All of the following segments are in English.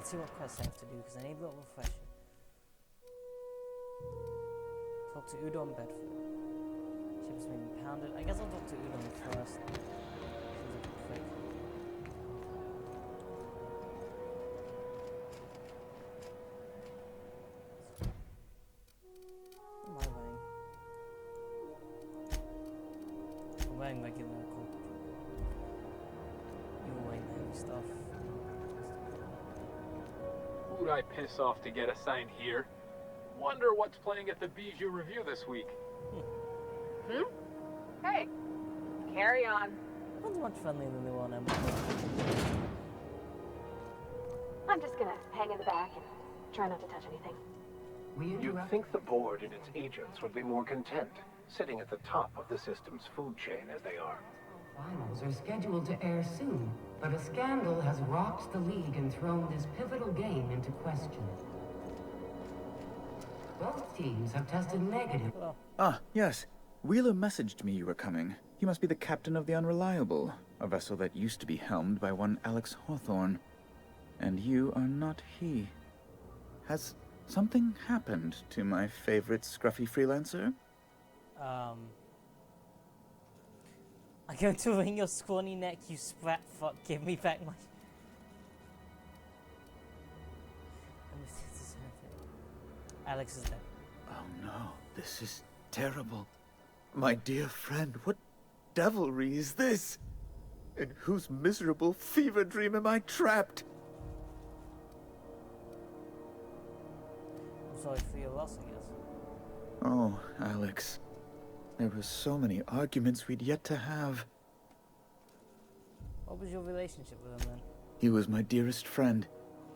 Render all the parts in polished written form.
let's see what quests I have to do, because I need a little refresher. Talk to Udo in Bedford. Ship has been pounded. I guess I'll talk to Udo first. Seems like a prick. What am I wearing? I'm wearing regular coat. You're wearing the heavy stuff. Who'd I piss off to get assigned here? Wonder what's playing at the Bijou Review this week. Hey, carry on. One's much friendlier than the one I'm I'm just gonna hang in the back and try not to touch anything. You'd think the board and its agents would be more content, sitting at the top of the system's food chain as they are. Finals are scheduled to air soon, but a scandal has rocked the league and thrown this pivotal game into question. Both teams have tested negative. Ah, yes. Wheeler messaged me you were coming. He must be the captain of the Unreliable, a vessel that used to be helmed by one Alex Hawthorne. And you are not he. Has something happened to my favorite scruffy freelancer? I'm going to wring your scrawny neck, you sprat fuck. Give me back my... Alex is dead. Oh no, this is terrible. My dear friend, what devilry is this? In whose miserable fever dream am I trapped? I'm sorry for your loss, I guess. Oh, Alex. There were so many arguments we'd yet to have. What was your relationship with him then? He was my dearest friend.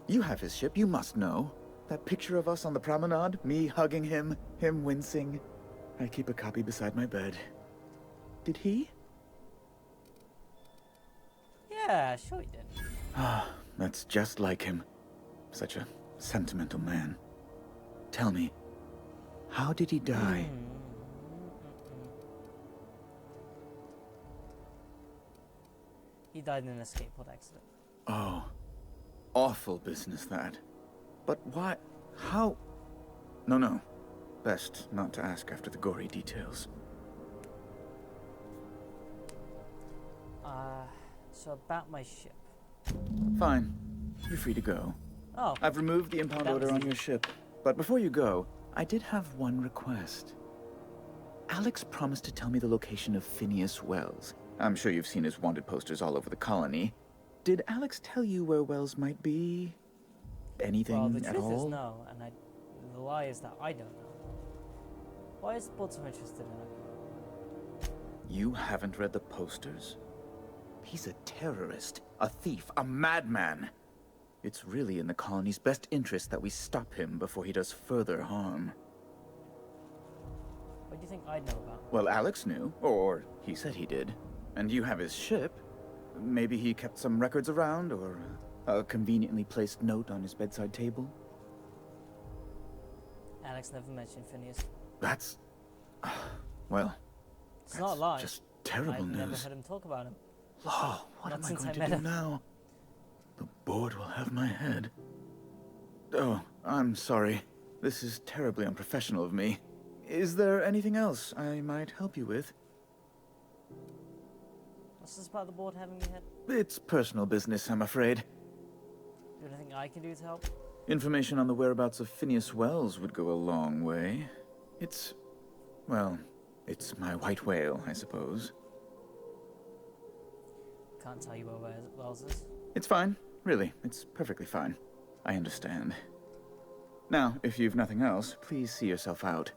You have his ship, you must know. That picture of us on the promenade, me hugging him, him wincing. I keep a copy beside my bed. Did he? Yeah, sure he did. Ah, that's just like him. Such a sentimental man. Tell me, how did he die? He died in an escape pod accident. Oh, awful business that. But why? How? No. Best not to ask after the gory details. So about my ship. Fine. You're free to go. Oh. I've removed the impound That order was on easy. your ship. But before you go, I did have one request. Alex promised to tell me the location of Phineas Wells. I'm sure you've seen his wanted posters all over the colony. Did Alex tell you where Wells might be? Anything Well, the at truth is all? no, and the lie is that I don't know. Why is the board so interested in it? You haven't read the posters? He's a terrorist, a thief, a madman. It's really in the colony's best interest that we stop him before he does further harm. What do you think I'd know about? Well, Alex knew, or he said he did. And you have his ship. Maybe he kept some records around, or a conveniently placed note on his bedside table. Alex never mentioned Phineas. That's... well... It's not a lie. Just terrible I've never news. heard him talk about him. Oh, what Not am I since going I to met do him. now? The board will have my head. Oh, I'm sorry. This is terribly unprofessional of me. Is there anything else I might help you with? What's this about the board having me head? It's personal business, I'm afraid. Is there anything I can do to help? Information on the whereabouts of Phineas Wells would go a long way. It's... well, it's my white whale, I suppose. Can't tell you where Wells is. It's fine. Really, it's perfectly fine. I understand. Now, if you've nothing else, please see yourself out.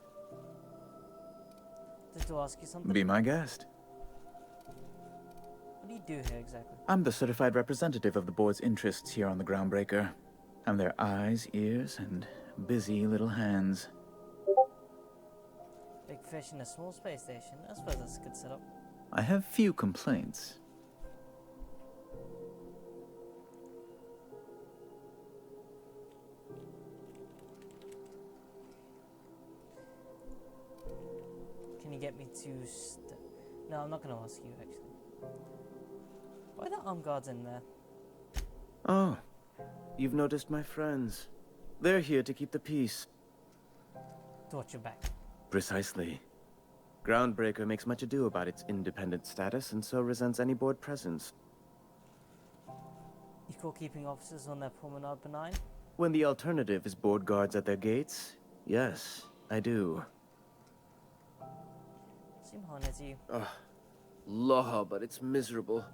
Just to ask you something. Be my guest. What do you do here exactly? I'm the certified representative of the board's interests here on the Groundbreaker. I'm their eyes, ears, and busy little hands. Big fish in a small space station. I suppose that's a good setup. I have few complaints. Can you get me to No, I'm not going to ask you, actually. Why are the armed guards in there? Oh, you've noticed my friends. They're here to keep the peace. To watch your back. Precisely. Groundbreaker makes much ado about its independent status and so resents any board presence. You call keeping officers on their promenade benign? When the alternative is board guards at their gates, yes, I do. Seem honest you. Law, but it's miserable.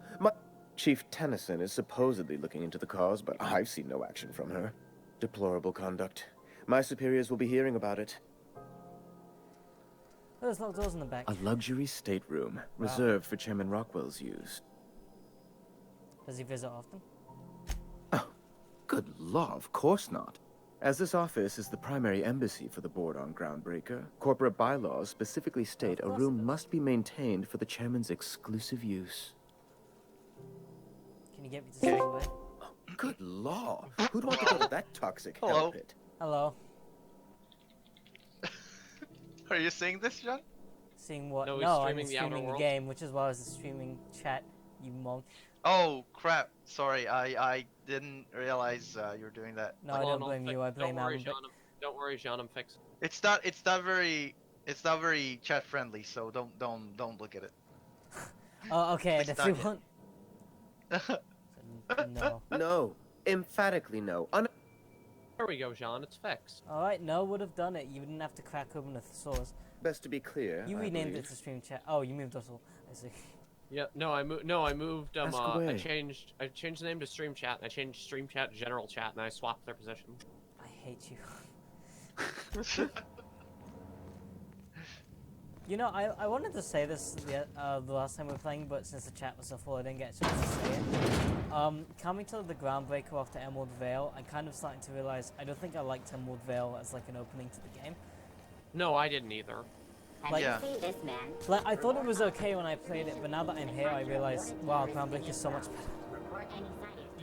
Chief Tennyson is supposedly looking into the cause, but I've seen no action from her. Deplorable conduct. My superiors will be hearing about it. Oh, there's locked doors in the back. A luxury stateroom, reserved for Chairman Rockwell's use. Does he visit often? Oh, good law, of course not. As this office is the primary embassy for the board on Groundbreaker, corporate bylaws specifically state a room must be maintained for the chairman's exclusive use. Can you get me to stay away? Oh, good law. Who'd want to go to that toxic hell pit? Hello. Are you seeing this, John? Seeing what? No, he's I'm streaming the Outer streaming the Worlds. game, which is why I was streaming chat, you monk. Oh crap! Sorry, I didn't realize you were doing that. No, I don't blame you, I blame Don't worry, Alan. John. Don't worry, John. I'm fixing. It's not very chat friendly, so don't look at it. Oh, okay, It's if not you yet. want... No. No. Emphatically no. There we go, John. It's fixed. Alright, no would have done it. You didn't have to crack open the source. Best to be clear, You I renamed believe. it to stream chat. Oh, you moved us all. I see. Yeah. No, I moved. No, I moved. Ask I away. changed the name to Stream Chat. And I changed Stream Chat to General Chat, and I swapped their positions. I hate you. You know, I wanted to say this the last time we were playing, but since the chat was so full, I didn't get a chance to say it. Coming to the Groundbreaker after Emerald Vale, I'm kind of starting to realize I don't think I liked Emerald Vale as like an opening to the game. No, I didn't either. Like, Yeah. like I thought it was okay when I played it, but now that I'm here, I realize, wow, Groundbreaker is so much better.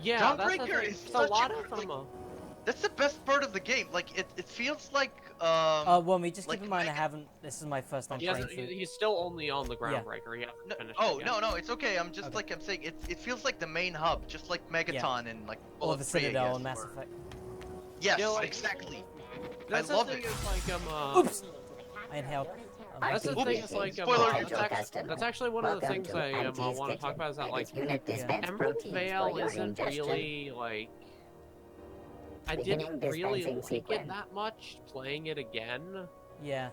Yeah, that's the Dawnbreaker thing. is So a such lot a of good, them. That's the best part of the game. Like it feels like Well, me just like keep in mind I Mega- haven't. This is my first time He playing hasn't, through. he's still only on the Groundbreaker. He hasn't No, finished oh it yet. no, it's okay. I'm just Okay. like I'm saying it feels like the main hub, just like Megaton and like Or Fallout the 3, I Citadel guess, and Mass or- Effect. Yes, You know, like- exactly. That's I love the thing it. is like Oops! I inhaled. That's the Oops. thing is like Spoiler. that's actually one of the things I want to talk about is that like Emerald Vale isn't really like I didn't really like it that much playing it again. Yeah.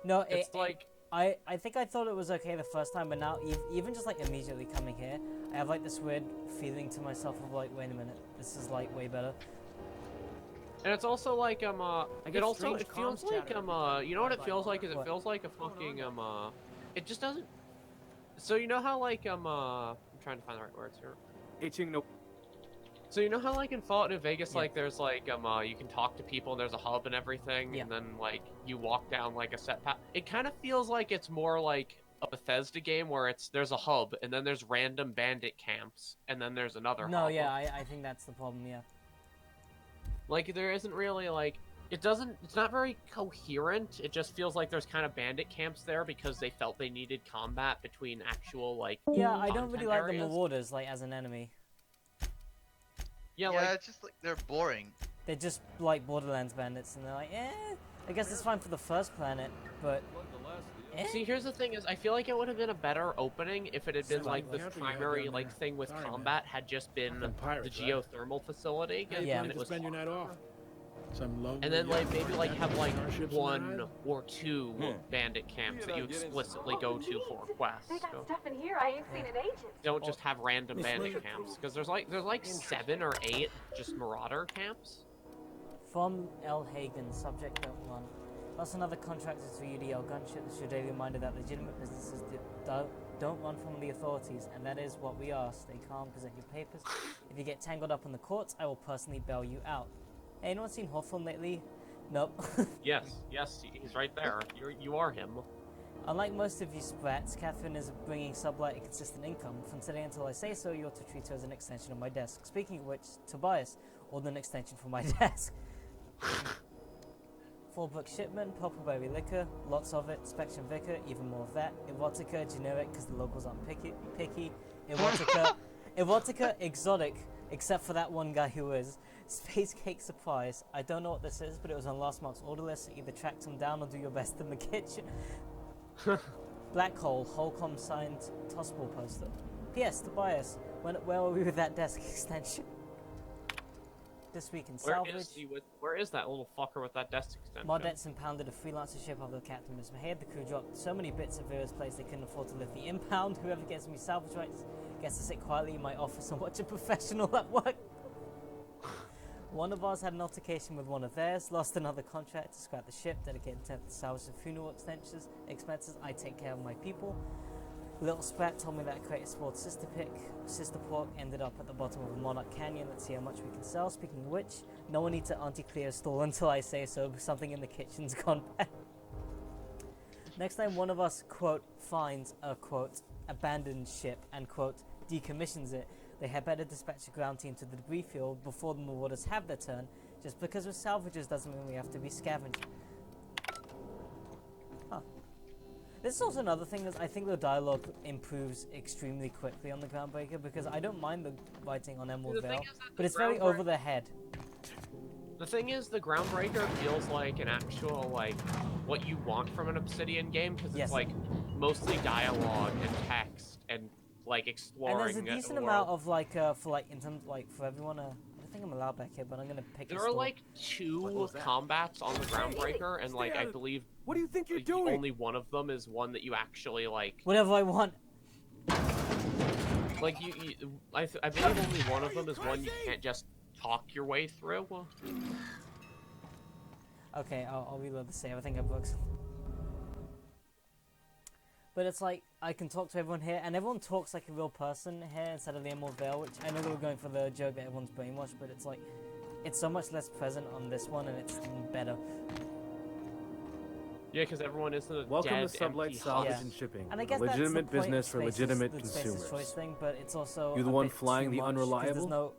No, It's like I think I thought it was okay the first time, but now even just like immediately coming here, I have like this weird feeling to myself of like, wait a minute, this is like way better. and it's also like get it feels like you know what it feels like is it What? feels like a fucking it just doesn't. So you know how like I'm trying to find the right words here. So you know how like in Fallout New Vegas, Yeah. like there's like you can talk to people and there's a hub and everything, Yeah. and then like you walk down like a set path. It kind of feels like it's more like a Bethesda game where there's a hub and then there's random bandit camps and then there's another No, hub. yeah, I think that's the problem. Yeah. Like there isn't really like it's not very coherent. It just feels like there's kind of bandit camps there because they felt they needed combat between actual like Yeah, I don't really content like the areas. Marauders like as an enemy. Yeah, Yeah, like it's just like they're boring. They're just like Borderlands bandits, and they're like, I guess it's fine for the first planet, but. see, here's the thing: is I feel like it would have been a better opening if it had been like the primary like thing with combat had just been the geothermal facility, Yeah. and it was spend your night off. Some lovely, and then like maybe like have like starships one and or two bandit camps that you explicitly go to for quests. They got So stuff in here I ain't seen in ages. don't just have random bandit camps because there's like 7 or 8 just marauder camps. From L. Hagen, subject don't run. Plus another contractor to UDL gunship that should daily reminder that legitimate businesses don't run from the authorities, and that is what we are. Stay calm, present your papers. If you get tangled up in the courts, I will personally bail you out. Hey, anyone seen Hawthorne lately? Nope. Yes, he's right there. You are him. Unlike most of you sprats, Catherine is bringing Sublight a consistent income. From today until I say so, you're to treat her as an extension of my desk. Speaking of which, Tobias ordered an extension for my desk. 4-book shipment, Purpleberry liquor, lots of it, Spectrum Vicar, even more of that, Erotica, generic, because the locals aren't picky, Erotica, exotic, Except for that one guy who is. Space Cake Surprise. I don't know what this is, but it was on last month's order list. So either track them down or do your best in the kitchen. Black Hole, Holcomb signed Tossball poster. P.S. Tobias, where are we with that desk extension? This week in salvage. Where is that little fucker with that desk extension? Modettes impounded a freelancer ship after the captain misbehaved. The crew dropped so many bits of various places they couldn't afford to lift the impound. Whoever gets me salvage rights gets to sit quietly in my office and watch a professional at work. One of ours had an altercation with one of theirs, lost another contract to scrap the ship, dedicated to salvage the funeral expenses. I take care of my people. Little Sprat told me that Creative Sports Sister Pork ended up at the bottom of a Monarch Canyon. Let's see how much we can sell. Speaking of which, no one needs an Auntie Cleo stall until I say so. Something in the kitchen's gone bad. Next time one of us, quote, finds a, quote, abandoned ship and, quote, decommissions it, they had better dispatch a ground team to the debris field before the marauders have their turn. Just because we're salvagers doesn't mean we have to be scavengers. Huh. This is also another thing, is I think the dialogue improves extremely quickly on the Groundbreaker, because I don't mind the writing on Emerald Vale, but it's very over the head. The thing is, the Groundbreaker feels like an actual, like, what you want from an Obsidian game, because it's, like, mostly dialogue and text and, like, exploring. And there's a decent amount of, like, for, like, in terms, like, for everyone, I don't think I'm allowed back here, but I'm gonna pick There are, like, 2 combats on the Groundbreaker, and, like, I believe... What do you think you're doing? Only one of them is one that you actually, like... Whatever I want. Like, I believe only one of them is one you can't just talk your way through. Okay, I'll reload the save. I think I broke something. But it's like, I can talk to everyone here, and everyone talks like a real person here instead of the Emerald Vale, which I know they were going for the joke that everyone's brainwashed, but it's like, it's so much less present on this one, and it's better. Yeah, because everyone isn't a Welcome dead, to Sublight empty Salvage hut. and Shipping. And I guess Legitimate that's the point business for of Space's- legitimate the Space's consumers. Choice thing, but it's also You're the a one bit flying too the much, 'cause unreliable?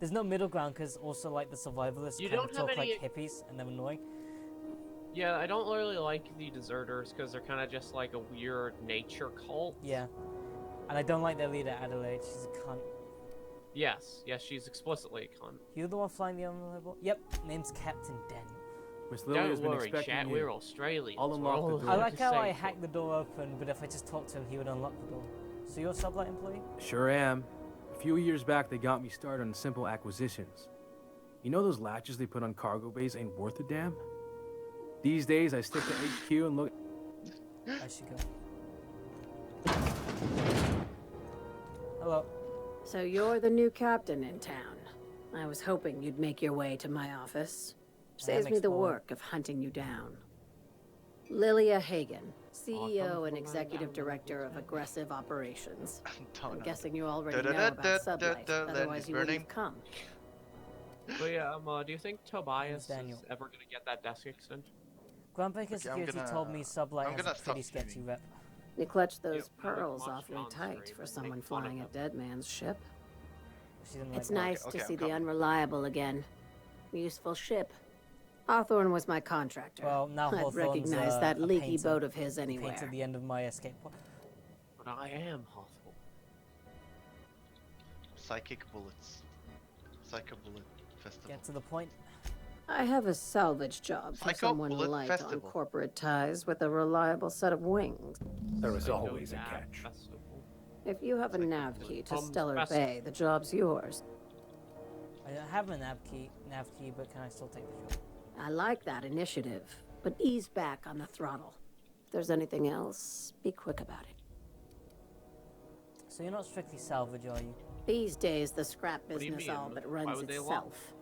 There's no middle ground, because also like the survivalists You kind don't of have talk any- like hippies, and they're annoying. Yeah, I don't really like the deserters because they're kind of just like a weird nature cult. Yeah. And I don't like their leader, Adelaide. She's a cunt. Yes, she's explicitly a cunt. You're the one flying the unreliable? Yep, name's Captain Daniel. Miss Lily has Don't been worry, expecting chat, you. we're Australians. I'll unlock We're the all door. I like how I safe. hacked the door open, but if I just talked to him, he would unlock the door. So you're a Sublight employee? Sure am. A few years back, they got me started on simple acquisitions. You know those latches they put on cargo bays ain't worth a damn? These days, I stick to HQ and look... I should go. Hello. So you're the new captain in town. I was hoping you'd make your way to my office. Saves me the exploring. work of hunting you down. Lilia Hagen, CEO and Executive Director of Aggressive Operations. I'm guessing you already know about Sublight, otherwise you wouldn't have come. But yeah, do you think Tobias Daniel. is ever gonna get that desk extension? Groundbreaker Security told me Sublight has a pretty sketchy rep. You clutched those pearls awfully tight for someone flying a dead man's ship. She didn't It's like that. nice to see the Unreliable again. Useful ship. Hawthorne was my contractor. Well, now I'd Hawthorne's recognize that a leaky painter. boat of his He anywhere. painted the end of my escape point. But I am Hawthorne. Psychic bullets. Psycho bullet festival. Get to the point. I have a salvage job for Psycho someone Bullet light Festival. on corporate ties with a reliable set of wings. There is Psycho always a Dad catch. Festival. If you have a nav key to Tom's Stellar best. Bay, the job's yours. I don't have a nav key, but can I still take the job? I like that initiative, but ease back on the throttle. If there's anything else, be quick about it. So you're not strictly salvage, are you? These days, the scrap What do you business mean? all but Why runs would they itself.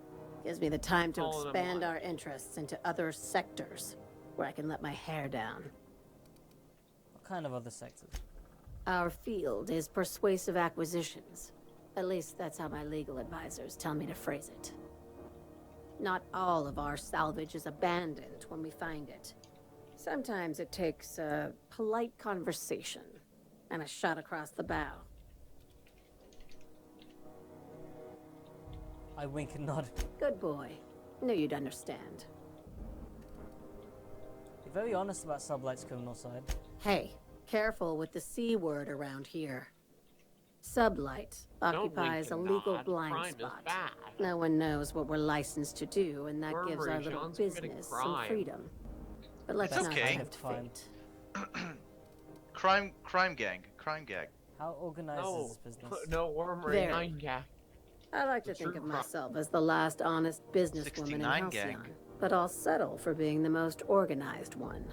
Gives me the time to Calling them expand what? our interests into other sectors, where I can let my hair down. What kind of other sectors? Our field is persuasive acquisitions. At least that's how my legal advisors tell me to phrase it. Not all of our salvage is abandoned when we find it. Sometimes it takes a polite conversation and a shot across the bow. I wink and nod. Good boy. Knew you'd understand. You're very honest about Sublight's criminal side. Hey, careful with the C word around here. Sublight occupies a legal nod. blind Crime is spot. bad. No one knows what we're licensed to do, and that Murmury gives our little John's committing business some crime. freedom. But let's It's not okay. tempt fate. crime gag. How organized No, is this business? no Wormery Very. 9 gag. I like to The think true of crime. myself as the last honest businesswoman in 69 gang. Halcyon, but I'll settle for being the most organized one.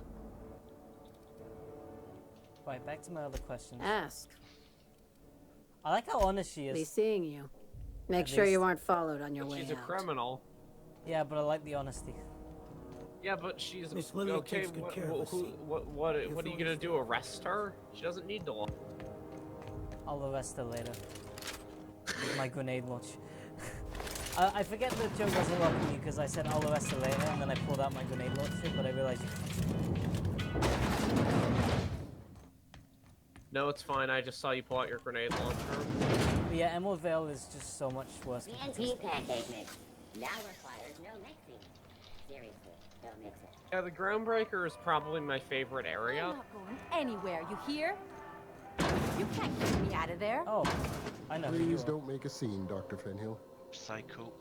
Right, back to my other questions. Ask. I like how honest she Be is. seeing you. Make At sure you least. aren't followed on your But way she's a out. criminal. Yeah, but I like the honesty. Yeah, but she's Miss Lily okay. takes good What, care of us. what are you gonna do? Arrest her? She doesn't need to. I'll arrest her later. With my grenade launch. I forget the joke wasn't welcome you because I said I'll arrest her later and then I pulled out my grenade launcher, but I realized No, it's fine. I just saw you pull out your grenade launcher. But yeah, Emerald Vale is just so much worse. TNT pancake mix now requires no mixing. Seriously, don't mix it. Yeah, the Groundbreaker is probably my favorite area. I'm not going anywhere, you hear? You can't keep me out of there. Oh, I know. Please don't make a scene, Dr. Fenhill. Psycho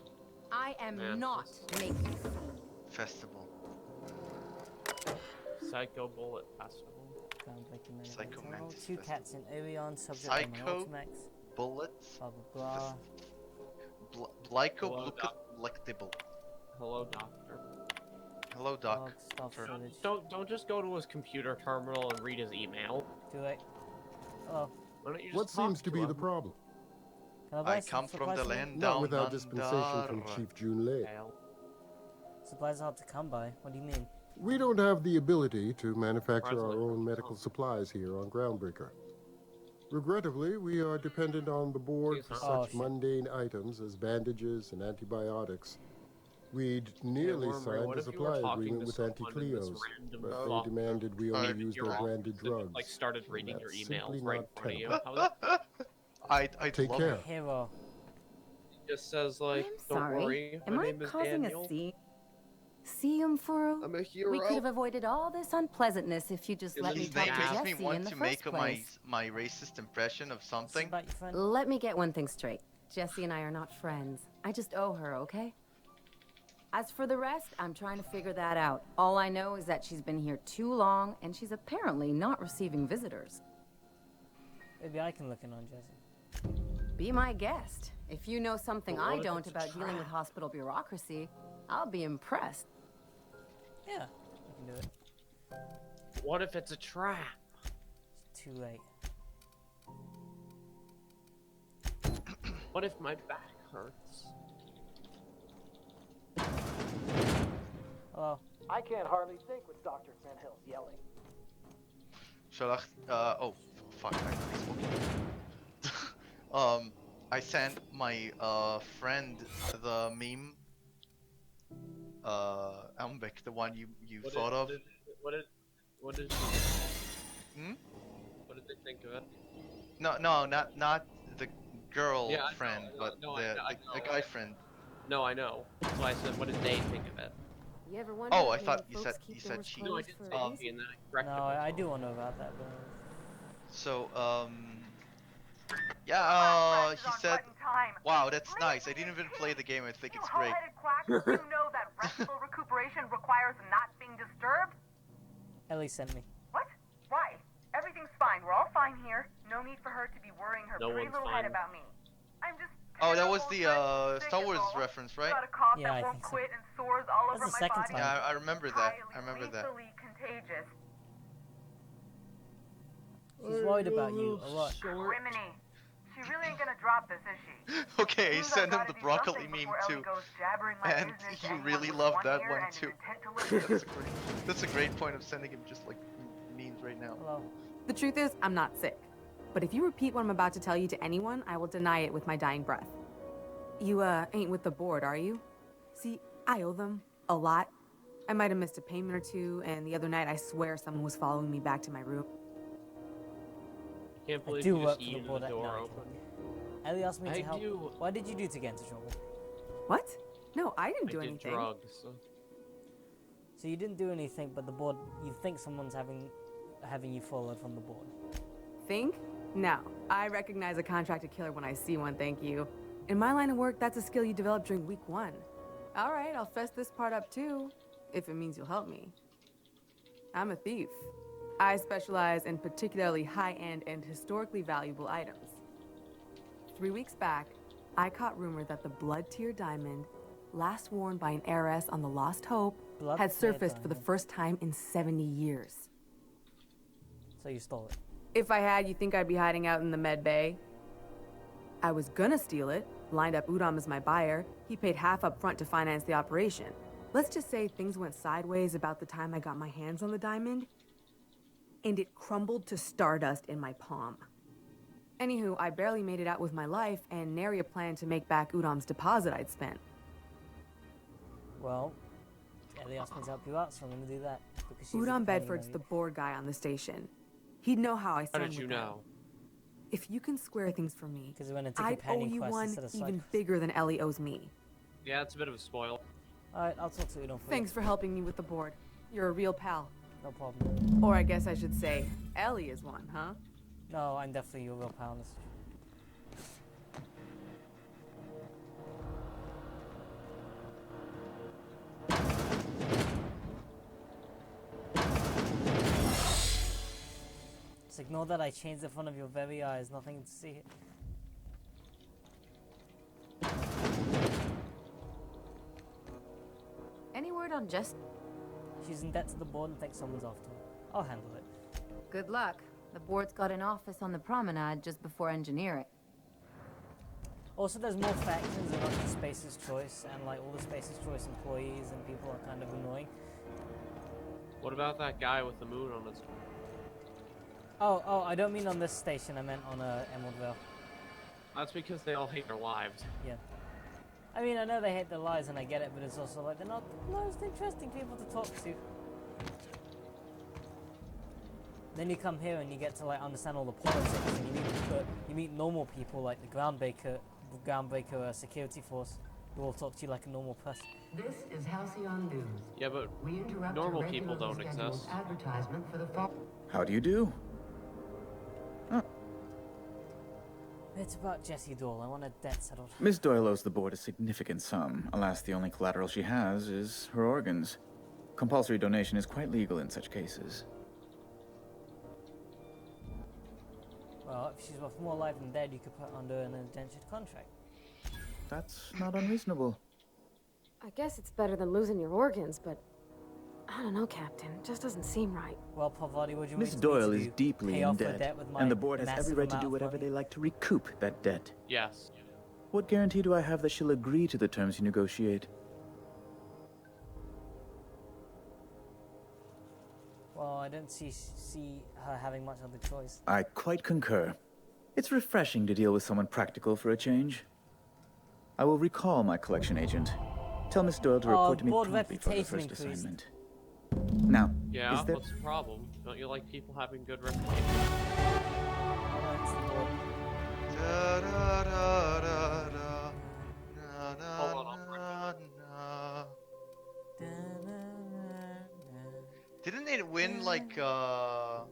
I am Man. not making a scene. Festival. Psycho Bullet Festival. Psycho Mantis Two Festival. cats in Orion, subject Psycho of my Ultimax. Bullets. Blah blah blah. Blyco Hello, Lectable. Hello, Doctor. Hello, Doc. Log stuff footage. Don't just go to his computer terminal and read his email. Too late. Oh. Why don't you just What talk seems to be him? the problem? Can I buy I some come from supplies the from you? land Not down without dispensation from under. Chief Junlei. Hell. Supplies are hard to come by. What do you mean? We don't have the ability to manufacture our Surprisingly. own medical supplies here on Groundbreaker. Regrettably, we are dependent on the board for Oh, such shit. mundane items as bandages and antibiotics. We'd nearly Wormery, signed what a if you supply were talking agreement to with someone in this Anti-Cleos, random but block they demanded we only Alright, use your their office branded and, drugs. like started reading your That's emails simply right in not front of you. tenable. How that I'd Take love care. it. Hero. just says like, I'm don't sorry. worry, Am my I name is causing Daniel. a scene? Furo? I'm a hero. We could have avoided all this unpleasantness if you just let me His talk name to makes Jesse me in want the to first make my place. my racist impression of This is something. about your friend. Let me get one thing straight. Jesse and I are not friends. I just owe her, okay? As for the rest, I'm trying to figure that out. All I know is that she's been here too long, and she's apparently not receiving visitors. Maybe I can look in on Jesse. Be my guest. If you know something But what I if don't it's a about dealing with trap? hospital bureaucracy, I'll be impressed. Yeah, I can do it. What if it's a trap? It's too late. What if my back hurts? Hello. I can't hardly think with Dr. Fenhill's yelling. Oh, fuck. I sent my friend the meme. Ambek, the one you What thought of. What did Hmm? What did they think of it? No, not the girl Yeah, I know, friend, I know, but no, I know, the guy friend. No, I know. So I said, what did they think of it? You ever wonder Oh, if I thought maybe you folks said keep you said doors she. No, I closed didn't for say a it reason? in that correct. No, I do want to know about that, but So he said. Wow, that's nice. I didn't even play the game. I think it's great. You know that restful recuperation requires not being disturbed? Ellie sent me. What? Why? Everything's fine. We're all fine here. No need for her to be worrying her No pretty one's little head fine. about me. I'm just Oh, that was terrible, the sick Star is Wars all. reference, right? Got a cough Yeah, I that won't think so. quit and sores all That's over the my second body. time. Yeah, I remember that. Highly, I remember that. lethally contagious. She's worried about you a lot. Criminy. She really ain't gonna drop this, is she? Okay, he Means sent I've him gotta the do broccoli something meme before Ellie too, goes jabbering my and business he anyone really with loved one that ear one and an too. intent to listen. That's a great point of sending him just like memes right now. Hello. The truth is, I'm not sick. But if you repeat what I'm about to tell you to anyone, I will deny it with my dying breath. You, ain't with the board, are you? See, I owe them. A lot. I might have missed a payment or two, and the other night I swear someone was following me back to my room. Can't I believe do you work just for the yeeted board the at door night. open. Ellie asked me to I help. do. What did you do to get into trouble? What? No, I didn't I do did anything. drugs. So you didn't do anything, but the board. You think someone's having you followed from the board. think? No. I recognize a contracted killer when I see one, thank you. In my line of work, that's a skill you develop during week 1. All right, I'll fess this part up too, if it means you'll help me. I'm a thief. I specialize in particularly high-end and historically valuable items. 3 weeks back, I caught rumor that the Blood Tier diamond, last worn by an heiress on the Lost Hope, had surfaced for the first time in 70 years. So you stole it? If I had, you think I'd be hiding out in the med bay? I was gonna steal it, lined up Udom as my buyer. He paid half up front to finance the operation. Let's just say things went sideways about the time I got my hands on the diamond, and it crumbled to stardust in my palm. Anywho, I barely made it out with my life, and nary a plan to make back Udom's deposit I'd spent. Well, Ellie asked me to help you out, so I'm gonna do that. Udom Bedford's the board guy on the station. He'd know how I stand. How did you know? If you can square things for me, we went into I'd owe companion you quests one instead of side even quests. bigger than Ellie owes me. Yeah, it's a bit of a spoil. Alright, I'll talk to Udom for you. Thanks for helping me with the board. You're a real pal. No problem. Or I guess I should say, Ellie is one, huh? No, I'm definitely your real pal. Just ignore that I changed in front of your very eyes. Nothing to see. Any word on Jess? She's in debt to the board and thinks someone's after her. I'll handle it. Good luck. The board's got an office on the promenade just before engineering. Also, there's more factions and not just Space's Choice, and like all the Space's Choice employees and people are kind of annoying. What about that guy with the moon on his... Oh, I don't mean on this station, I meant on Emerald Vale. That's because they all hate their lives. Yeah. I mean, I know they hate their lives and I get it, but it's also like they're not the most interesting people to talk to. Then you come here and you get to like understand all the politics, and you meet normal people like the groundbreaker security force, who will talk to you like a normal person. This is Halcyon News. Yeah, but We interrupt normal a people regularly don't scheduled exist. Advertisement for the fall. How do you do? It's about Jessie Doyle. I want a debt settled. Miss Doyle owes the board a significant sum. Alas, the only collateral she has is her organs. Compulsory donation is quite legal in such cases. Well, if she's worth more alive than dead, you could put her under an indentured contract. That's not unreasonable. I guess it's better than losing your organs, but I don't know, Captain. It just doesn't seem right. Well, Pavati, what do you Miss want Doyle me to is do? deeply Pay in off the debt, debt with my and the board has every massive right to amount do of whatever money? they like to recoup that debt. Yes. What guarantee do I have that she'll agree to the terms you negotiate? Well, I don't see her having much other choice. I quite concur. It's refreshing to deal with someone practical for a change. I will recall my collection agent. Tell Miss Doyle to report to me board promptly for the reputation first increased. assignment. Now, Yeah, is there... what's the problem? Don't you like people having good reputation? Hold on, Didn't it win like a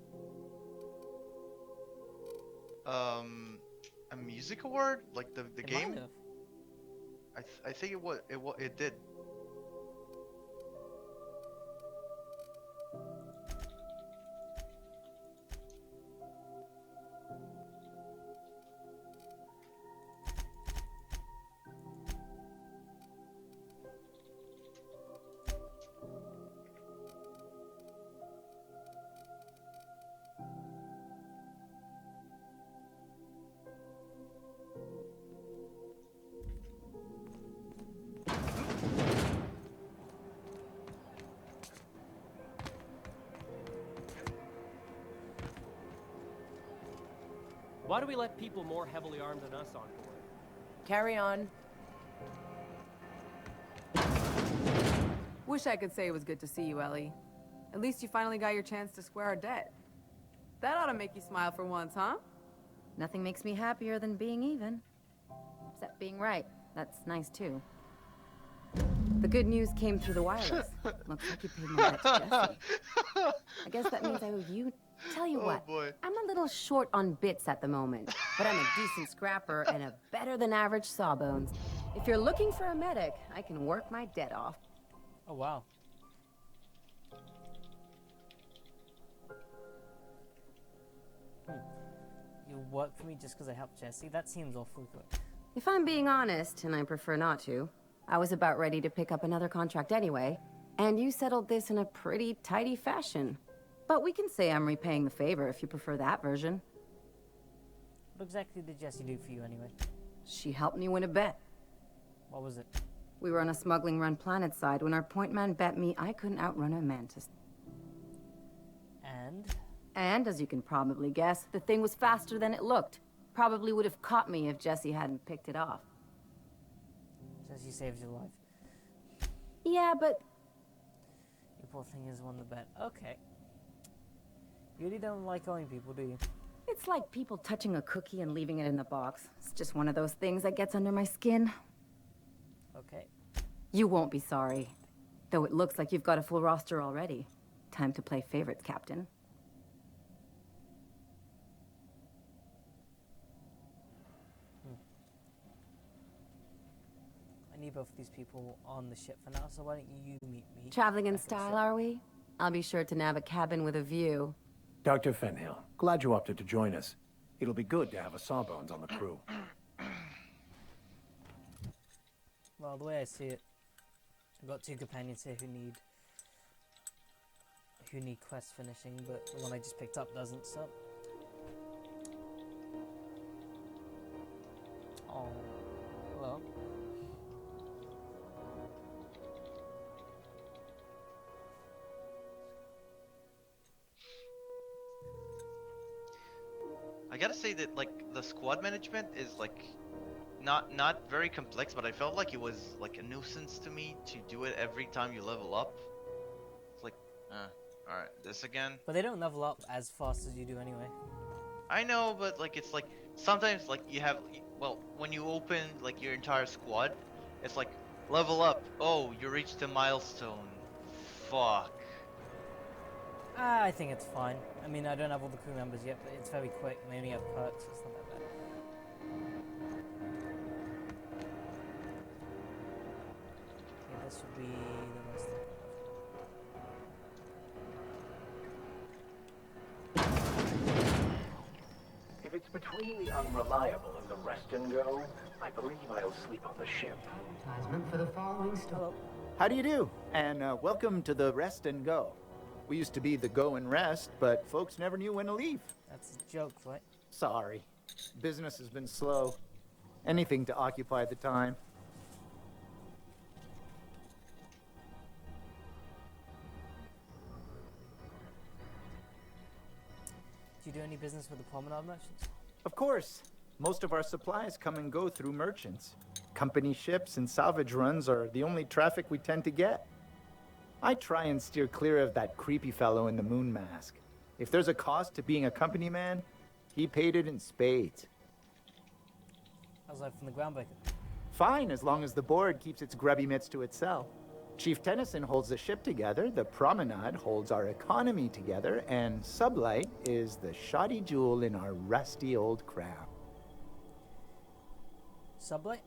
music award, like the game? I think it did. Why do we let people more heavily armed than us on board? Carry on. Wish I could say it was good to see you, Ellie. At least you finally got your chance to square our debt. That ought to make you smile for once, huh? Nothing makes me happier than being even. Except being right. That's nice, too. The good news came through the wireless. Looks like you paid my debt to Jessie. I guess that means I owe you Tell you Oh, what, boy. I'm a little short on bits at the moment, but I'm a decent scrapper and a better than average sawbones. If you're looking for a medic, I can work my debt off. Oh, wow. You work for me just because I helped Jesse? That seems awfully quick. If I'm being honest, and I prefer not to, I was about ready to pick up another contract anyway, and you settled this in a pretty tidy fashion. But we can say I'm repaying the favor if you prefer that version. What exactly did Jesse do for you anyway? She helped me win a bet. What was it? We were on a smuggling run planet side when our point man bet me I couldn't outrun a mantis. And? And, as you can probably guess, the thing was faster than it looked. Probably would have caught me if Jesse hadn't picked it off. Jesse saved your life. Yeah, but... You poor thing has won the bet. Okay. You really don't like owing people, do you? It's like people touching a cookie and leaving it in the box. It's just one of those things that gets under my skin. Okay. You won't be sorry. Though it looks like you've got a full roster already. Time to play favorites, Captain. I need both of these people on the ship for now, so why don't you meet me? Traveling in style, are we? I'll be sure to nab a cabin with a view. Dr. Fenhill, glad you opted to join us. It'll be good to have a Sawbones on the crew. Well, the way I see it, I've got 2 companions here who need quest finishing, but the one I just picked up doesn't, so... Oh, hello. I gotta say that like the squad management is like not very complex, but I felt like it was like a nuisance to me to do it every time you level up. It's like, alright, this again. But they don't level up as fast as you do anyway. I know, but like it's like sometimes like you have, well, when you open like your entire squad, it's like level up. Oh, you reached a milestone. Fuck. I think it's fine. I mean, I don't have all the crew members yet, but it's very quick. And they only have perks. It's not that bad. Okay, this should be the most If it's between the Unreliable and the Rest and Go, I believe I'll sleep on the ship. Advertisement for the following store. How do you do? And welcome to the Rest and Go. We used to be the Go and Rest, but folks never knew when to leave. That's a joke, right? Sorry. Business has been slow. Anything to occupy the time. Do you do any business with the Promenade merchants? Of course. Most of our supplies come and go through merchants. Company ships and salvage runs are the only traffic we tend to get. I try and steer clear of that creepy fellow in the moon mask. If there's a cost to being a company man, he paid it in spades. How's life from the Groundbreaker? Fine, as long as the board keeps its grubby mitts to itself. Chief Tennyson holds the ship together, the Promenade holds our economy together, and Sublight is the shoddy jewel in our rusty old crown. Sublight?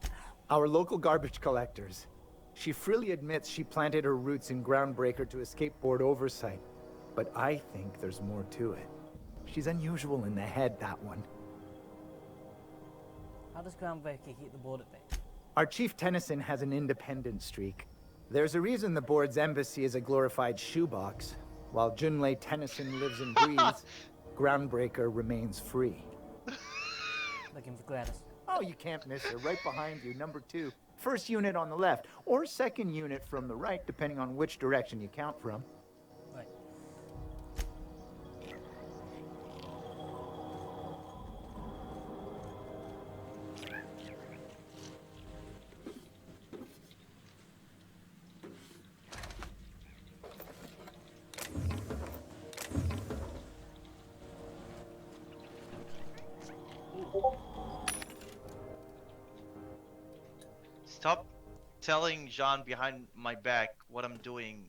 Our local garbage collectors. She freely admits she planted her roots in Groundbreaker to escape board oversight. But I think there's more to it. She's unusual in the head, that one. How does Groundbreaker keep the board at bay? Our Chief Tennyson has an independent streak. There's a reason the board's embassy is a glorified shoebox. While Junlei Tennyson lives and breathes, Groundbreaker remains free. Looking for Gladys. Oh, you can't miss her. Right behind you, number 2. First unit on the left, or second unit from the right, depending on which direction you count from. Right. Stop telling Jean behind my back what I'm doing.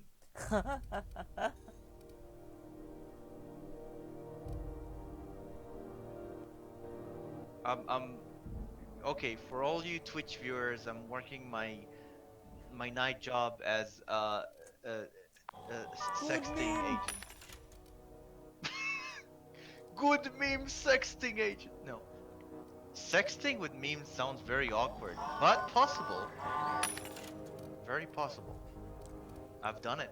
Okay, for all you Twitch viewers, I'm working my night job as sexting agent. Good meme sexting agent. No. Sexting with memes sounds very awkward, but possible. Very possible. I've done it.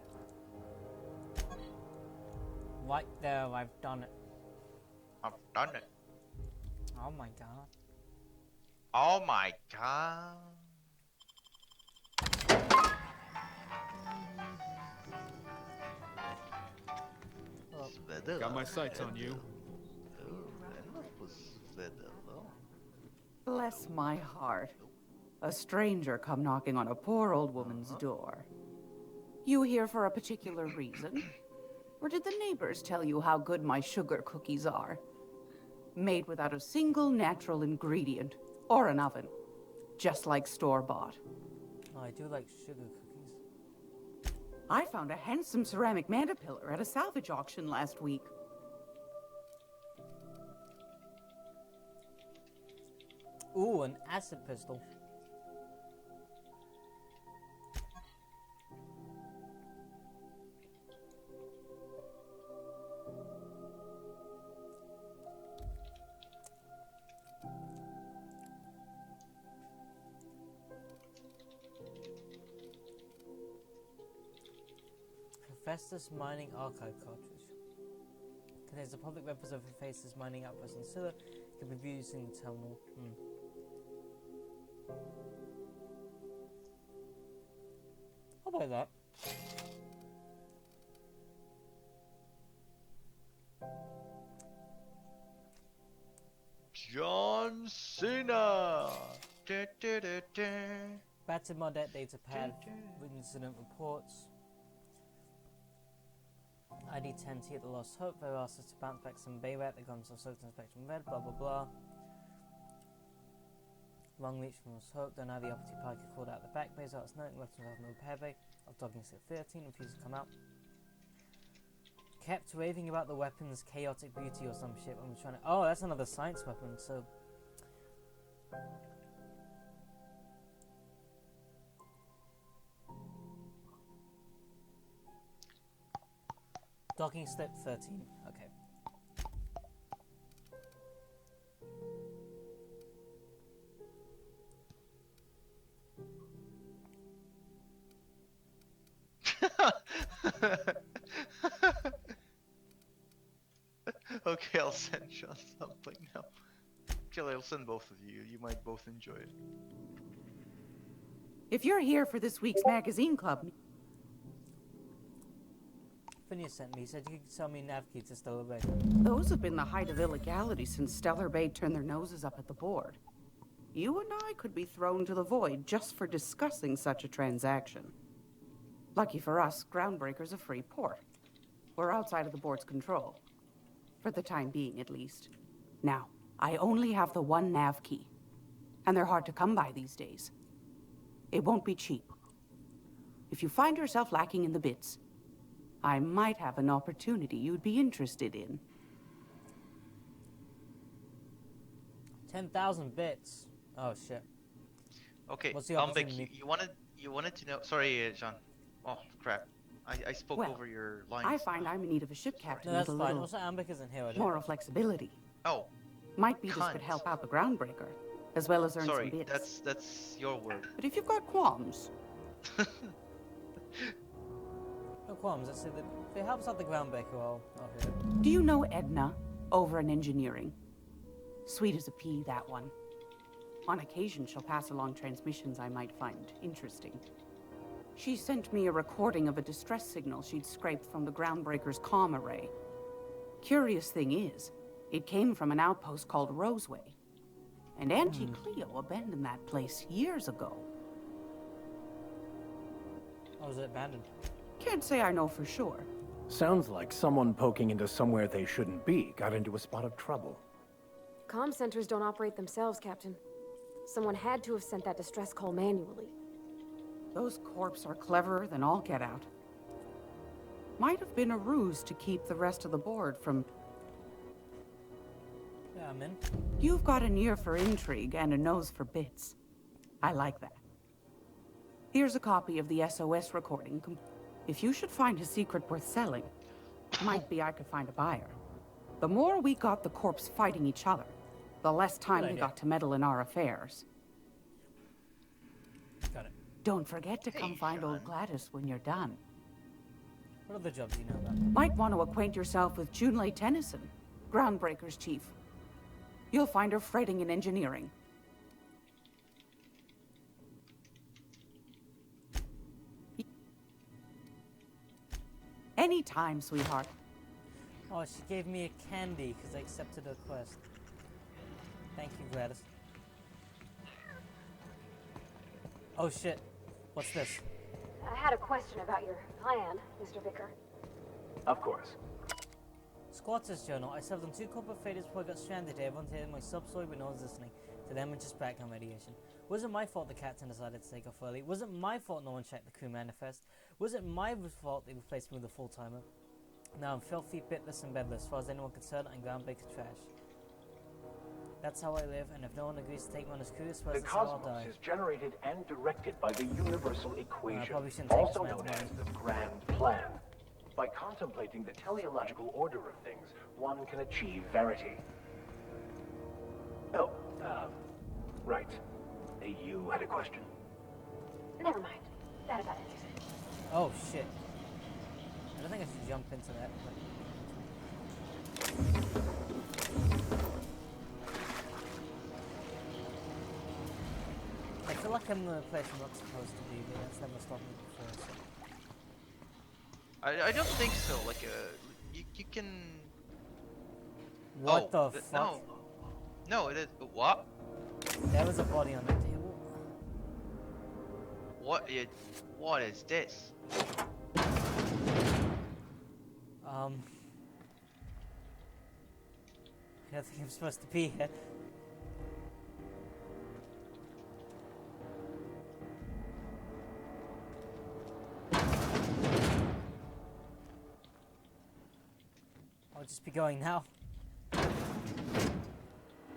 Right there, I've done it. I've done it. Oh my god. Oh my god. Got my sights on you. Bless my heart. A stranger come knocking on a poor old woman's door. You here for a particular reason? Or did the neighbors tell you how good my sugar cookies are? Made without a single natural ingredient or an oven. Just like store-bought. Oh, I do like sugar cookies. I found a handsome ceramic mandapillar at a salvage auction last week. Ooh, an acid pistol. Hephaestus Mining Archive cartridge. Contains the public records of Hephaestus mining outpost in Scylla. Can be viewed using the terminal. I'll buy that. John Cena. Battered Modet data pad. Incident reports. ID-10T at the Lost Hope. They asked us to bounce back some Bayrat. The guns are soaked in Spectrum Red. Blah blah blah. Long reach from Lost Hope. Don't have the Opti Piker called out the back base. Out nothing left to have no repair bay. Of dogging set 13. Refused to come out. Kept raving about the weapon's chaotic beauty or some shit when we're trying to. Oh, that's another science weapon. So. Docking step 13. Okay. Okay, I'll send Sean something now. Actually, I'll send both of you. You might both enjoy it. If you're here for this week's magazine club... Phineas sent me. He said you could sell me nav key to Stellar Bay. Those have been the height of illegality since Stellar Bay turned their noses up at the board. You and I could be thrown to the void just for discussing such a transaction. Lucky for us, Groundbreaker's a free port. We're outside of the board's control. For the time being, at least. Now, I only have the one nav key. And they're hard to come by these days. It won't be cheap. If you find yourself lacking in the bits, I might have an opportunity you'd be interested in. 10,000 bits. Oh shit. Okay, What's the Umbik, you wanted to know. Sorry, John. Oh crap. I spoke over your lines. I find I'm in need of a ship captain No, that's with a fine. little Also, Ambic isn't here. moral flexibility. Oh. Might be this could help out the Groundbreaker, as well as earn Sorry, some bits. that's your word. But if you've got qualms, No qualms. Let's see. If it helps out the Groundbreaker, I'll hear it. do you know Edna over in engineering? Sweet as a pea, that one. On occasion, she'll pass along transmissions I might find interesting. She sent me a recording of a distress signal she'd scraped from the Groundbreaker's comm array. Curious thing is, it came from an outpost called Roseway. And Auntie Cleo abandoned that place years ago. Oh, was it abandoned? Can't say I know for sure. Sounds like someone poking into somewhere they shouldn't be got into a spot of trouble. Comm centers don't operate themselves, Captain. Someone had to have sent that distress call manually. Those corps are cleverer than all get out. Might have been a ruse to keep the rest of the board from... Yeah, I'm in. You've got an ear for intrigue and a nose for bits. I like that. Here's a copy of the SOS recording. If you should find a secret worth selling, might be I could find a buyer. The more we got the corpse fighting each other, the less time we got to meddle in our affairs. Got it. Don't forget to come find old Gladys when you're done. What other jobs do you know about? Might want to acquaint yourself with Junlei Tennyson, Groundbreaker's chief. You'll find her fretting in engineering. Anytime, sweetheart. Oh, she gave me a candy because I accepted her quest. Thank you, Gladys. Oh shit. What's this? I had a question about your plan, Mr. Vicker. Of course. Squatters Journal. I served on 2 corporate failures before I got stranded here. Everyone heard my sub-story, but no one's listening. To them, it's just background radiation. Was it my fault the captain decided to take off early? Was it my fault no one checked the crew manifest? Was it my fault they replaced me with a full-timer? Now I'm filthy, bitless, and bedless. As far as anyone concerned, I'm groundbreaker trash. That's how I live, and if no one agrees to take me on as crew, I suppose The that's how I'll cosmos die. is generated and directed by the universal equation, probably shouldn't take also this known man's as money. the grand plan. By contemplating the teleological order of things, one can achieve verity. Oh, right. You had a question? Never mind. That about it. Oh shit. I don't think I should jump into that. I feel like I'm in a place I'm not supposed to be, but that's never stopped me before. So. I don't think so. Like, you can. What the fuck? No. No, it is. What? There was a body on the table. What is this? I don't think I'm supposed to be here. I'll just be going now.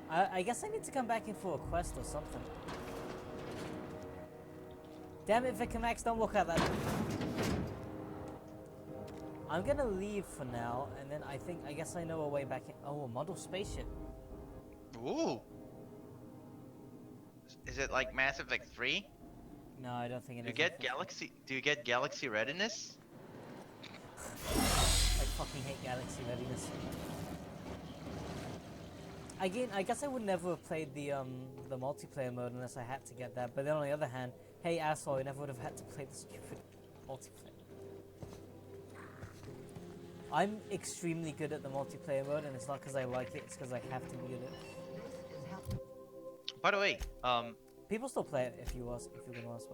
I guess I need to come back in for a quest or something. Damn it, Vicar Max, don't look at that. I'm gonna leave for now, and then I guess I know a way back in. Oh, a model spaceship. Ooh. Is it like Mass Effect 3? No, I don't think it is. Do you get galaxy readiness? I fucking hate galaxy readiness. Again, I guess I would never have played the multiplayer mode unless I had to get that. But then on the other hand, hey asshole, I never would have had to play the stupid multiplayer. I'm extremely good at the multiplayer mode, and it's not because I like it; it's because I have to be good at it. By the way, people still play it if you're gonna ask.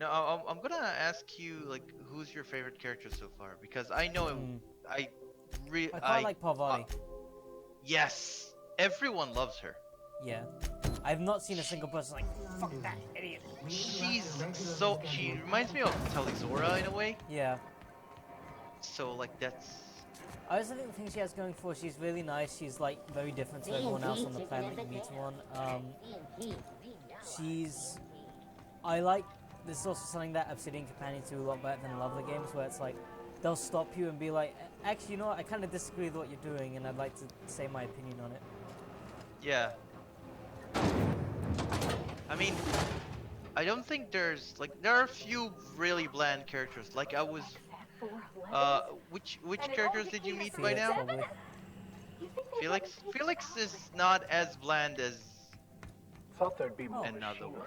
No, I'm gonna ask you like, who's your favorite character so far? Because I know I quite like Parvati. Yes, everyone loves her. Yeah, I've not seen a single person like fuck that idiot. She reminds me of Talizora in a way. Yeah. So like that's. I also think the thing she has going for her, she's really nice. She's like very different to everyone else on the planet you meet her on. I like. This is also something that Obsidian Companions do a lot better than a lot of the games, where it's like they'll stop you and be like, actually, you know what? I kind of disagree with what you're doing, and I'd like to say my opinion on it. Yeah. I mean, I don't think there are a few really bland characters. Like I was. Which characters did you meet by now? Felix? Felix is not as bland as Thought there'd be more another one.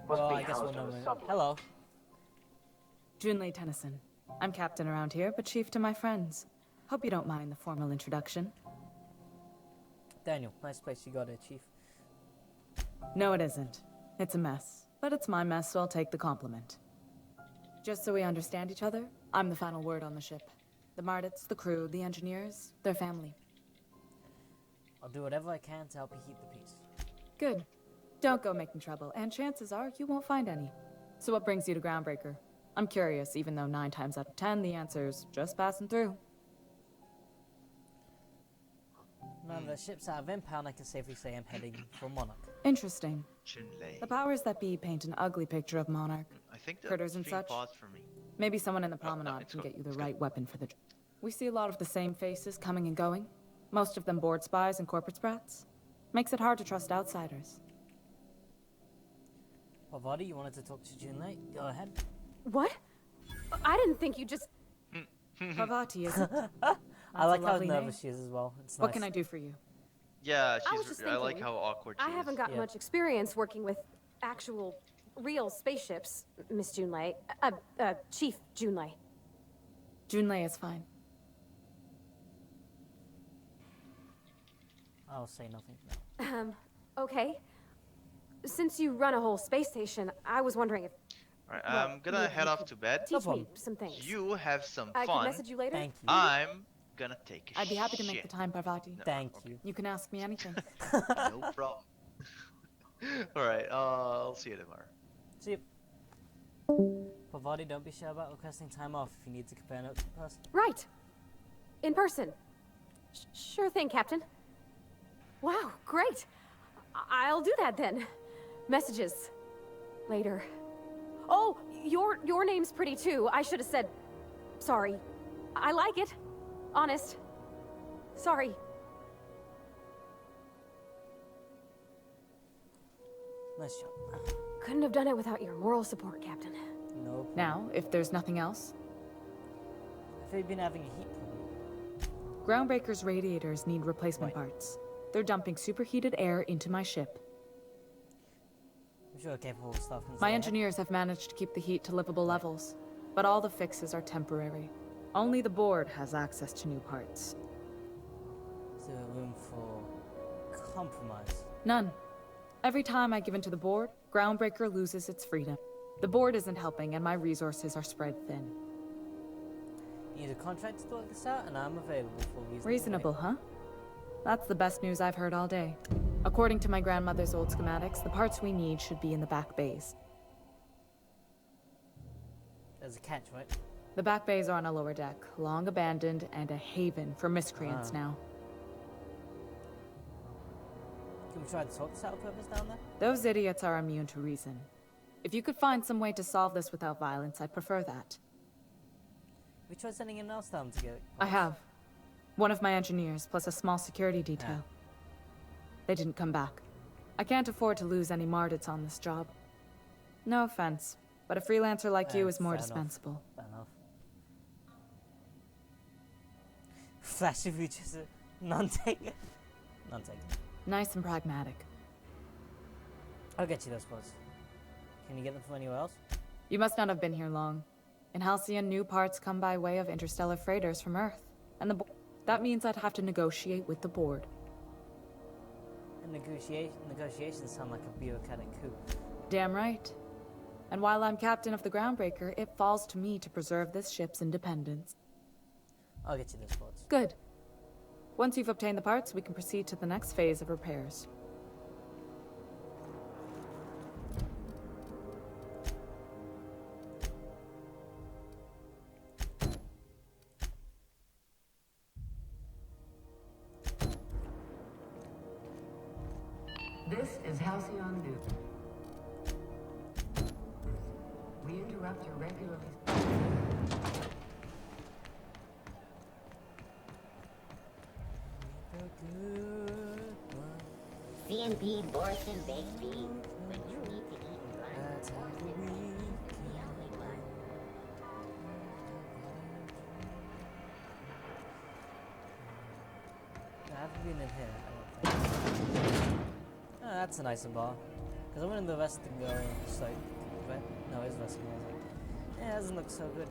Well, I guess we'll know. Hello. Junlei Tennyson. I'm captain around here, but chief to my friends. Hope you don't mind the formal introduction. Daniel, nice place you got it, Chief. No, it isn't. It's a mess. But it's my mess, so I'll take the compliment. Just so we understand each other, I'm the final word on the ship. The Mardits, the crew, the engineers, their family. I'll do whatever I can to help you keep the peace. Good. Don't go making trouble, and chances are you won't find any. So what brings you to Groundbreaker? I'm curious, even though 9 times out of 10 the answer's just passing through. Now that the ship's out of impound, I can safely say I'm heading for Monarch. Interesting. Junlei. The powers that be paint an ugly picture of Monarch. I think the Critters and stream such. paused for me. Maybe someone in the promenade can get you the right weapon for the job. We see a lot of the same faces coming and going. Most of them board spies and corporate sprats. Makes it hard to trust outsiders. Parvati, you wanted to talk to Junlei? Go ahead. What? I didn't think you just... Parvati, is it? I like a how lovely nervous name. she is as well. It's What nice. can I do for you? Yeah, I was she's. just I like thinking, how awkward she I haven't is. got much experience working with actual, real spaceships, Miss Junlei. Chief Junlei. Junlei is fine. I'll say nothing now. Okay. Since you run a whole space station, I was wondering if... Alright, well, I'm gonna head off to bed. Teach me some things. You have some I fun. can message you later? Thank you. I'm gonna take a I'd be happy to make shit. the time, Parvati. Thank you. You can ask me anything. No problem. Alright, I'll see you tomorrow. See you. Parvati, don't be shy about requesting time off if you need to compare notes in person. Right. In person. Sure thing, Captain. Wow, great. I'll do that then. Messages. Later. Oh, your name's pretty too. I should have said... Sorry. I like it. Honest. Sorry. Nice job. Couldn't have done it without your moral support, Captain. Nope. Now, if there's nothing else, Have you been having a heat problem? Groundbreaker's radiators need replacement parts. They're dumping superheated air into my ship. I'm sure capable of stuff. My engineers have managed to keep the heat to livable levels, but all the fixes are temporary. Only the board has access to new parts. Is there room for compromise? None. Every time I give in to the board, Groundbreaker loses its freedom. The board isn't helping, and my resources are spread thin. You need a contract to work this out, and I'm available for reasonable. Reasonable, huh? That's the best news I've heard all day. According to my grandmother's old schematics, the parts we need should be in the back bays. There's a catch, right? The back bays are on a lower deck, long abandoned, and a haven for miscreants now. Can we try to sort this out on purpose down there? Those idiots are immune to reason. If you could find some way to solve this without violence, I'd prefer that. We tried sending anyone else down to get it. I have. One of my engineers, plus a small security detail. They didn't come back. I can't afford to lose any Mardits on this job. No offense, but a freelancer like you is more fair enough. dispensable. Fair enough. Flashy features, none-taken. None-taken. Nice and pragmatic. I'll get you those parts. Can you get them from anywhere else? You must not have been here long. In Halcyon, new parts come by way of interstellar freighters from Earth. And that means I'd have to negotiate with the board. And negotiations sound like a bureaucratic coup. Damn right. And while I'm captain of the Groundbreaker, it falls to me to preserve this ship's independence. I'll get you those parts. Good. Once you've obtained the parts, we can proceed to the next phase of repairs. This is Halcyon News. We interrupt your regularly... CMP, Borson, baked beans. When you need to eat and run, Borson is the only one. I haven't been in here, I don't think. Oh, that's a nicer bar. Because I went in the resting area and just like, no, it's resting. I was like, yeah, it doesn't look so good.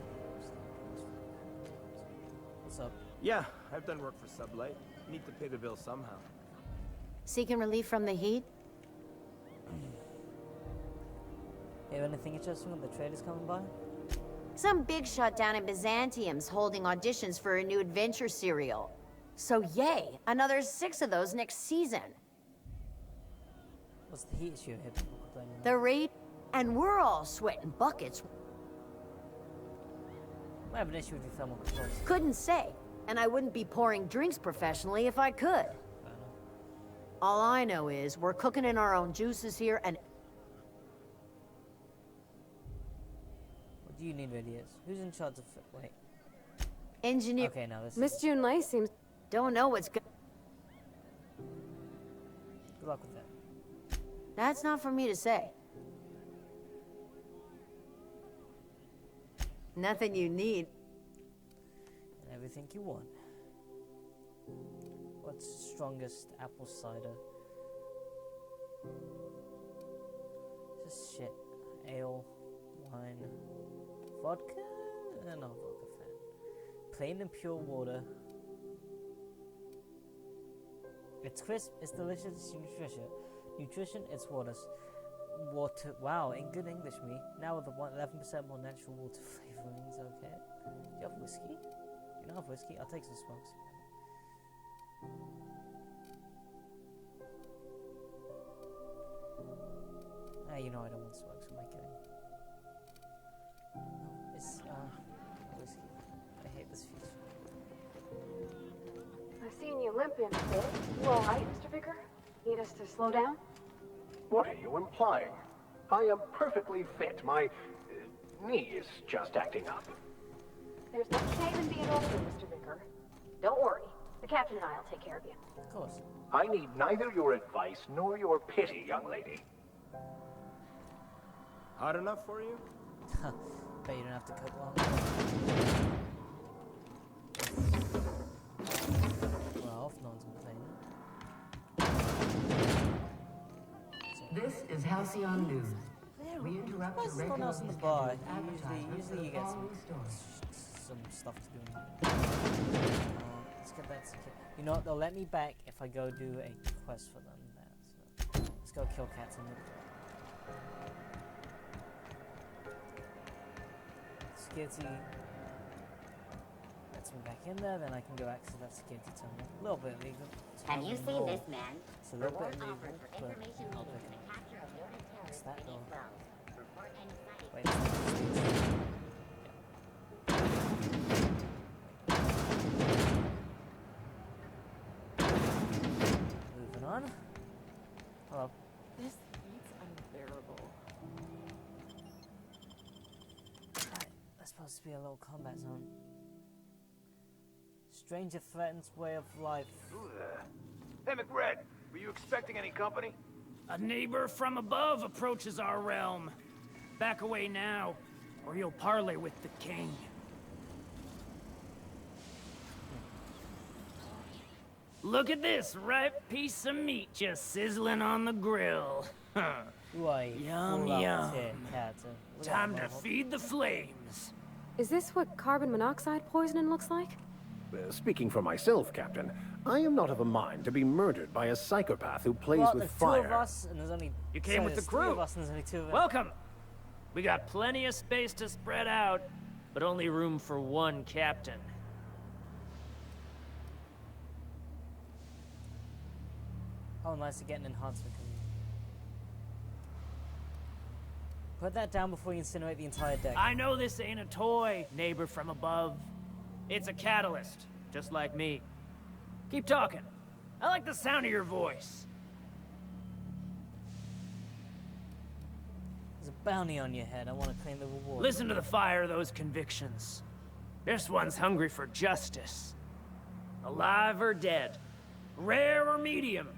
What's up? Yeah, I've done work for Sublight. Need to pay the bill somehow. Seeking relief from the heat? Hey, anything interesting when the traders coming by? Some big shot down in Byzantium's holding auditions for a new adventure serial. So yay, another 6 of those next season. What's the heat issue here? People complaining about? The rate, and we're all sweating buckets. I have an issue with your thermal controls. Couldn't say, and I wouldn't be pouring drinks professionally if I could. Fair All I know is we're cooking in our own juices here, and... What do you need radios? Who's in charge of... Wait. Engineer... Okay, now this Miss June Lei seems... Don't know what's good. Good luck with that. That's not for me to say. Nothing you need. And everything you want. What's the strongest apple cider? Just shit. Ale, wine, vodka? No, vodka fan. Plain and pure water. It's crisp, it's delicious, it's nutrition, it's water. Wow, in good English, me. Now with the 11% more natural water flavorings, okay. Do you have whiskey? Do you not have whiskey? I'll take some smokes. You know I don't want smokes, am I kidding? No, it's, whiskey. I hate this feature. I've seen you limping a bit. You alright, Mr. Vicker? Need us to slow down? What are you implying? I am perfectly fit. My knee is just acting up. There's no shame in being older, Mr. Vicker. Don't worry. The captain and I will take care of you. Of course. I need neither your advice nor your pity, young lady. Hot enough for you? Bet you don't have to cook long. Well, if no one's complaining. This is Halcyon News. We interrupt What's the going regular on in the bar? advertisements Usually for you the get following story. some stuff to do. Let's get that secure. You know what? They'll let me back if I go do a quest for them. So let's go kill cats and security. Lets me back in there, then I can go access that security terminal. A little bit illegal. Have you seen this man? It's a little bit Reward illegal, offered for but information I'll leading pick to it the up. capture of noted What's terrorist that door? Eddie Wells. Report any sightings. Wait, moving on. Hello. This heat's unbearable. Right, that's supposed to be a little combat zone. Stranger threatens way of life. Who there? Hey, McRed, were you expecting any company? A neighbor from above approaches our realm. Back away now, or you'll parley with the king. Look at this ripe piece of meat just sizzling on the grill. Right. Yum, Pull out yum. the cat. Look at Time that to mother- feed the flames. Is this what carbon monoxide poisoning looks like? Speaking for myself, Captain, I am not of a mind to be murdered by a psychopath who plays Well, with there's fire. two of us, and there's only... You came sorry, with the there's three crew. of us, and there's only two of them. Welcome. We got plenty of space to spread out, but only room for one captain. Oh, nice to get an enhancement. Put that down before you incinerate the entire deck. I know this ain't a toy, neighbor from above. It's a catalyst, just like me. Keep talking. I like the sound of your voice. There's a bounty on your head. I want to claim the reward. Listen to the fire of those convictions. This one's hungry for justice. Alive or dead? Rare or medium?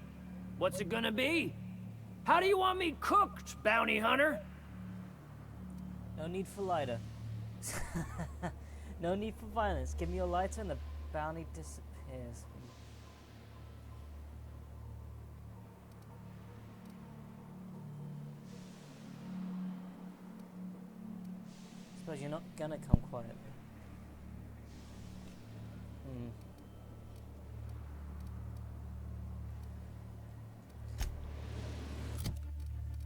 What's it gonna be? How do you want me cooked, bounty hunter? No need for lighter. No need for violence. Give me a lighter and the bounty disappears. Suppose you're not gonna come quietly.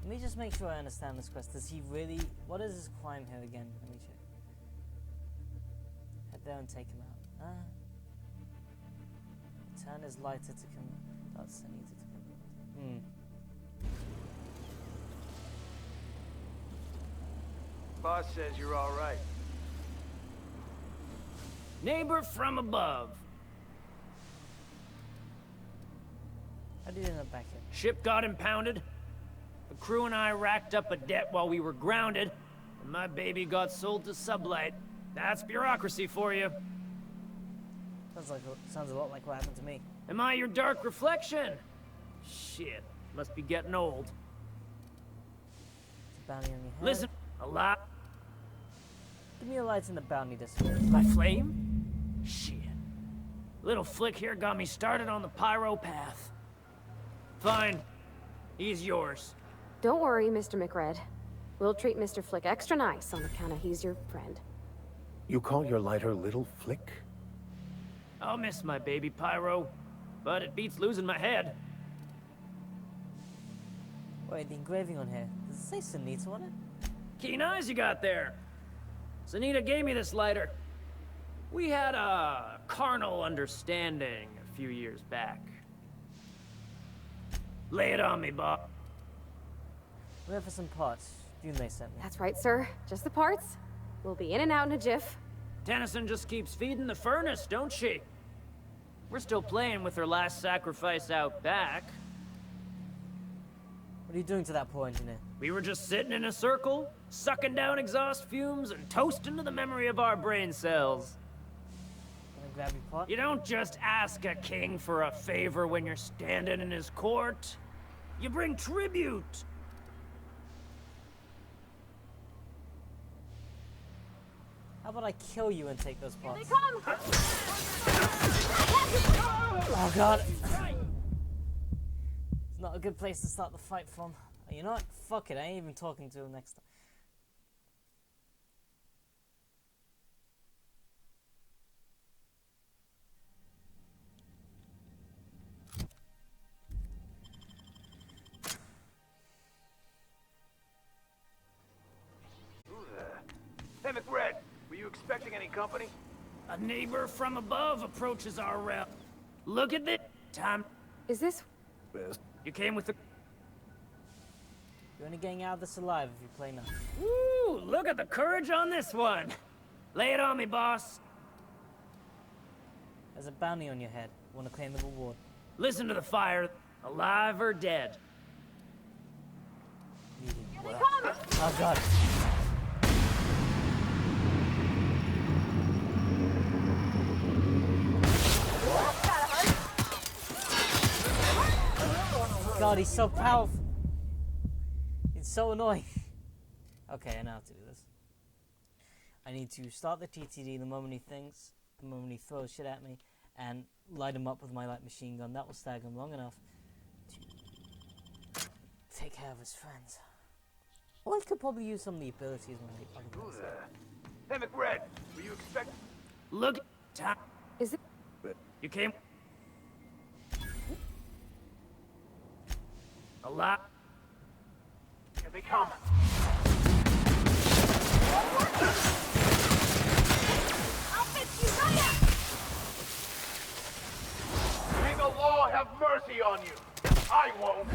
Let me just make sure I understand this quest. Does he really... What is his crime here again? Let me check. Head there and take him out. Turn his lighter to come... That's... I need it to come... Boss says you're all right. Neighbor from above. How did you end up back here? Ship got impounded. The crew and I racked up a debt while we were grounded, and my baby got sold to Sublight. That's bureaucracy for you. Sounds a lot like what happened to me. Am I your dark reflection? Shit, must be getting old. It's a bounty on your head. Listen, a lot. Give me a light in the bounty district. My flame? Shit. Little Flick here got me started on the pyro path. Fine. He's yours. Don't worry, Mr. McRed. We'll treat Mr. Flick extra nice on account of he's your friend. You call your lighter Little Flick? I'll miss my baby Pyro, but it beats losing my head. Wait, the engraving on here. Does it say Sunita on it? Keen eyes you got there. Sunita gave me this lighter. We had a carnal understanding a few years back. Lay it on me, Bob. We're here for some parts. June May sent me. That's right, sir. Just the parts. We'll be in and out in a jiff. Tennyson just keeps feeding the furnace, don't she? We're still playing with her last sacrifice out back. What are you doing to that poor engineer? We were just sitting in a circle, sucking down exhaust fumes and toasting to the memory of our brain cells. Gonna grab your pot? You don't just ask a king for a favor when you're standing in his court. You bring tribute. How about I kill you and take those pots? Here they come! Oh god! It's not a good place to start the fight from. You know what? Fuck it, I ain't even talking to him next time. Hey, McRed, were you expecting any company? A neighbor from above approaches our rep. Look at this. Time. Is this... You came with the... You're only getting out of this alive if you play now. Woo! Look at the courage on this one. Lay it on me, boss. There's a bounty on your head. Want to claim the reward? Listen to the fire. Alive or dead? Here they come! Oh god. God, he's so powerful. It's so annoying. Okay, I know how to do this. I need to start the TTD the moment he thinks, the moment he throws shit at me, and light him up with my light machine gun. That will stagger him long enough to take care of his friends. Or he could probably use some of the abilities when he Who's there? Hey, McRed, were you expecting... Look. Time. Is it... You came... A lot. Here they come. I'll fix you later! May the law have mercy on you. I won't.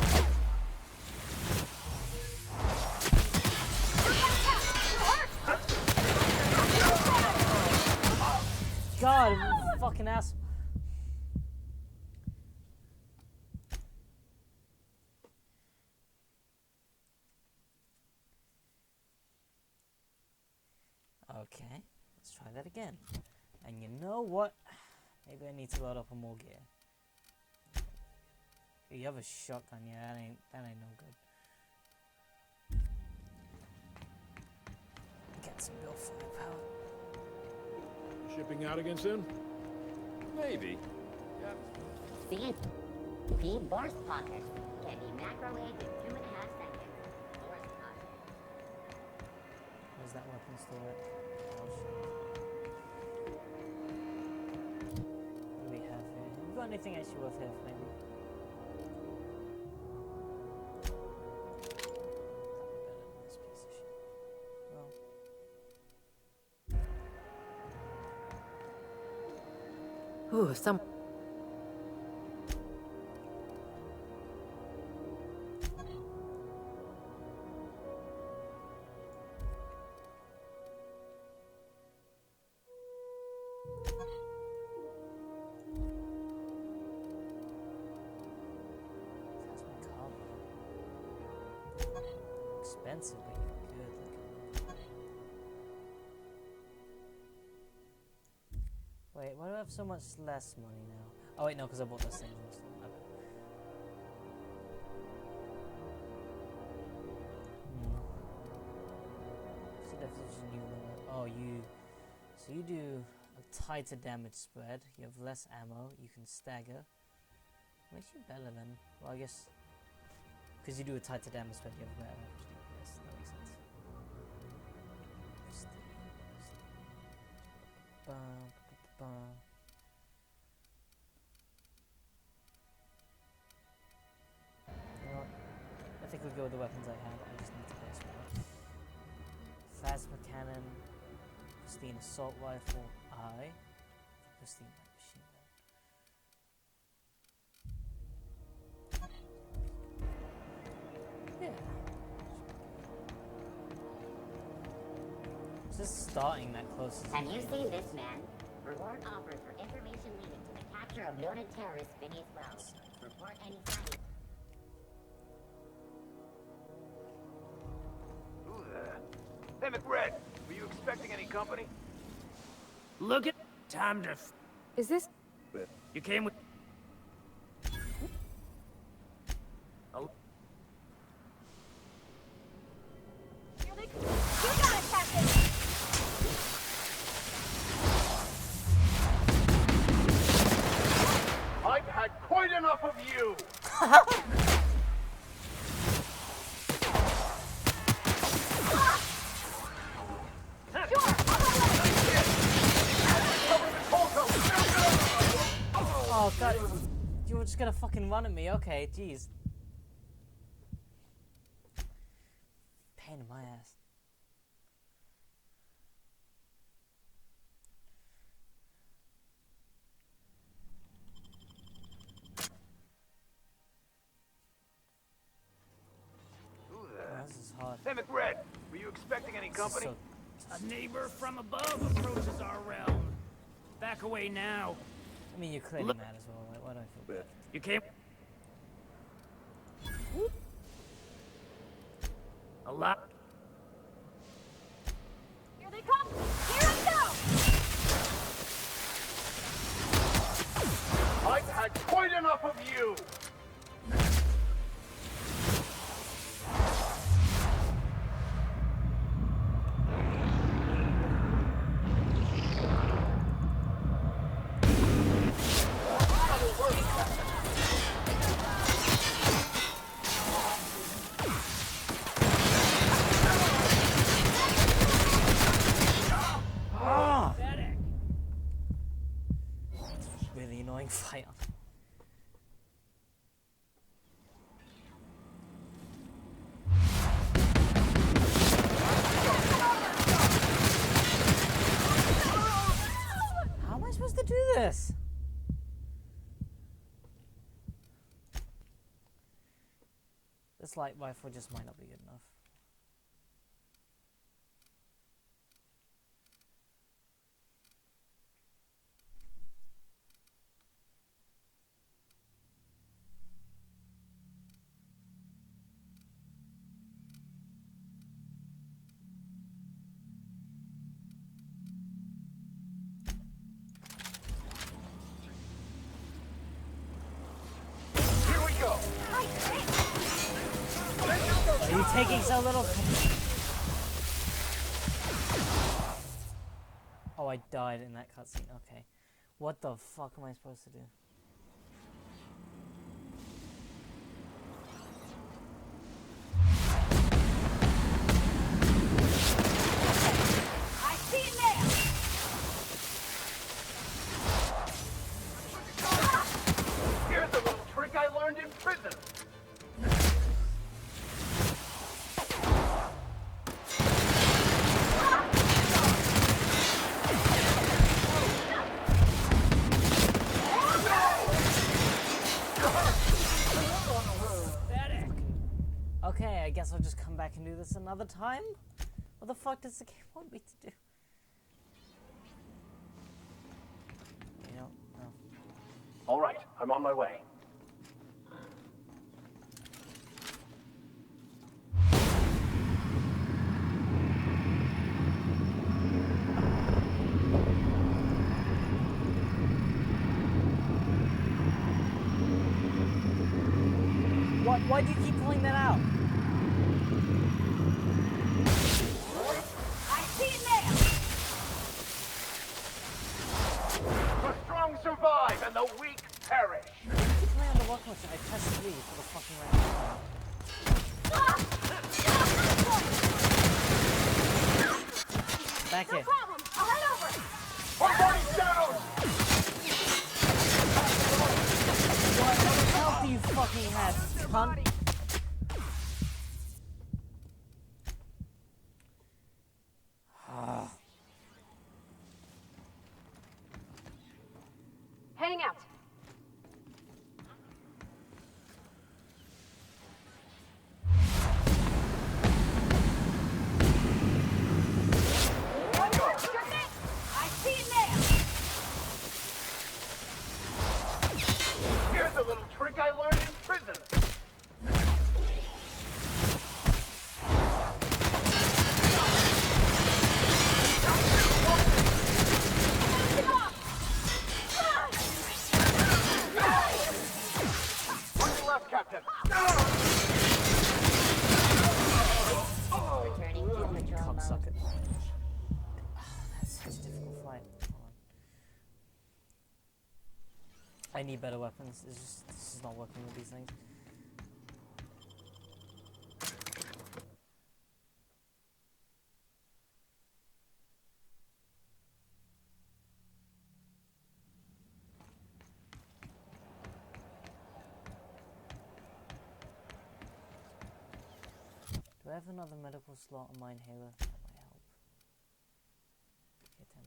God, fucking ass. Okay, let's try that again. And you know what? Maybe I need to load up on more gear. You have a shotgun, yeah, that ain't no good. Get some bill firepower. Shipping out again soon? Maybe. Feed Boris Pocket can be microwaved in 2.5 seconds. Boris Pocket. Where's that weapon store at? Oh, shit. What do we have here? Have we got anything actually worth here, maybe? This piece of shit. Well. Ooh, some... expensive, but you're good looking. Wait, why do I have so much less money now? Oh wait, no, because I bought those things. What's the definition of new limit? Oh, so you do a tighter damage spread. You have less ammo. You can stagger. Makes you better then. Well, I guess because you do a tighter damage spread, you have a better average DPS. That makes sense. You know what? I think we'll go with the weapons I have. I just need to place more. Phasma cannon, pristine assault rifle, pristine machine gun. Yeah. Just starting that close. Have you seen this man? Reward offered for information leading to the capture of noted terrorist Phineas Wells. Report any sightings. Who there? Hey, McRed, were you expecting any company? Look at time to. Is this? You came with. Oh. You got it, Captain! I've had quite enough of you! Oh god, you were just gonna fucking run at me, okay, jeez. Pain in my ass. Who there? This is hard. Hey, McRed, were you expecting any company? A neighbor from above approaches our realm. Back away now. I mean, you're clearly mad as well, like, why do I feel bad? You came. A lot. Here they come! Here I go! I've had quite enough of you! Really annoying fight. How am I supposed to do this? This light rifle just might not be good enough. Here we go! Are you taking so little? Oh, I died in that cutscene. Okay. What the fuck am I supposed to do? I see it now! Here's a little trick I learned in prison! Okay, I guess I'll just come back and do this another time? What the fuck does the game want me to do? You know, no. All right, I'm on my way. Why do you keep pulling that out? I see it now! The strong survive and the weak perish. Keep playing on the rock launcher. I pressed 3 for the fucking round. Back here. No problem. I'll head over. We're going down! What health do you fucking have, cunt? Heading out. I see it now! Here's a little trick I learned in prison. On your left, Captain. Returning to patrol mode. Cocksucker. That's such a difficult fight. Hold on. I need better weapons. It's just, this is not working with these things. Do I have another medical slot on my inhaler? That might help. Okay, 10.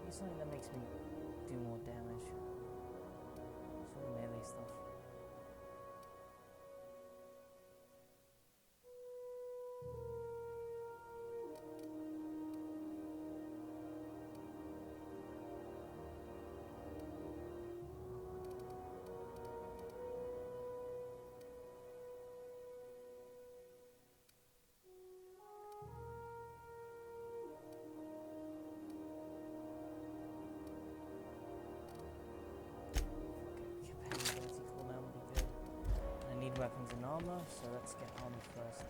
Maybe something that makes me do more damage. Some melee stuff. Capability cooldown would be good. I need weapons and armor, so let's get armor first.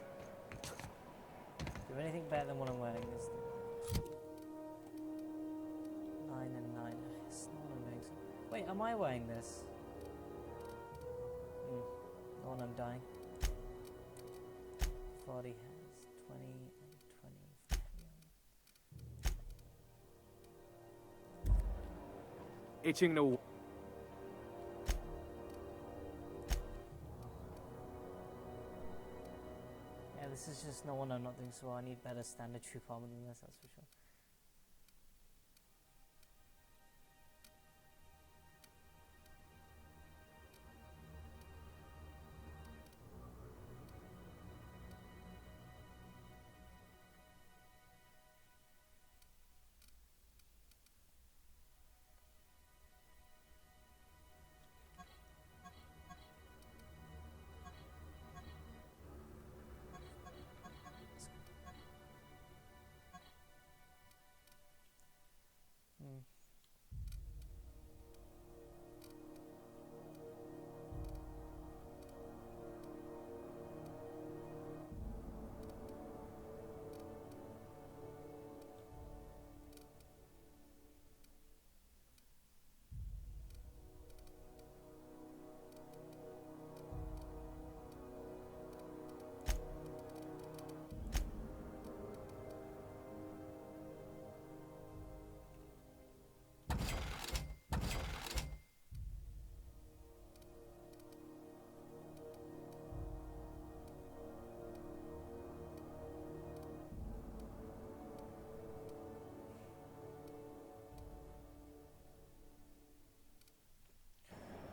Do anything better than what I'm wearing is the 9 and 9. It's not amazing. Wait, am I wearing this? The one I'm dying. 40 has 20 and 20. Itching to... Yeah, this is just no one I'm not doing so well. I need better standard troop armor than this, that's for sure.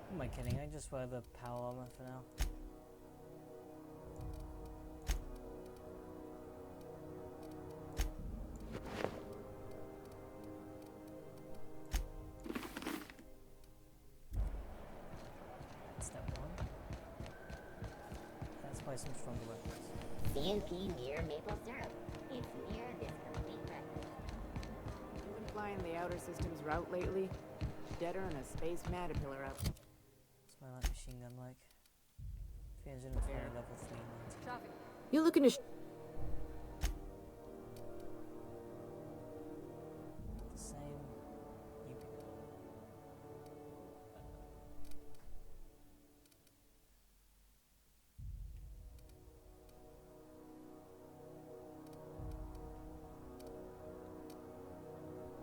Who am I kidding? I just wear the power armor for now. some stronger weapons. CNP near maple syrup. It's near this complete wreck. You been flying the outer system's route lately? Deader than a space caterpillar out. What's my light machine gun like? 320 level 3. You're looking to The same. You pick it.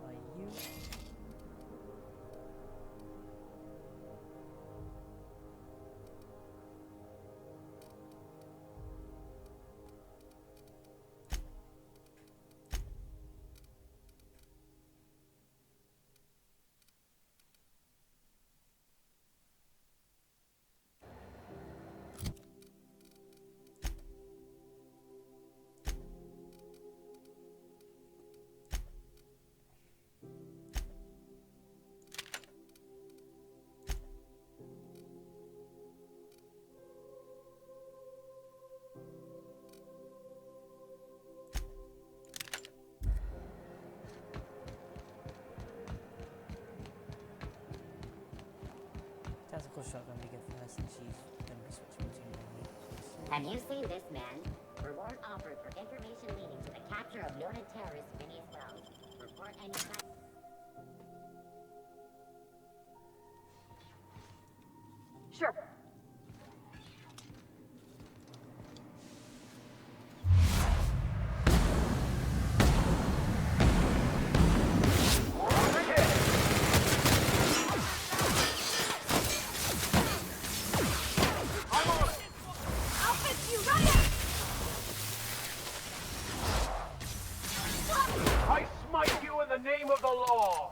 Are you? Tactical shotgun we get first, and she's gonna be switching between them. Have you seen this man? Reward offered for information leading to the capture of noted terrorist Phineas Wells. Report any sign. Sure. I smite you in the name of the law!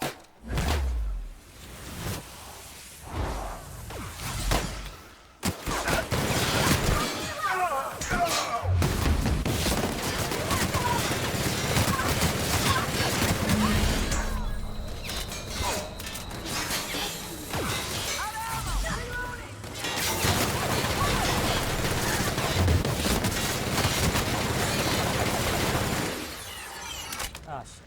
Ah, shit.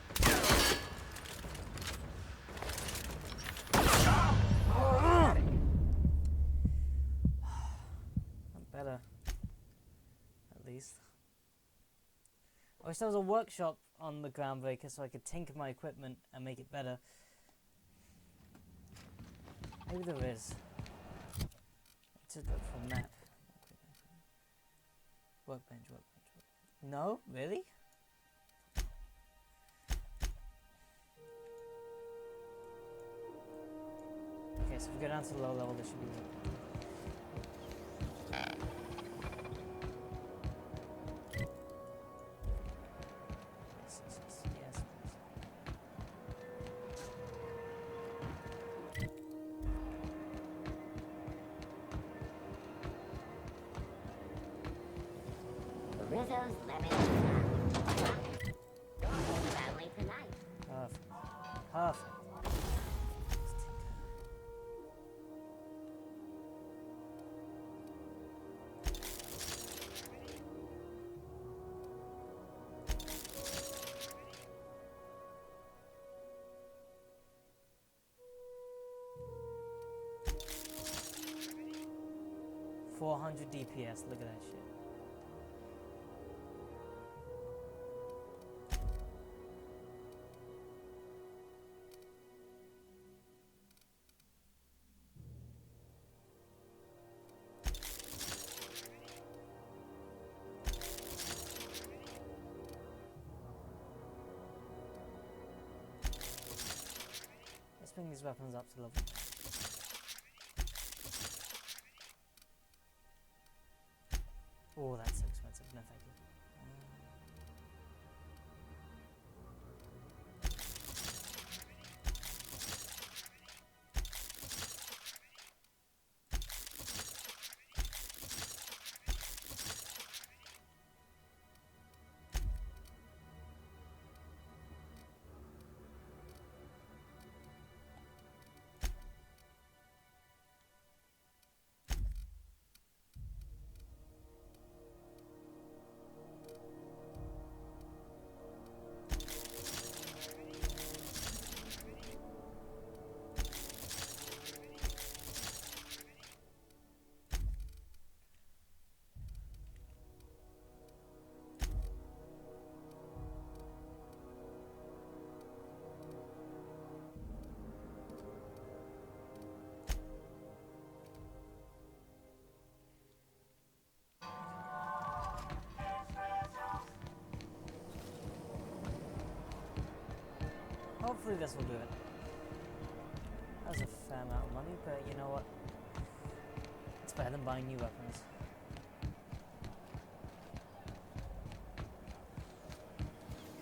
Not better. At least. I wish there was a workshop on the Groundbreaker so I could tinker my equipment and make it better. Maybe there is. Let's just look for a map. Workbench. No? Really? Okay, so if we go down to the low level, there should be one. Yes. Rizzo's Lemon. Family tonight. Perfect. $400 DPS, look at that shit. Let's bring these weapons up to level. Oh, that's so expensive. No, thank you. Hopefully this will do it. That was a fair amount of money, but you know what? It's better than buying new weapons.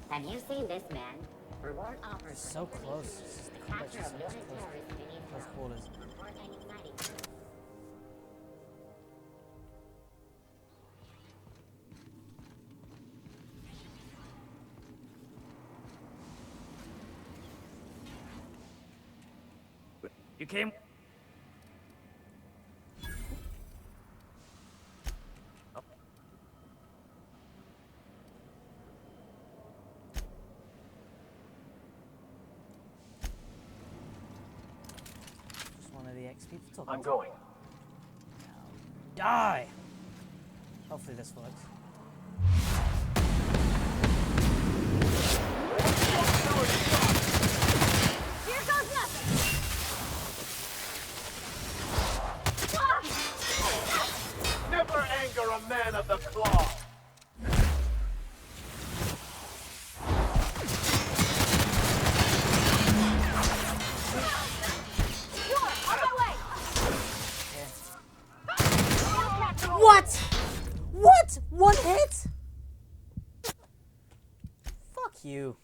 Have you seen this man? Reward offers So close. the capture of noted terrorist Phineas Close Wells. quarters. Report any sightings. You came. Just one of the XP for talking. I'm going. Die! Hopefully this works. Here goes nothing! Never anger a man of the claw. What? What? One hit? Fuck you.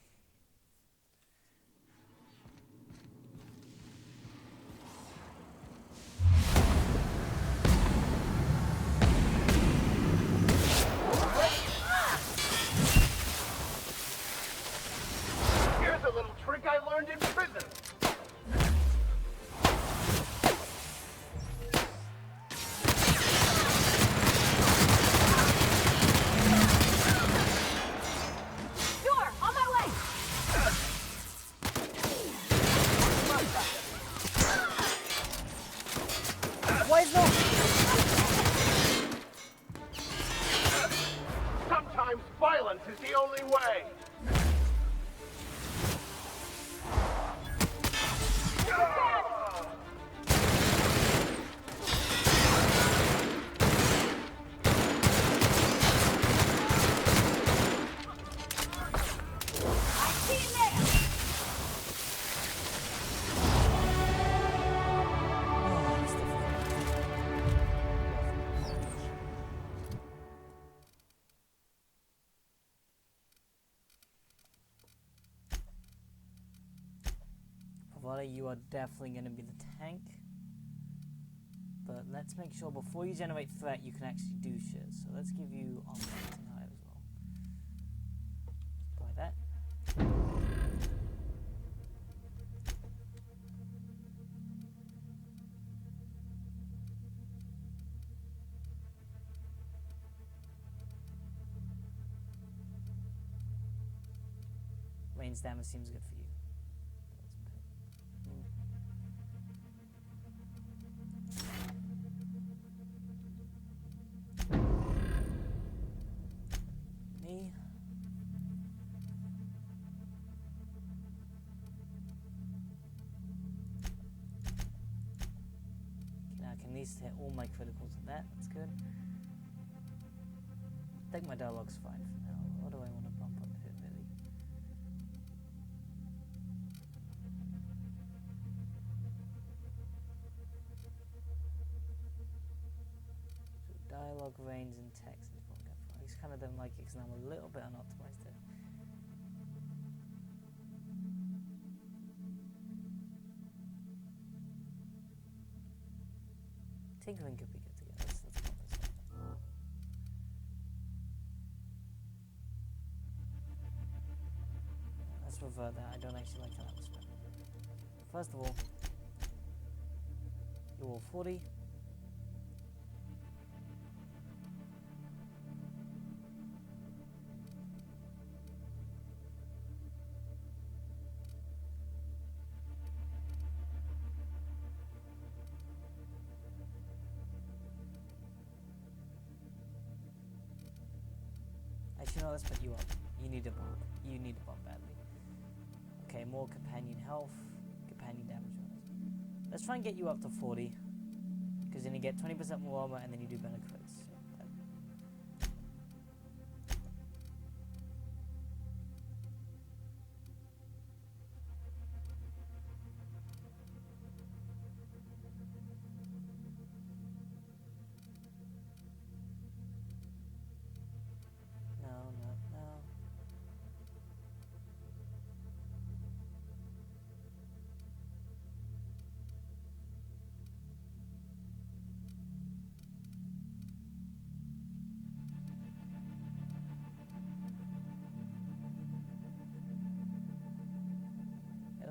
Here's a little trick I learned in prison. Sure, on my way! Why is no... Sometimes violence is the only way. Pavada, you are definitely going to be the tank. But let's make sure before you generate threat, you can actually do shit. So let's give you armor rating high as well. Like that. Range damage seems good for you. Me. Okay, now I can at least hit all my criticals with that. That's good. I think my dialogue's fine for now. What do I want to bump up here, really? So dialogue, range, and text is what I'm going for. I just kind of don't like it because I'm a little bit unoptimized here. Tinkering could be good together. Let's put this one. Let's revert that. I don't actually like how that was spent. First of all, you're all 40. Actually, no, let's put you up. You need a bump. You need a bump badly. Okay, more companion health, companion damage bonus. Let's try and get you up to 40. Because then you get 20% more armor and then you do better crits.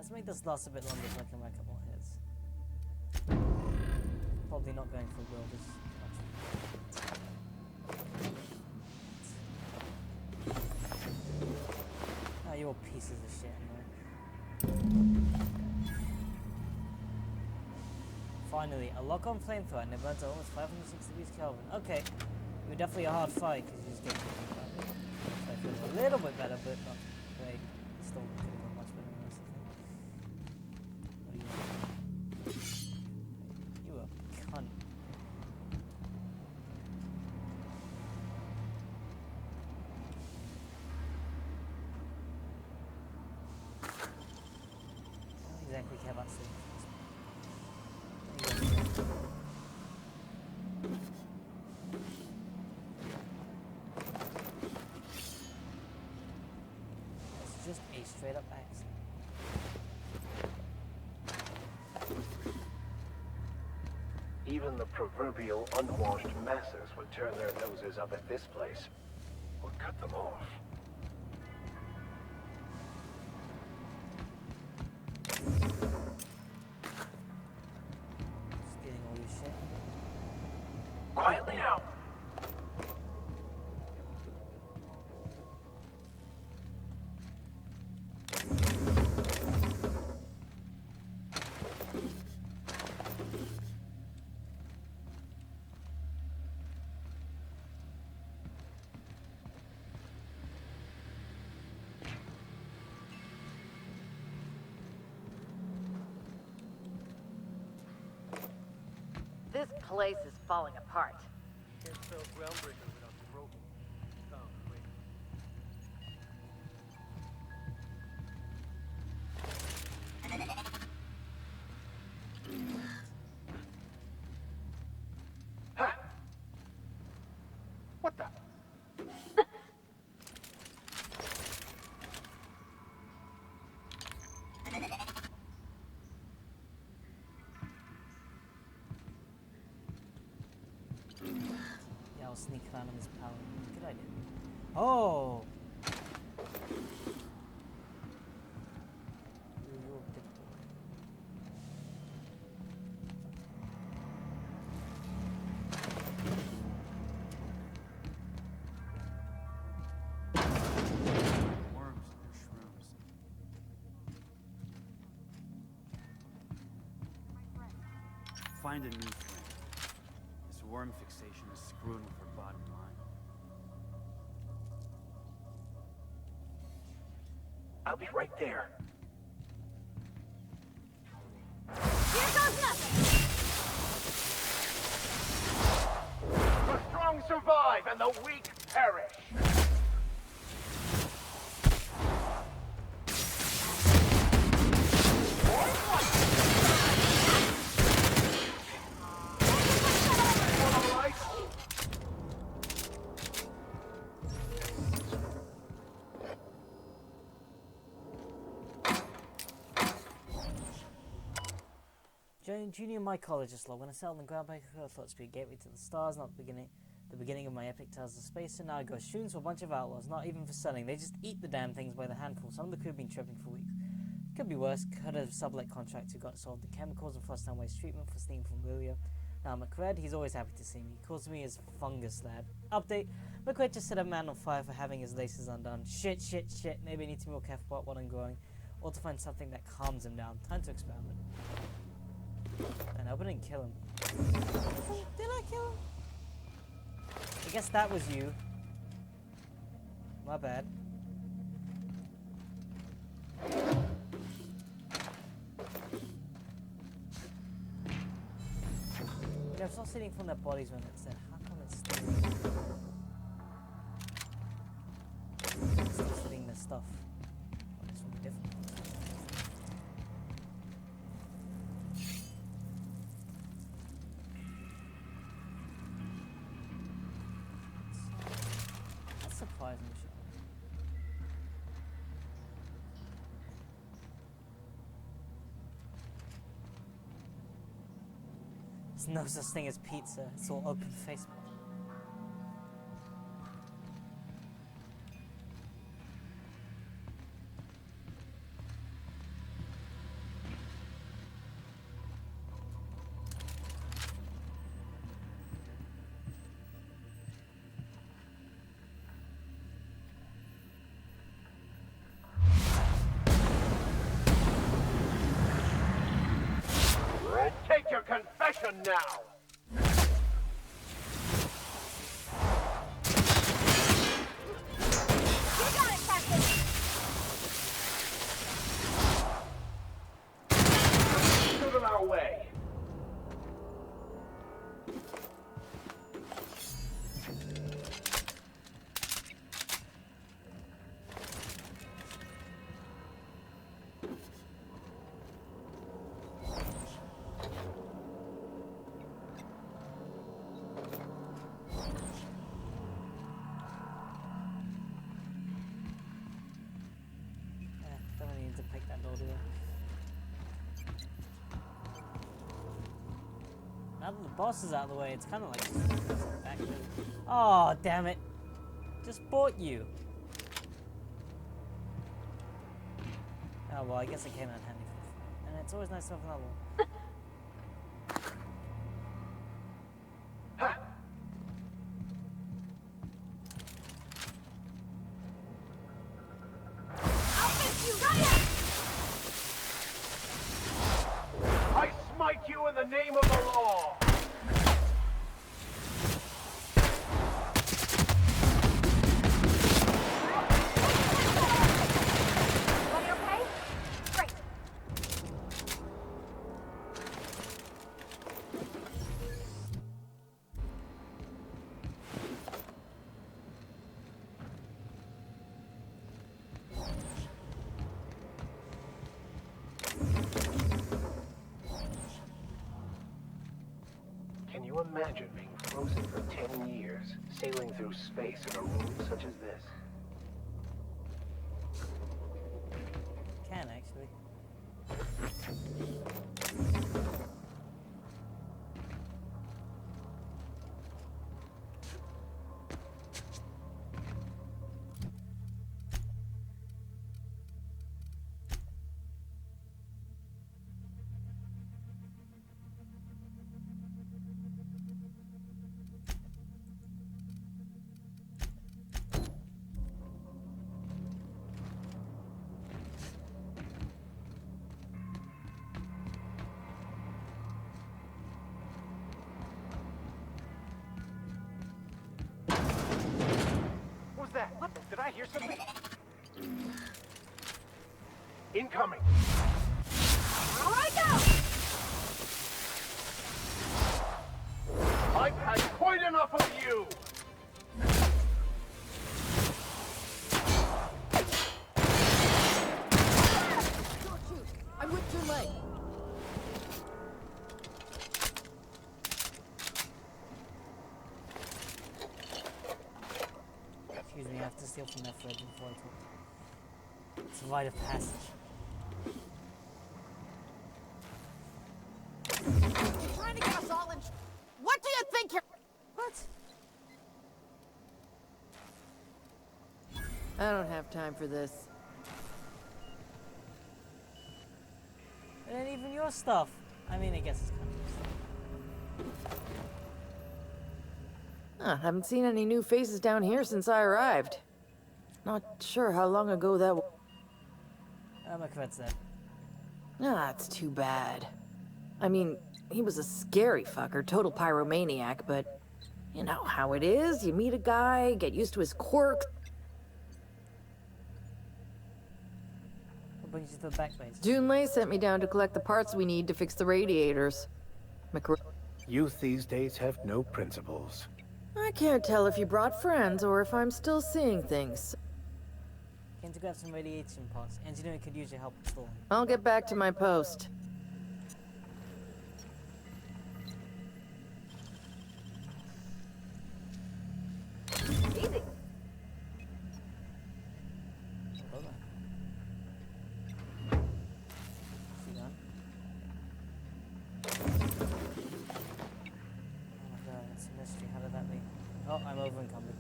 Let's make this last a bit longer so I can rack up more hits. Probably not going for build as much. Ah, you're all pieces of shit anyway. Finally, a lock-on flamethrower and it burns at almost 506 degrees Kelvin. Okay, it was definitely a hard fight because you just get kicked about it. So I feel a little bit better, but not great. Still could have gone much better than this, I think. What are you? You a cunt. I don't exactly care about sleep. It's just a straight up accident. Even the proverbial unwashed masses would turn their noses up at this place, or cut them off. Stealing all your shit. Quietly now. This place is falling apart. Can't spell groundbreaker without the broken. Oh, wait. What the? Yeah, I'll sneak around on this power. Good idea. Oh! You're a bit boy. Worms and shrooms. Find a new friend. This worm fixation is screwing with her bottom line. I'll be right there. Here goes nothing! The strong survive and the weak perish. Junior mycologist log. When I settled in Groundbreaker, I thought to be a gateway to the stars, not the beginning of my epic tales of space, and now I go shooting to a bunch of outlaws, not even for selling. They just eat the damn things by the handful. Some of the crew have been tripping for weeks. Could be worse. Could have sublet contract who got sold the chemicals and flushed down waste treatment for steam from Lilia. Now McRed, he's always happy to see me. He calls me his fungus lad. Update, McRed just set a man on fire for having his laces undone. Shit. Maybe I need to be more careful about what I'm growing, or to find something that calms him down. Time to experiment. And I hope I didn't kill him. Did I kill him? I guess that was you. My bad. You know, it's not sitting from their bodies when it's there. How come it's still sitting their stuff? Oh, this will be different. That's surprising. There's no such thing as pizza. It's all open Facebook. attention now! You got it, Captain! Stood in our way. Don't really need to pick that door, do I? Now that the boss is out of the way, it's kind of like back to... Oh, damn it! Just bought you. Oh well, I guess it came out handy. And it's always nice to have another one. I smite you in the name of the law! Everybody okay? Great. Can you imagine being frozen for 10 years, sailing through space in a room such as this? Can actually. What was that? What? Did I hear something? Incoming! All right, go! I've had quite enough of you! Don't shoot! I whipped your leg! Excuse me, I have to steal from that fridge before I talk. It's a rite of passage. You're trying to get us all in... What do you think you're... What? I don't have time for this. It ain't even your stuff. I mean, I guess it's kind of your stuff. Haven't seen any new faces down here since I arrived. Not sure how long ago that was. McCred's dead. That's too bad. I mean, he was a scary fucker, total pyromaniac, but you know how it is. You meet a guy, get used to his quirks. What brings you to the back base? Junlei sent me down to collect the parts we need to fix the radiators. Youth these days have no principles. I can't tell if you brought friends or if I'm still seeing things. Came to grab some radiation parts. Engineering could use your help installing. I'll get back to my post. Easy. Hold on. See that? Oh my god, it's a mystery. How did that be? Oh, I'm over encumbered.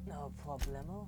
No problemo.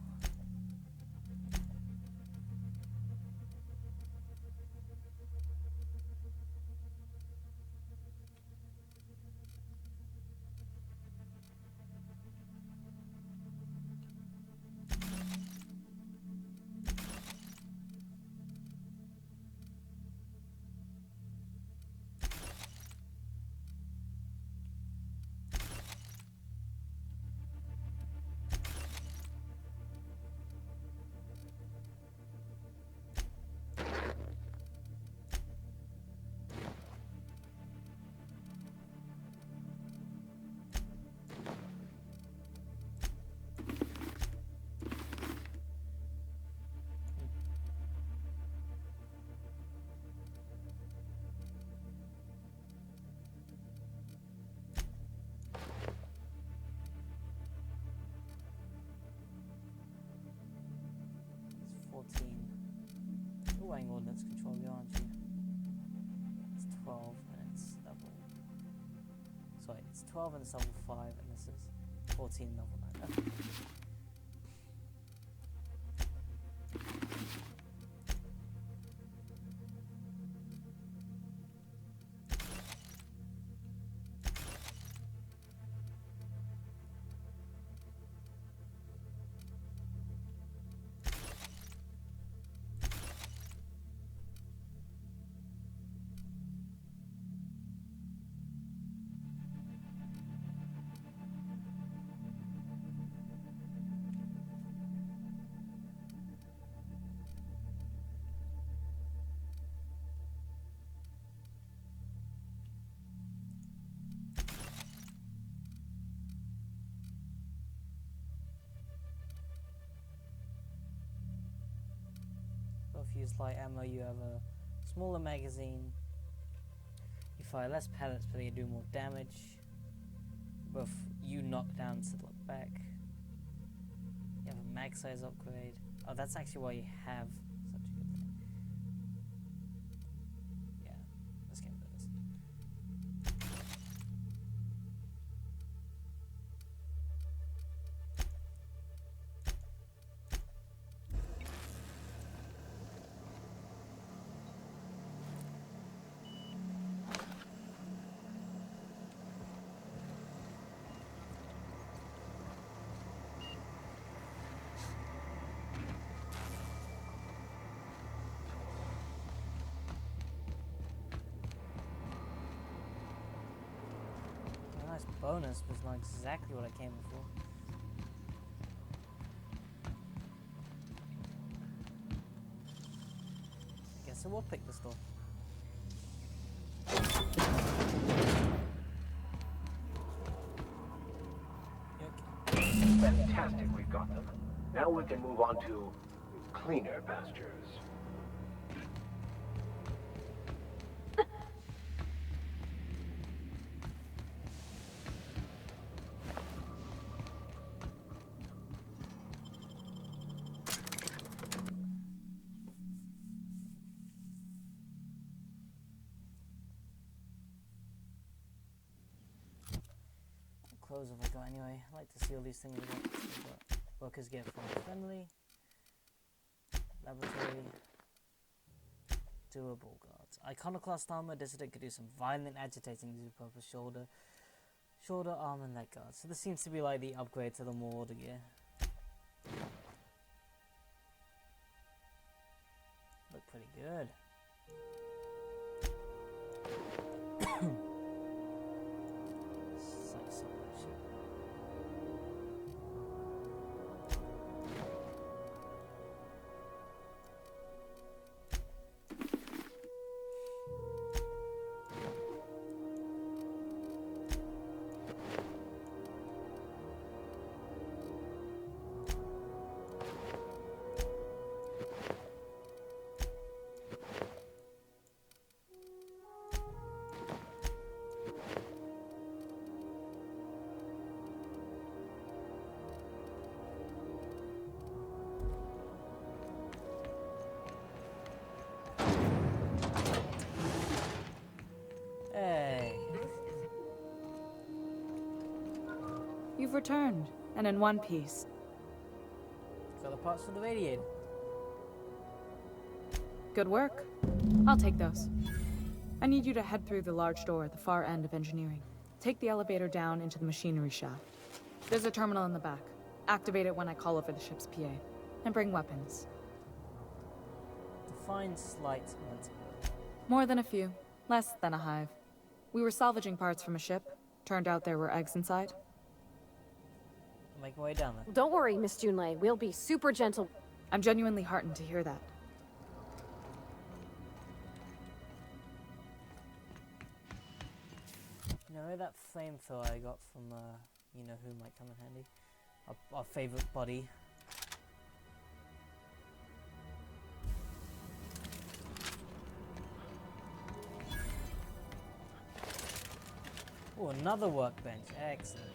weighing ordnance control, aren't you? It's 12 and it's level. Sorry, it's 12 and it's level 5, and this is 14 level 9. Okay. If you use light ammo, you have a smaller magazine. You fire less pellets, but you do more damage. Both you knock down to look back. You have a mag size upgrade. Oh, that's actually why you have such a good thing. Yeah, let's get into this. Nice bonus was not exactly what I came for. I guess I will pick this door. Fantastic, we've got them. Now we can move on to cleaner pastures. Clothes have I got anyway? I like to see all these things we got. Workers get farm friendly. Laboratory. Durable guards. Iconoclast armor. Dissident could do some violent agitating two-purpose shoulder arm and leg guards. So this seems to be like the upgrade to the Marauder gear. Look pretty good. You've returned, and in one piece. Got the parts for the radiator. Good work. I'll take those. I need you to head through the large door at the far end of engineering. Take the elevator down into the machinery shaft. There's a terminal in the back. Activate it when I call over the ship's PA. And bring weapons. Define slight momentum. More than a few. Less than a hive. We were salvaging parts from a ship. Turned out there were eggs inside. I'll make my way down there. Don't worry, Miss Junlei. We'll be super gentle. I'm genuinely heartened to hear that. You know that flamethrower I got from, you know who might come in handy? Our favorite buddy. Oh, another workbench. Excellent.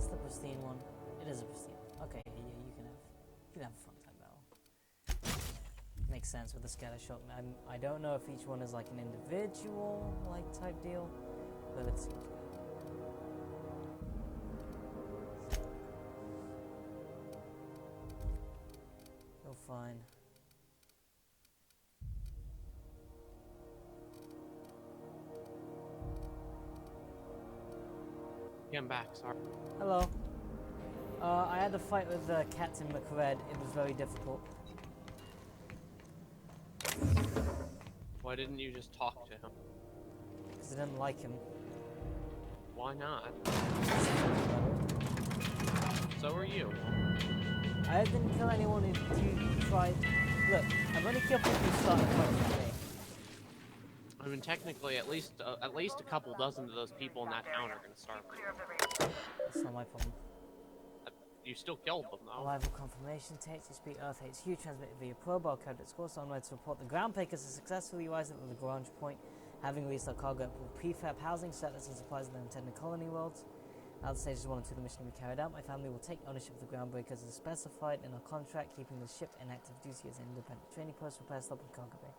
that's the pristine one. It is a pristine one. Okay, yeah, you can have a fun time battle. Makes sense with the scatter shot. I don't know if each one is like an individual like type deal, but it seems good. You'll fine. Yeah, I'm back, sorry. Hello. I had a fight with Captain McRed. It was very difficult. Why didn't you just talk to him? Because I didn't like him. Why not? So are you. I didn't kill anyone who tried. Look, I've only killed people who started fighting with me. I mean, technically, at least a couple dozen of those people in that town are gonna starve. That's not my problem. You still killed them, though. Arrival confirmation. THSP Earth HQ transmitted via Probal code at score online to report the Groundbreakers have successfully arrived at the Grange Point, having released our cargo with prefab housing, settlers, and supplies of the intended colony worlds. Now that stages 1 and 2 of the mission will be carried out, my family will take ownership of the Groundbreakers as specified in our contract, keeping the ship in active duty as an independent training post, repair stop, and cargo bay.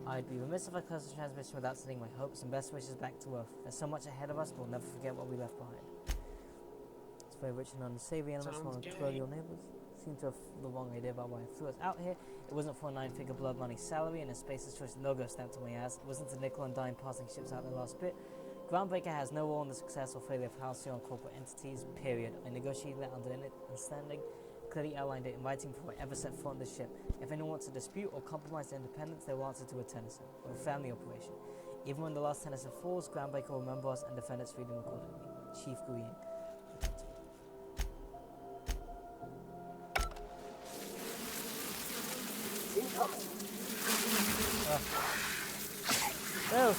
I'd be remiss if I closed the transmission without sending my hopes and best wishes back to Earth. There's so much ahead of us, but we'll never forget what we left behind. It's very rich and unsavory animals from colonial neighbors. Seem to have the wrong idea about why I threw us out here. It wasn't for a 9-figure blood money salary and a Spacer's Choice logo stamped on my ass. It wasn't a nickel and dime passing ships out the last bit. Groundbreaker has no role in the success or failure of Halcyon corporate entities, period. I negotiated that under an understanding, clearly outlined it in writing before I ever set foot on the ship. If anyone wants to dispute or compromise their independence, they will answer to a Tennyson. We're a family operation. Even when the last Tennyson falls, Groundbreaker will remember us and defend its freedom accordingly. Chief Green. Oh.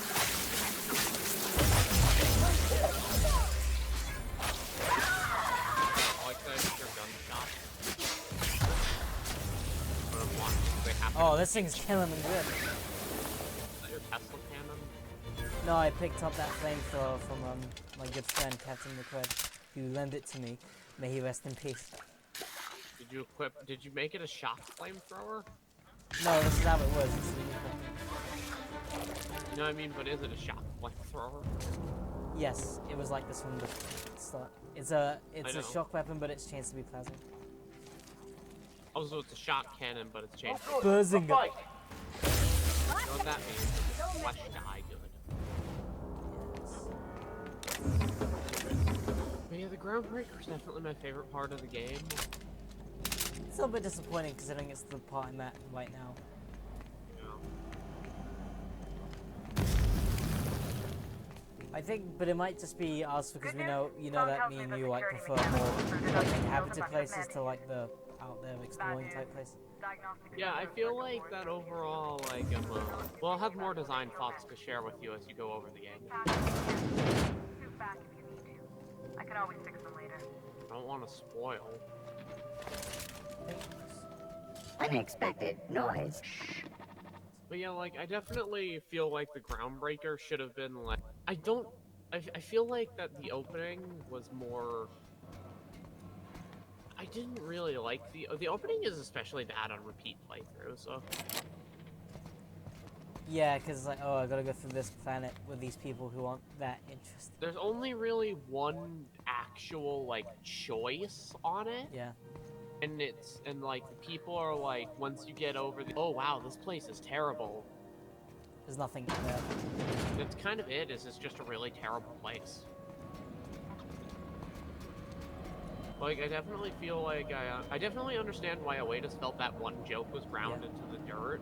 Oh, this thing's killing them good. Is that your Tesla cannon? No, I picked up that flamethrower from my good friend Captain McRed, who lent it to me. May he rest in peace. Did you make it a shock flamethrower? No, this is how it was. No, I mean, but is it a shock flamethrower? Yes, it was like this from the start. It's a shock weapon, but it's changed to be plasma. Also, it's a shock cannon, but it's changed. Buzzing. You know what that means? Flesh die good. But yeah, the Groundbreaker is definitely my favorite part of the game. It's a little bit disappointing considering it's the part I'm at right now. I think, but it might just be us because we know, that me and you like prefer more like inhabited places to like the out there exploring type places. Yeah, I feel like that overall, like, well, I'll have more design thoughts to share with you as you go over the game. Shoot back if you need to. I can always fix them later. I don't want to spoil. Unexpected noise. But yeah, like, I definitely feel like the Groundbreaker should have been like... I feel like that the opening was more... I didn't really like the opening is especially bad on repeat playthrough, so... Yeah, because like, oh, I gotta go through this planet with these people who aren't that interested. There's only really one actual, like, choice on it. Yeah. And like, the people are like, once you get over the, oh wow, this place is terrible. There's nothing there. That's kind of it, is it's just a really terrible place. Like, I definitely feel like I definitely understand why Oedus felt that one joke was ground into the dirt.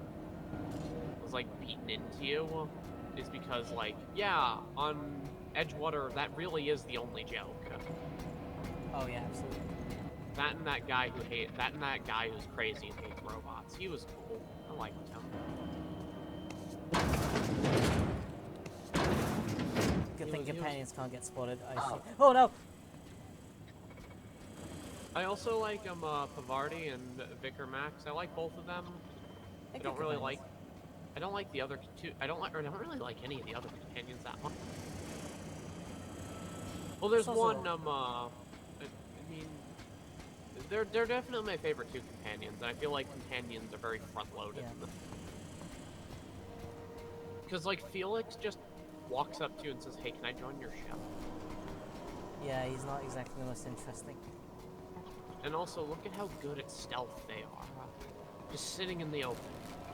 Was, like, beaten into you. Is because, like, yeah, on Edgewater, that really is the only joke. Oh, yeah, absolutely. That and that guy who's crazy and hates robots. He was cool. I liked him. Good thing companions can't get spotted. Oh no! I also like Pavardi and Vicar Max. I like both of them. I don't really like. I don't like the other two. I don't really like any of the other companions that much. Well, there's one I mean, they're definitely my favorite two companions, and I feel like companions are very front-loaded in this. Because, like, Felix just walks up to you and says, hey, can I join your ship? Yeah, he's not exactly the most interesting. And also, look at how good at stealth they are. Just sitting in the open.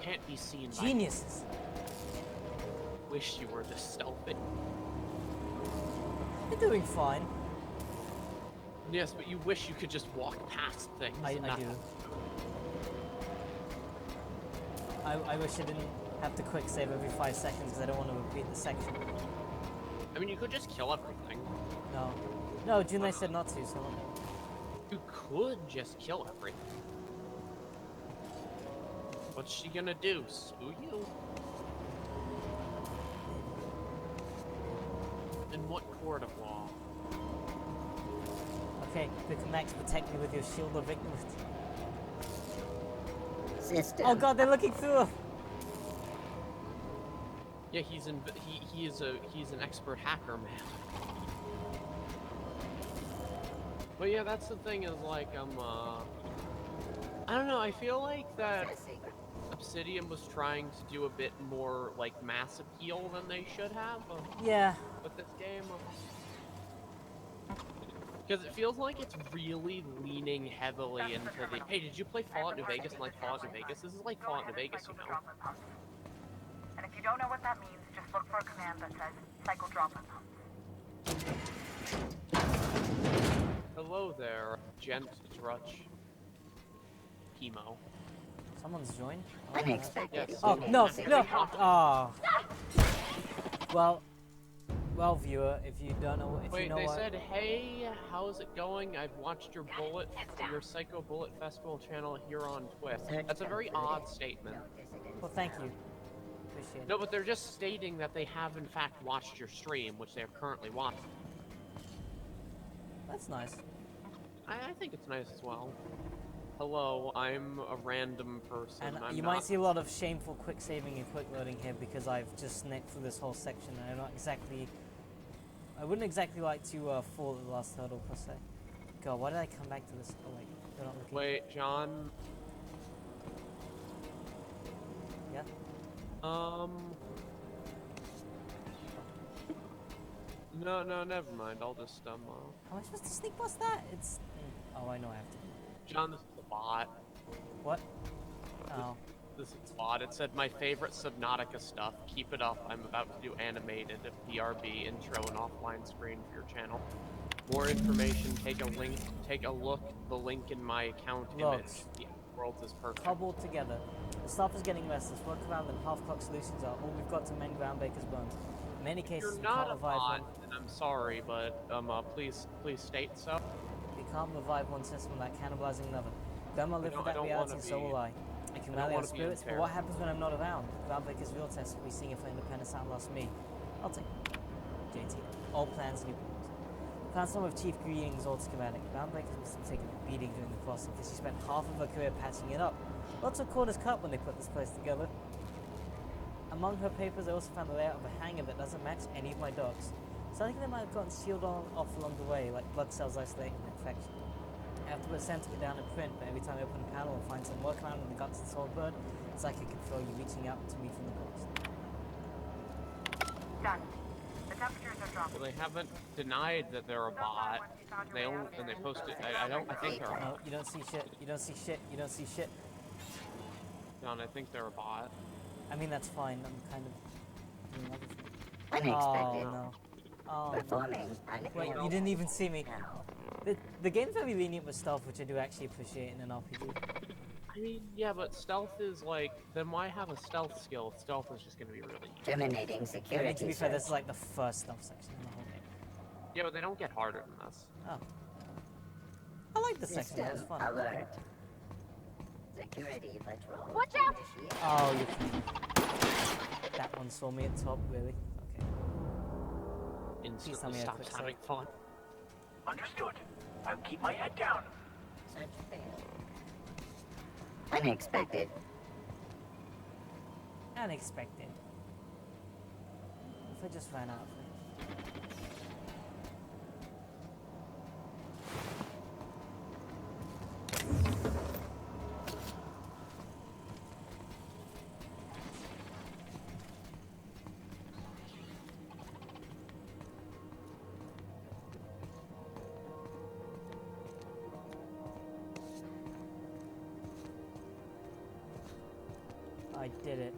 Can't be seen by Geniuses! Wish you were this stealthy. They're doing fine. Yes, but you wish you could just walk past things. I and not do. have I wish I didn't have to quick save every 5 seconds because I don't want to repeat the section. I mean, you could just kill everything. No. No, Junlei said not to, so... You could just kill everything. What's she gonna do? Sue you? In what court of law? Okay, Max, protect me with your shield of ignorance. System. Oh god, they're looking through! Yeah, he's an expert hacker, man. But yeah, that's the thing is like I don't know, I feel like that Obsidian was trying to do a bit more like mass appeal than they should have. Yeah. With this game. Because it feels like it's really leaning heavily into the... Hey, did you play Fallout New Vegas and like Fallout New Vegas? This is like Fallout New Vegas, you know? And if you don't know what that means, just look for a command that says cycle drop-in pumps. Hello there, Gent Drutch. Chemo. Someone's joined? Unexpected. Yes. Oh, no, no! Oh. Well, viewer, if you don't know, if Wait, you know they what... said, hey, how's it going? I've watched your Psycho Bullet Festival channel here on Twitch. That's a very odd statement. Well, thank you. Appreciate it. No, but they're just stating that they have in fact watched your stream, which they're currently watching. That's nice. I think it's nice as well. Hello, I'm a random person. And you might see a lot of shameful quick saving and quick loading here because I've just snicked through this whole section and I'm not exactly... I wouldn't exactly like to fall at the last hurdle per se. God, why did I come back to this? Oh wait, you're not looking. Wait, John. Yeah? No, never mind. I'll just, Am I supposed to sneak past that? It's... Oh, I know I have to. John, this is a bot. What? Oh. This is a bot. It said, my favorite Subnautica stuff. Keep it up. I'm about to do animated PRB intro and offline screen for your channel. More information, take a look, the link in my account image. The world is perfect. Cobbled together. The stuff is getting restless. Work around them. Half-cocked solutions are all we've got to mend Groundbreaker's bones. In many cases, You're we not can't a revive bot, one. and I'm sorry, but please state so. We can't revive one system without cannibalizing another. Grandma lived with that reality, and so will I. I can rally our spirits, but what happens when I'm not around? Groundbreaker's real test will be seeing if Independence outlasts me. I'll take it. JT. All plans, new plans. Plans not with Chief Greetings, old schematic. Groundbreakers must have taken a beating during the crossing because she spent half of her career patching it up. Lots of corners cut when they put this place together. Among her papers, I also found the layout of a hangar that doesn't match any of my dogs. So I think they might have gotten sealed off along the way, like blood cells isolating an infection. Afterwards, sent it down in print, but every time I open a panel and find some workaround in the guts of the soul bird, it's like I can feel you reaching out to me from the ghost. Done. The temperatures are dropping. Well, they haven't denied that they're a bot. They posted. I think they're a No, bot. you don't see shit. You don't see shit. You don't see shit. John, I think they're a bot. I mean, that's fine. I'm kind of doing other things. Unexpected. Oh, no. Oh, Performing. wait, you didn't even see me. The game's very lenient with stealth, which I do actually appreciate in an RPG. I mean, yeah, but stealth is like, then why have a stealth skill if stealth is just going to be really easy? Terminating I mean, security to be fair, this is search. like the first stealth section in the whole game. Yeah, but they don't get harder than this. Oh. I like this section, it was System fun. alert. Security patrol. Watch out! Oh, you can... That one saw me at top, really? Okay. Please tell Instantly me I stops quick having save. fun. Understood. I'll keep my head down. Search failed. Unexpected. Unexpected. If I just ran out of it. did it.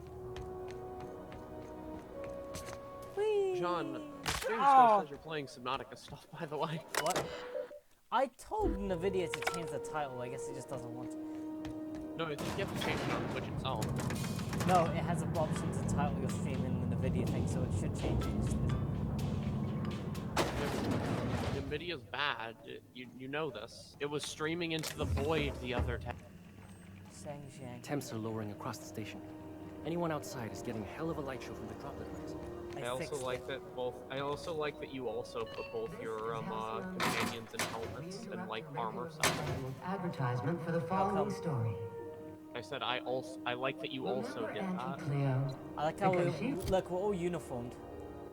John, the stream Oh. still says you're playing Subnautica stuff, by the way. What? I told Nvidia to change the title. I guess it just doesn't want to. No, I think you have to change it on Twitch itself. No, it has an option to title your stream in the Nvidia thing, so it should change it. It just isn't. Nvidia's bad. You know this. It was streaming into the void the other day. Temps are lowering across the station. Anyone outside is getting a hell of a light show from the droplet rays. I also like that you also put both your companions in helmets and like armor stuff. Advertisement for the following story. I said I like that you also did that. I like how look, we're all uniformed.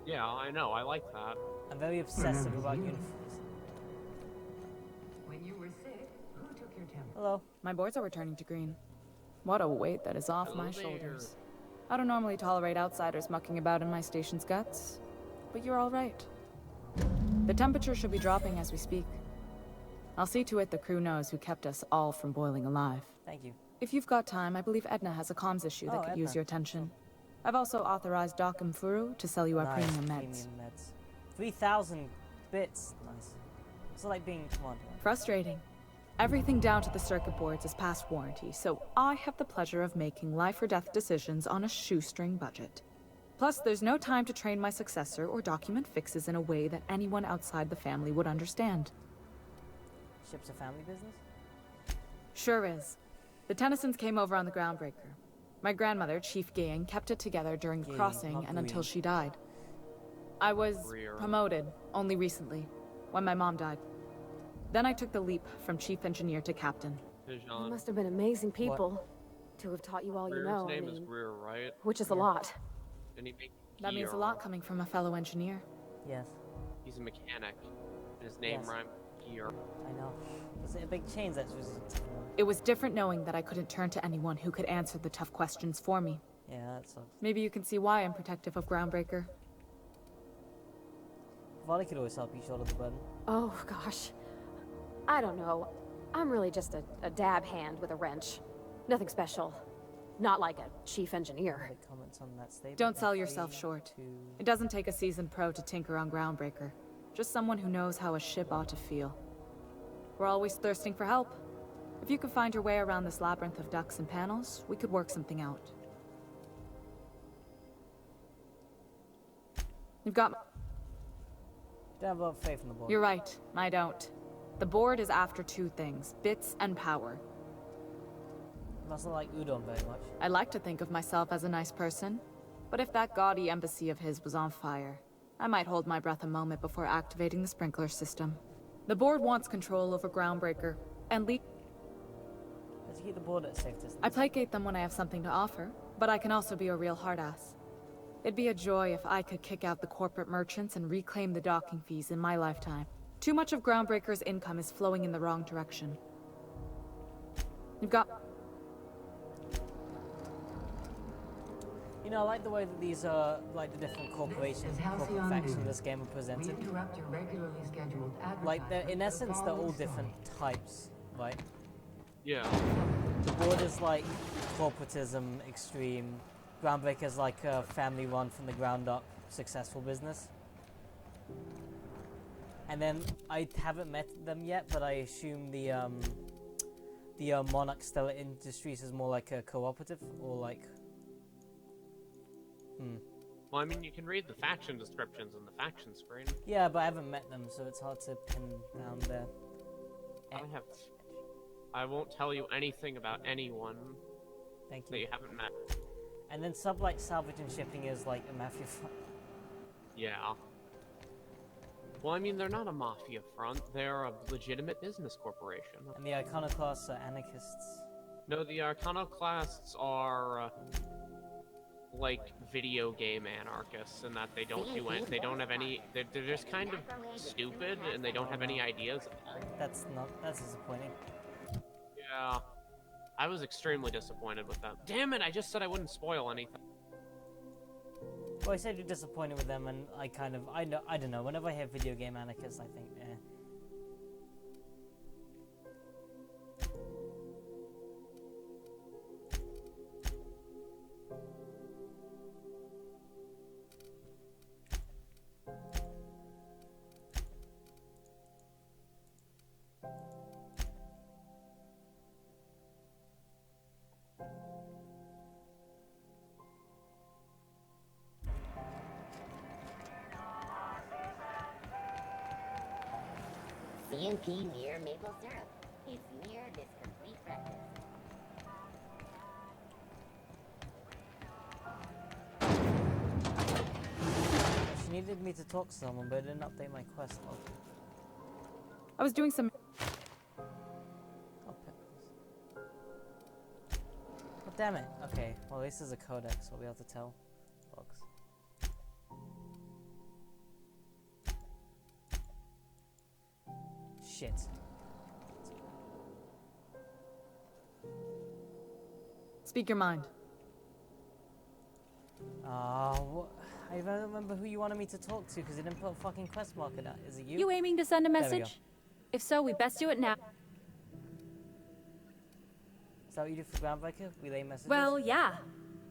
Yeah, I know. I like that. I'm very obsessive about uniforms. When you were sick, who took your temperature? Hello. My boards are returning to green. What a weight that is off my shoulders. I don't normally tolerate outsiders mucking about in my station's guts, but you're all right. The temperature should be dropping as we speak. I'll see to it the crew knows who kept us all from boiling alive. Thank you. If you've got time, I believe Edna has a comms issue that could use your attention. I've also authorized Doc and Furu to sell you our Nice, premium meds. premium meds. 3,000 bits. Nice. It's like being commanded. Frustrating. Everything down to the circuit boards is past warranty, so I have the pleasure of making life or death decisions on a shoestring budget. Plus, there's no time to train my successor or document fixes in a way that anyone outside the family would understand. Ship's a family business? Sure is. The Tennysons came over on the Groundbreaker. My grandmother, Chief Gayan, kept it together during the crossing and until she died. I was promoted only recently, when my mom died. Then I took the leap from chief engineer to captain. You must have been amazing people to have taught you all you know. His name I is mean, Greer, right? which is a lot. And he makes That means a gear. lot coming from a fellow engineer. Yes. He's a mechanic. And his name Yes. rhymes gear. I know. Was it a big change that was? It was different knowing that I couldn't turn to anyone who could answer the tough questions for me. Yeah, that sucks. Maybe you can see why I'm protective of Groundbreaker. Vali could always help you shoulder the burden. Oh, gosh. I don't know. I'm really just a dab hand with a wrench. Nothing special. Not like a chief engineer. Any comments on that statement? Don't sell yourself short. It doesn't take a seasoned pro to tinker on Groundbreaker. Just someone who knows how a ship ought to feel. We're always thirsting for help. If you could find your way around this labyrinth of ducts and panels, we could work something out. You've got... Don't have a lot of faith in the board. You're right, I don't. The board is after two things, bits and power. Must not like Udon very much. I like to think of myself as a nice person, but if that gaudy embassy of his was on fire, I might hold my breath a moment before activating the sprinkler system. The board wants control over Groundbreaker, and Let's keep the board at a safe distance. I placate them when I have something to offer, but I can also be a real hard-ass. It'd be a joy if I could kick out the corporate merchants and reclaim the docking fees in my lifetime. Too much of Groundbreaker's income is flowing in the wrong direction. You've got... You know, I like the way that these like the different corporate factions in this game are presented. We interrupt your regularly scheduled Like, they're, in advertisement essence, for the they're all following different types, right? Yeah. The board is like corporatism extreme. Groundbreaker's like a family run from the ground up successful business. And then I haven't met them yet, but I assume the Monarch Stellar Industries is more like a cooperative or like. Well, I mean, you can read the faction descriptions on the faction screen. Yeah, but I haven't met them, so it's hard to pin down their. I won't tell you anything about anyone Thank you. that you haven't met. And then Sublight Salvage and Shipping is like a mafia front. Yeah. Well, I mean, they're not a mafia front. They're a legitimate business corporation. And the Iconoclasts are anarchists. No, the Iconoclasts are like video game anarchists in that they don't do any, they don't have any. They're just kind of stupid and they don't have any ideas at all. That's disappointing. Yeah. I was extremely disappointed with them. Damn it, I just said I wouldn't spoil anything. Well, I said you're disappointed with them, and I don't know. Whenever I hear video game anarchists, I think, CMP near maple syrup. It's near this complete breakfast. She needed me to talk to someone, but it didn't update my quest log. I was doing some... Oh, pickles. Oh, damn it. Okay, well, this is a codex, so I'll be able to tell logs. Shit. Speak your mind. I don't remember who you wanted me to talk to because it didn't put a fucking quest marker down. Is it you? You aiming to send a There we go. message? If so, we best do it now. Is that what you do for Groundbreaker? Relay messages? Well, yeah.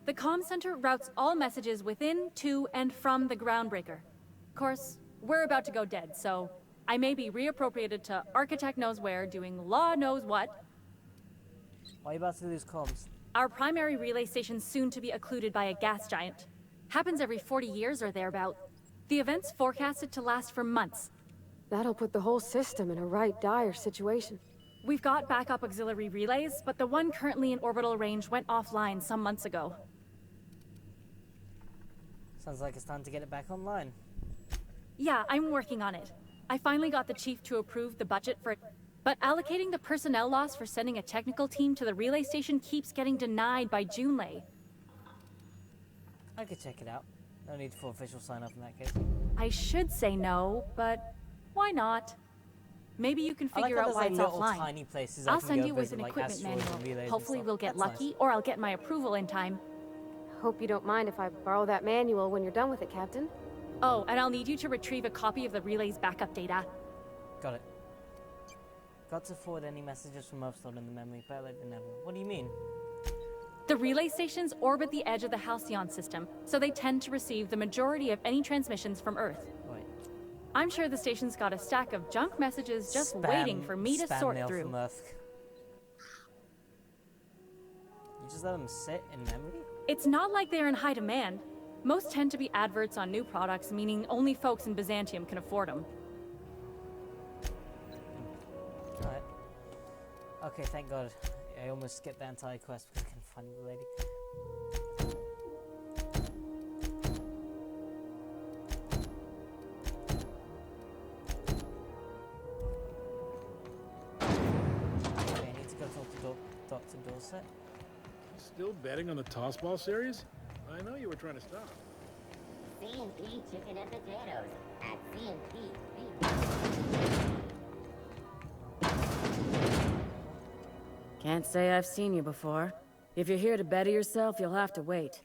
The comm center routes all messages within, to, and from the Groundbreaker. Of course, we're about to go dead, so I may be reappropriated to Architect knows where, doing law knows what. Why are you about to lose comms? Our primary relay station's soon to be occluded by a gas giant. Happens every 40 years or thereabout. The event's forecasted to last for months. That'll put the whole system in a right dire situation. We've got backup auxiliary relays, but the one currently in orbital range went offline some months ago. Sounds like it's time to get it back online. Yeah, I'm working on it. I finally got the chief to approve the budget for it, but allocating the personnel loss for sending a technical team to the relay station keeps getting denied by Junlei. I could check it out. No need for official sign-off in that case. I should say no, but why not? Maybe you can figure out why it's offline. Tiny places I I'll can send go you with visit, an like equipment asteroids and manual. relays Hopefully and we'll stuff. get That's lucky, nice. or I'll get my approval in time. Hope you don't mind if I borrow that manual when you're done with it, Captain. Oh, and I'll need you to retrieve a copy of the relay's backup data. Got it. Got to forward any messages from Earth stored in the memory, better late than never. What do you mean? The relay stations orbit the edge of the Halcyon system, so they tend to receive the majority of any transmissions from Earth. Wait. I'm sure the station's got a stack of junk messages just waiting for me to spam sort mail through. From Earth. You just let them sit in memory? It's not like they're in high demand. Most tend to be adverts on new products, meaning only folks in Byzantium can afford them. Alright. Okay, thank God. I almost skipped the entire quest because I couldn't find the lady. Okay, I need to go talk to Dr. Dorset. Still betting on the tossball series? I know you were trying to stop. CMP chicken and potatoes at CMP. Can't say I've seen you before. If you're here to better yourself, you'll have to wait.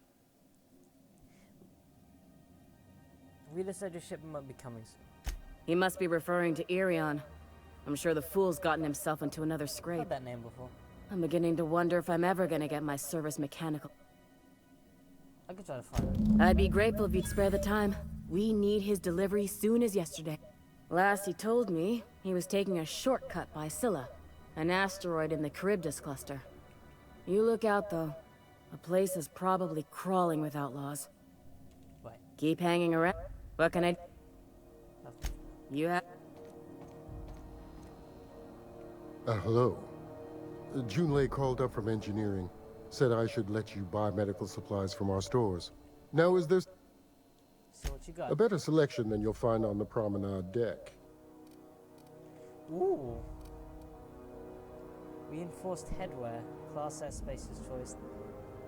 Reader said your shipment might be coming soon. He must be referring to Irion. I'm sure the fool's gotten himself into another I've scrape. heard that name before. I'm beginning to wonder if I'm ever gonna get my service mechanical. I could try to find it. I'd be grateful if you'd spare the time. We need his delivery soon as yesterday. Last he told me, he was taking a shortcut by Scylla, an asteroid in the Charybdis cluster. You look out, though. The place is probably crawling with outlaws. What? Keep hanging around. What can I... You have... Hello. Junlei called up from engineering. Said I should let you buy medical supplies from our stores. Now is there So what you got? a better selection than you'll find on the promenade deck? Ooh. Reinforced headwear. Class S Spacer's choice.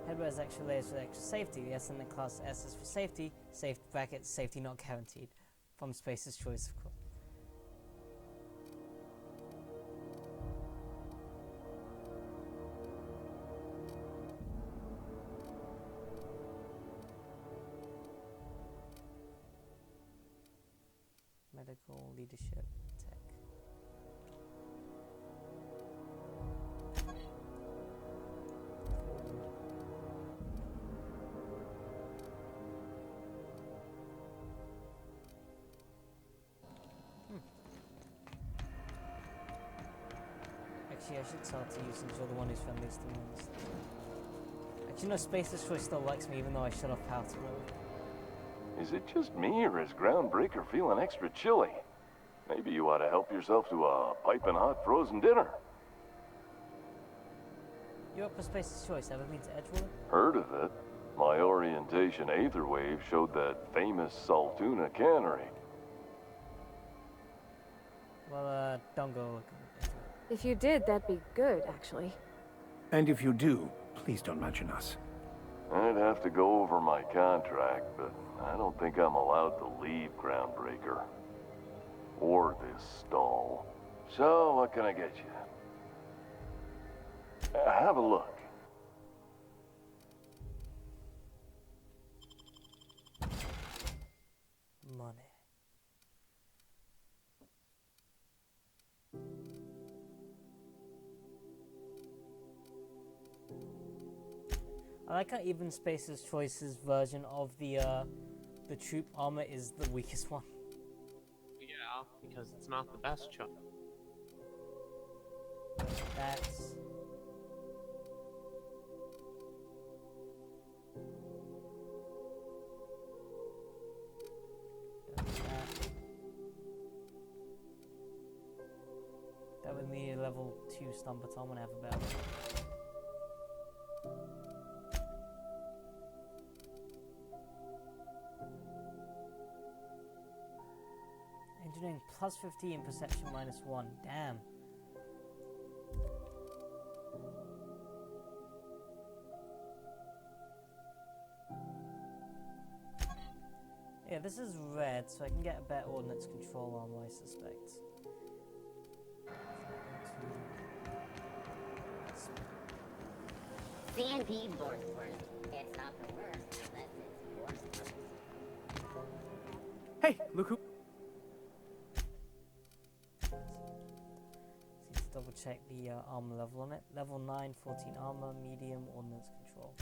Headwear is extra layers for extra safety. Yes, and the Class S is for safety. Safe brackets, safety not guaranteed. From Spacer's choice, of course. Medical leadership tech. Actually, I should sell to you since you're the one who's friendliest to me. Actually, no, Spacer's choice still likes me even though I shut off power too early. Is it just me, or is Groundbreaker feeling extra chilly? Maybe you ought to help yourself to a piping hot frozen dinner. You're up for Space's Choice. Ever been to Edgewater? Heard of it? My orientation aether wave showed that famous Saltuna cannery. Well, don't go looking into it. If you did, that'd be good, actually. And if you do, please don't mention us. I'd have to go over my contract, but I don't think I'm allowed to leave Groundbreaker. Or this stall. So, what can I get you? Have a look. Money. I like how even Space's Choice's version of the troop armor is the weakest one. Yeah, because it's not the best choice. That's... That would need a level 2 stun baton when I have a better one. Engineering plus 50 and perception minus 1. Damn. Yeah, this is red, so I can get a better ordnance control armor, I suspect. C&D Borgsworth. It's not the worst unless it's worse. Hey, look who... Let's double check the armor level on it. Level 9, 14 armor, medium, ordnance control.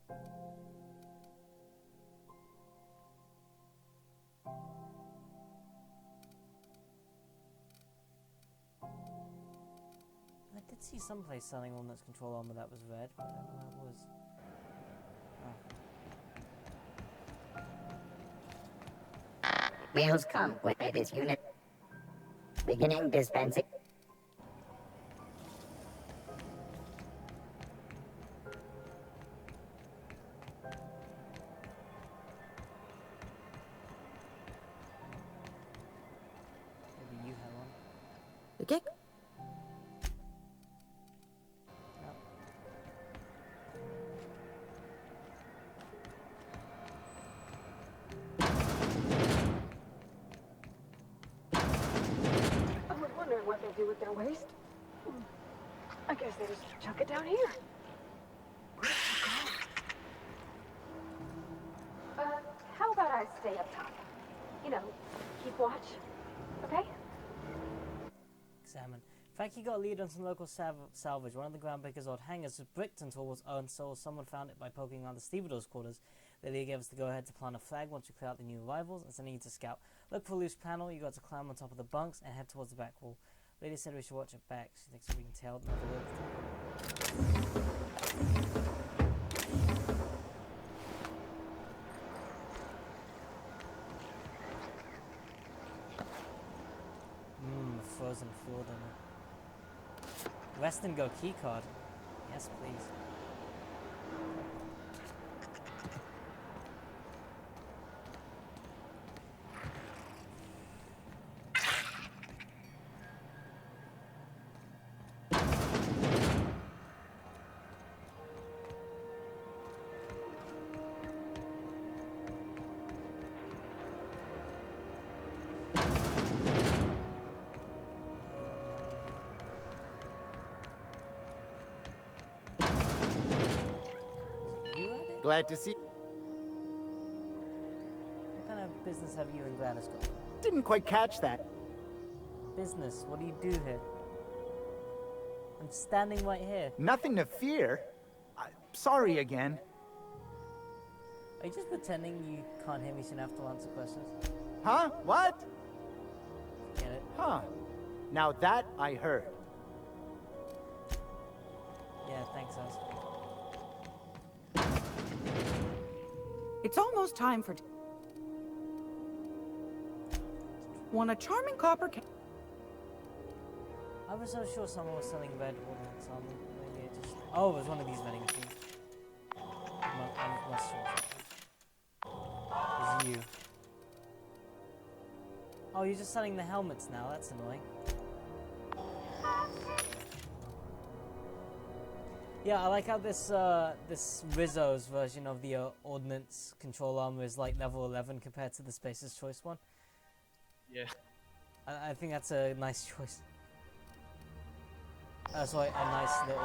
Right. I did see someplace selling ordnance control armor that was red, but I don't know where it was. Wheels come with this unit. Beginning dispensing. Maybe you had one. Okay. I was wondering what they do with their waste. I guess they just chuck it down here. How about I stay up top? You know, keep watch. Okay? Examine. Frankie got a lead on some local salvage. One of the Groundbreaker's old hangars was bricked until it was unsold. Someone found it by poking around the stevedore's quarters. The league gave us the go-ahead to plant a flag once we clear out the new arrivals and sending you to scout. Look for a loose panel. You got to climb on top of the bunks and head towards the back wall. Lady said we should watch it back. She thinks we can tell. Never looked. Frozen food in it. Rest and go keycard. Yes, please. Glad to see. What kind of business have you and Gladys got? Didn't quite catch that. Business? What do you do here? I'm standing right here. Nothing to fear. Sorry again. Are you just pretending you can't hear me so you have to answer questions? Huh? What? Get it? Huh. Now that I heard. Yeah, thanks, Oz. It's almost time for... Want a charming copper I was so sure someone was selling red ordnance on them. Maybe it just... Oh, it was one of these vending machines. I'm not sure. It was you. Oh, you're just selling the helmets now. That's annoying. Yeah, I like how this this Rizzo's version of the ordnance control armor is like level 11 compared to the Spacer's Choice one. Yeah. I think that's a nice choice. Sorry, a nice little...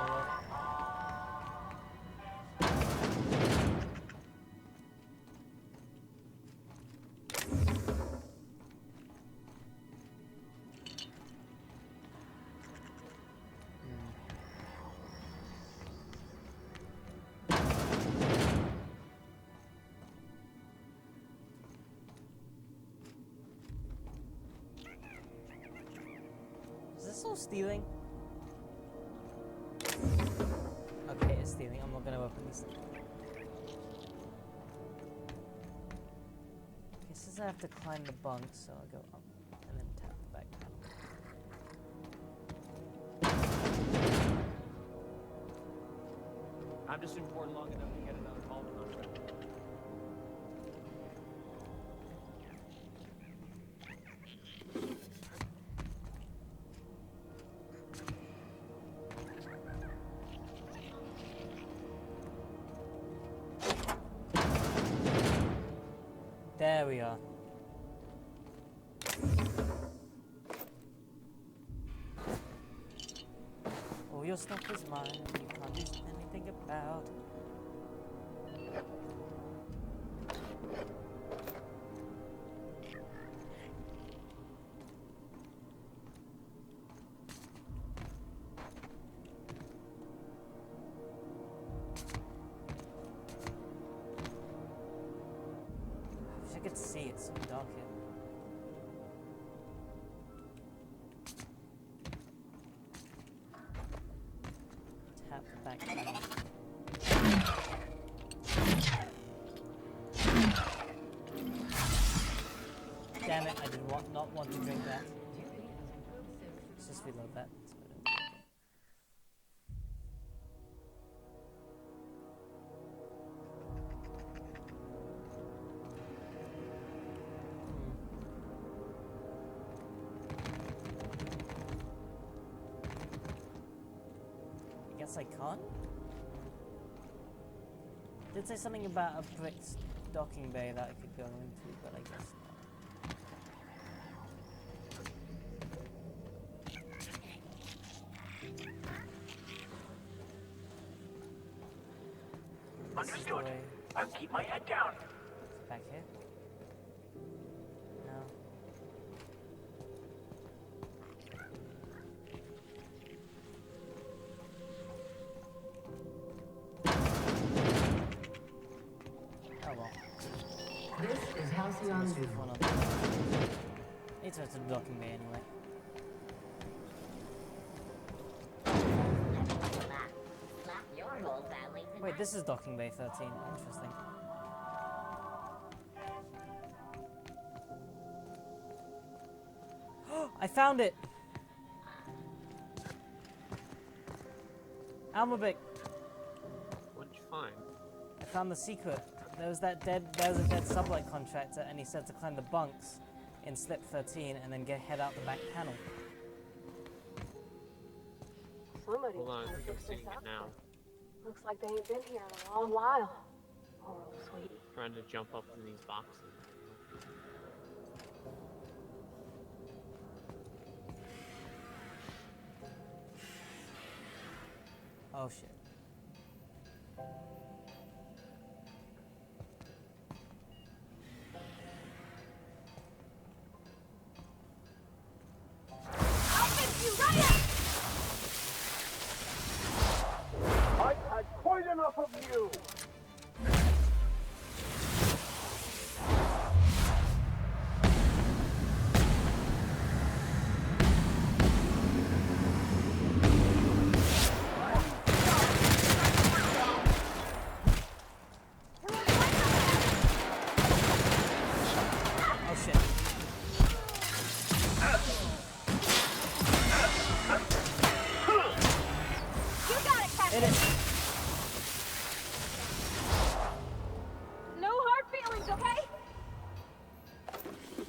Is this all stealing? Okay, it's stealing. I'm not gonna open these things. Okay, since I have to climb the bunk, so I'll go up and then tap the back panel. I'm just in port long enough to get another call contract. There we are. All your stuff is mine, and you can't do anything about it. I could see it, so dark here. Tap the back panel. Damn it, I did not want to drink that. Let's just reload that. I can't. Did say something about a brick docking bay that I could go into, but I guess not. Understood. I'll keep my head down. Back here? No. This is Halcyon Zoo. It's a docking bay anyway. Wait, this is docking bay 13. Interesting. I found it! Almabic! What'd you find? I found the secret. There was a dead sublight contractor, and he said to climb the bunks in slip 13 and then head out the back panel. Somebody Hold on, I must think have I'm fixed seeing this it up. now. Looks like they ain't been here in a long while. Oh, sweetie. Trying to jump up in these boxes. Oh shit. I've had quite enough of you!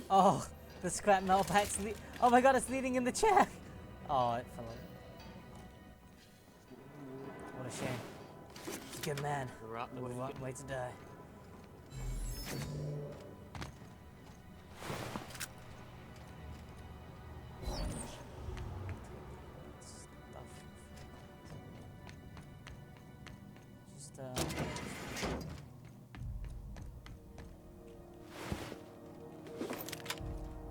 Oh, the scrap metal pack's oh my god, it's leading in the chair! Oh, it fell over. What a shame. It's a good man. What a rotten way to die.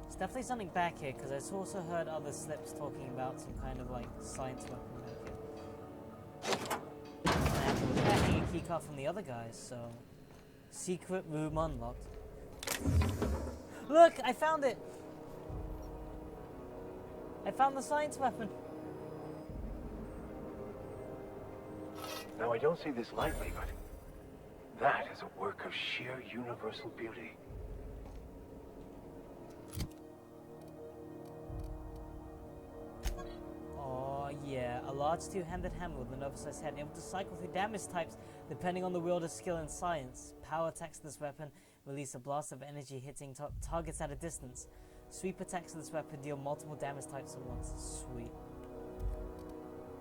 There's definitely something back here, because I've also heard other slips talking about some kind of like science weapon back here. And we're getting a keycard from the other guys, so secret room unlocked. Look, I found it. I found the science weapon. Now, I don't say this lightly, but that is a work of sheer universal beauty. Oh yeah, a large two-handed hammer with an oversized head able to cycle through damage types depending on the wielder's skill and science. Power attacks of this weapon release a blast of energy hitting targets at a distance. Sweep attacks of this weapon deal multiple damage types at once. Sweet.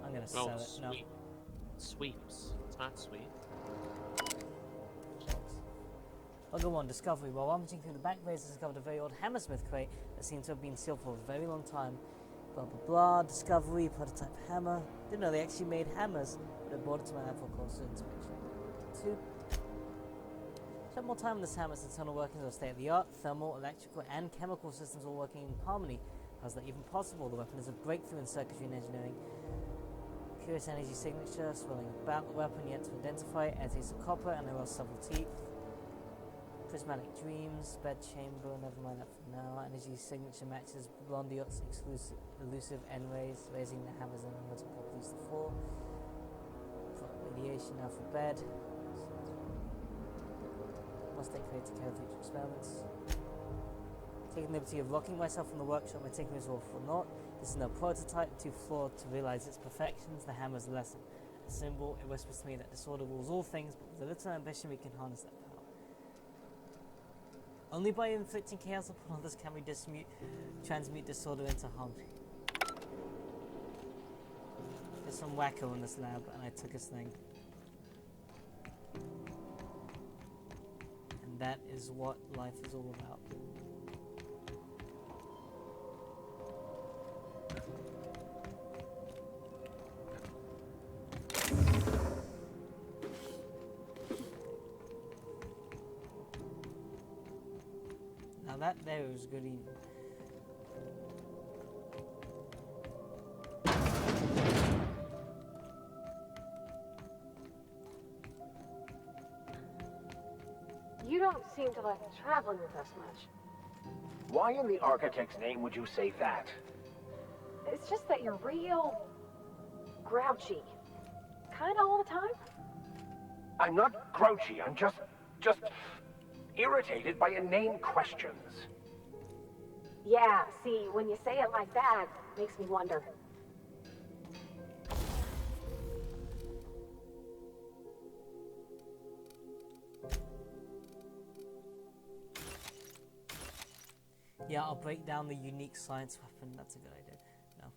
I'm gonna sell it. No. Sweeps. It's not sweet. Logger 1, Discovery. While rummaging through the back ways, I discovered a very old Hammersmith crate that seemed to have been sealed for a very long time. Blah blah blah, Discovery, prototype hammer. Didn't know they actually made hammers, but I brought it to my lab for closer inspection. 2. Spent more time on this hammer's internal workings of state-of-the-art, thermal, electrical, and chemical systems all working in harmony. How's that even possible? The weapon is a breakthrough in circuitry and engineering. Curious energy signature swirling about the weapon, yet to identify it. Air taste of copper, and there are several teeth. Prismatic dreams, bed chamber, never mind that for now. Energy signature matches Blondiot's elusive N-rays, raising the hammers and onwards to produce the 4. Radiation now for bed. Must take care to care of future experiments. Taking the liberty of locking myself in the workshop by taking this all for naught. This is no prototype, too flawed to realize its perfections. The hammer's a lesson. A symbol, it whispers to me that disorder rules all things, but with a little ambition we can harness that power. Only by inflicting chaos upon others can we transmute disorder into harmony. There's some wacko in this lab, and I took his thing. And that is what life is all about. Now that there was good evening. You don't seem to like traveling with us much. Why in the architect's name would you say that? It's just that you're real grouchy. Kinda all the time. I'm not grouchy, I'm just irritated by inane questions. Yeah, see, when you say it like that, it makes me wonder. Yeah, I'll break down the unique science weapon. That's a good idea. No.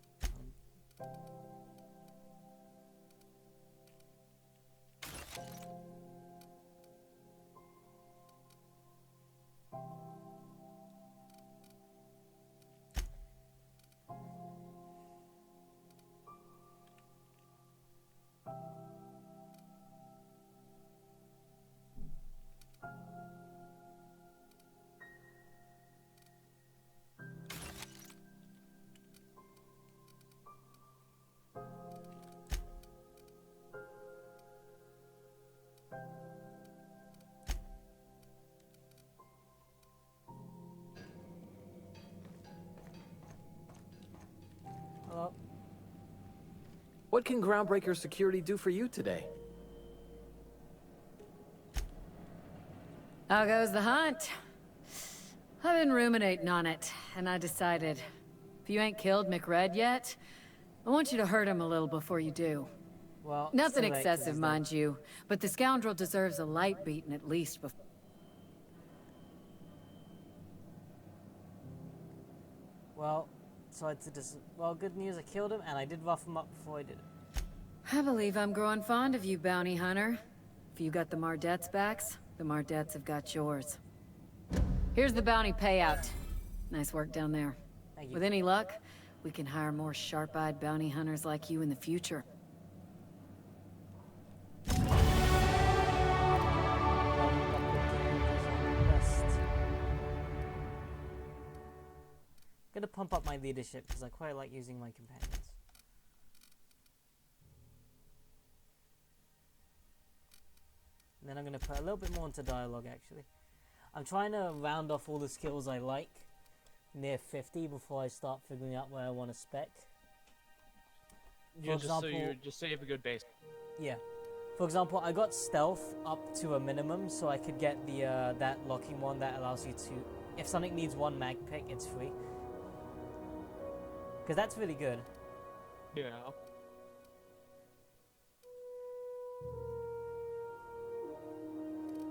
Hello? What can Groundbreaker Security do for you today? How goes the hunt? I've been ruminating on it, and I decided, if you ain't killed McRed yet, I want you to hurt him a little before you do. Well, nothing excessive, mind you, but the scoundrel deserves a light beating at least before. Well, so it's well, good news, I killed him, and I did rough him up before I did it. I believe I'm growing fond of you, bounty hunter. If you got the Mardets' backs, the Mardets have got yours. Here's the bounty payout. Nice work down there. Thank you. With any luck, we can hire more sharp-eyed bounty hunters like you in the future. I'm gonna pump up my leadership because I quite like using my companions. And then I'm gonna put a little bit more into dialogue actually. I'm trying to round off all the skills I like near 50 before I start figuring out where I want to spec. Yeah, just so you just save a good base. Yeah. For example, I got stealth up to a minimum so I could get the that locking one that allows you to, if something needs one mag pick, it's free. Because that's really good. Yeah.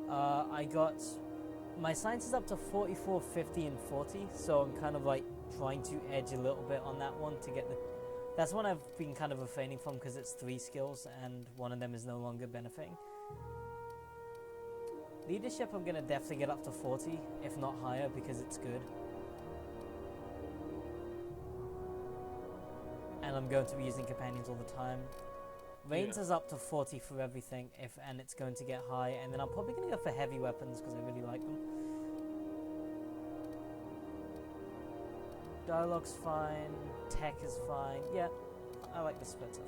I got my science is up to 44, 50, and 40, so I'm kind of like trying to edge a little bit on that one to get the. That's one I've been kind of refraining from because it's 3 skills and one of them is no longer benefiting. Leadership, I'm gonna definitely get up to 40, if not higher, because it's good. And I'm going to be using companions all the time. Range is up to 40 for everything, and it's going to get high. And then I'm probably going to go for heavy weapons because I really like them. Dialogue's fine. Tech is fine. Yeah, I like the splitter.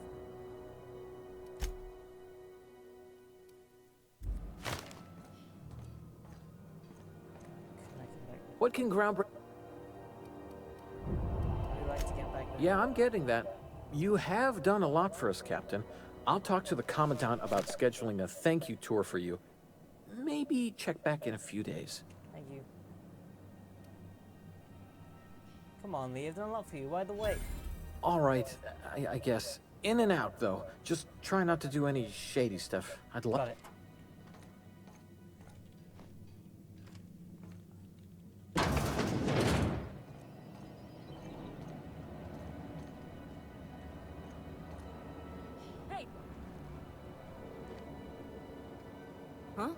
What can groundbreak? I'd like to get back there. Yeah, I'm getting that. You have done a lot for us, Captain. I'll talk to the Commandant about scheduling a thank you tour for you. Maybe check back in a few days. Thank you. Come on, Lee, I've done a lot for you. Why the wait? All right, I guess. In and out, though. Just try not to do any shady stuff. I'd love. Got it. Huh?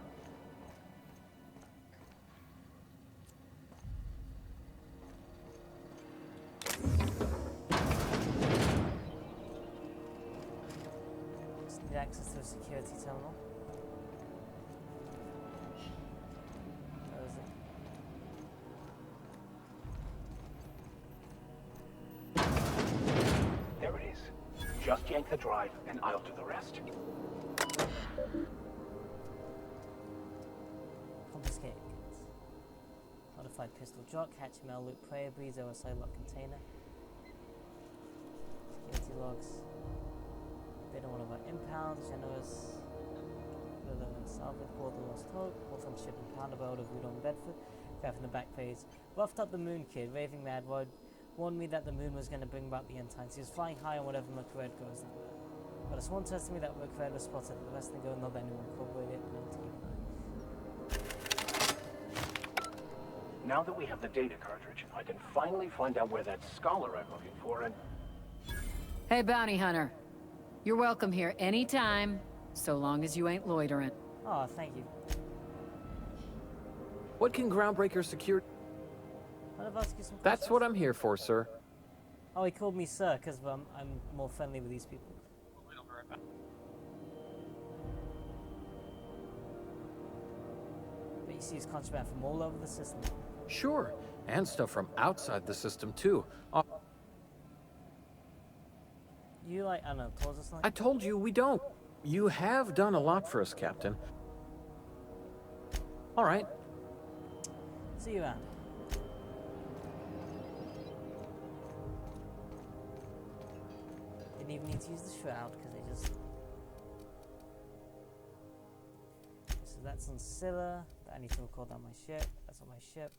Just need access to a security terminal. Where is it? There it is. Just yank the drive, and I'll do the rest. Confiscate goods. Modified pistol jock, hatch mail loot, prayer breeze, OSI lock container. Security logs. Bid on one of our impounds, generous. With a salvage board, the lost hope. Orphan ship and pounder boat of Udon Bedford. Graph in the back page. Roughed up the moon kid, raving mad word. Warned me that the moon was going to bring about the end times. He was flying high on whatever McRed goes that way. But a sworn tells me that McRed was spotted at the rest of the go, not that anyone incorporated it, no team. Now that we have the data cartridge, I can finally find out where that scholar I'm looking for and... Hey, bounty hunter. You're welcome here anytime, so long as you ain't loitering. Oh, thank you. What can Groundbreaker secure? I'll ask you some That's questions. what I'm here for, sir. Oh, he called me sir because I'm more friendly with these people. But you see his contraband from all over the system. Sure, and stuff from outside the system, too. You like, I don't know, cause or something? I told you we don't. You have done a lot for us, Captain. All right. See you around. Didn't even need to use the shroud because they just... So that's on Scylla. I need to record down my ship. That's on my ship.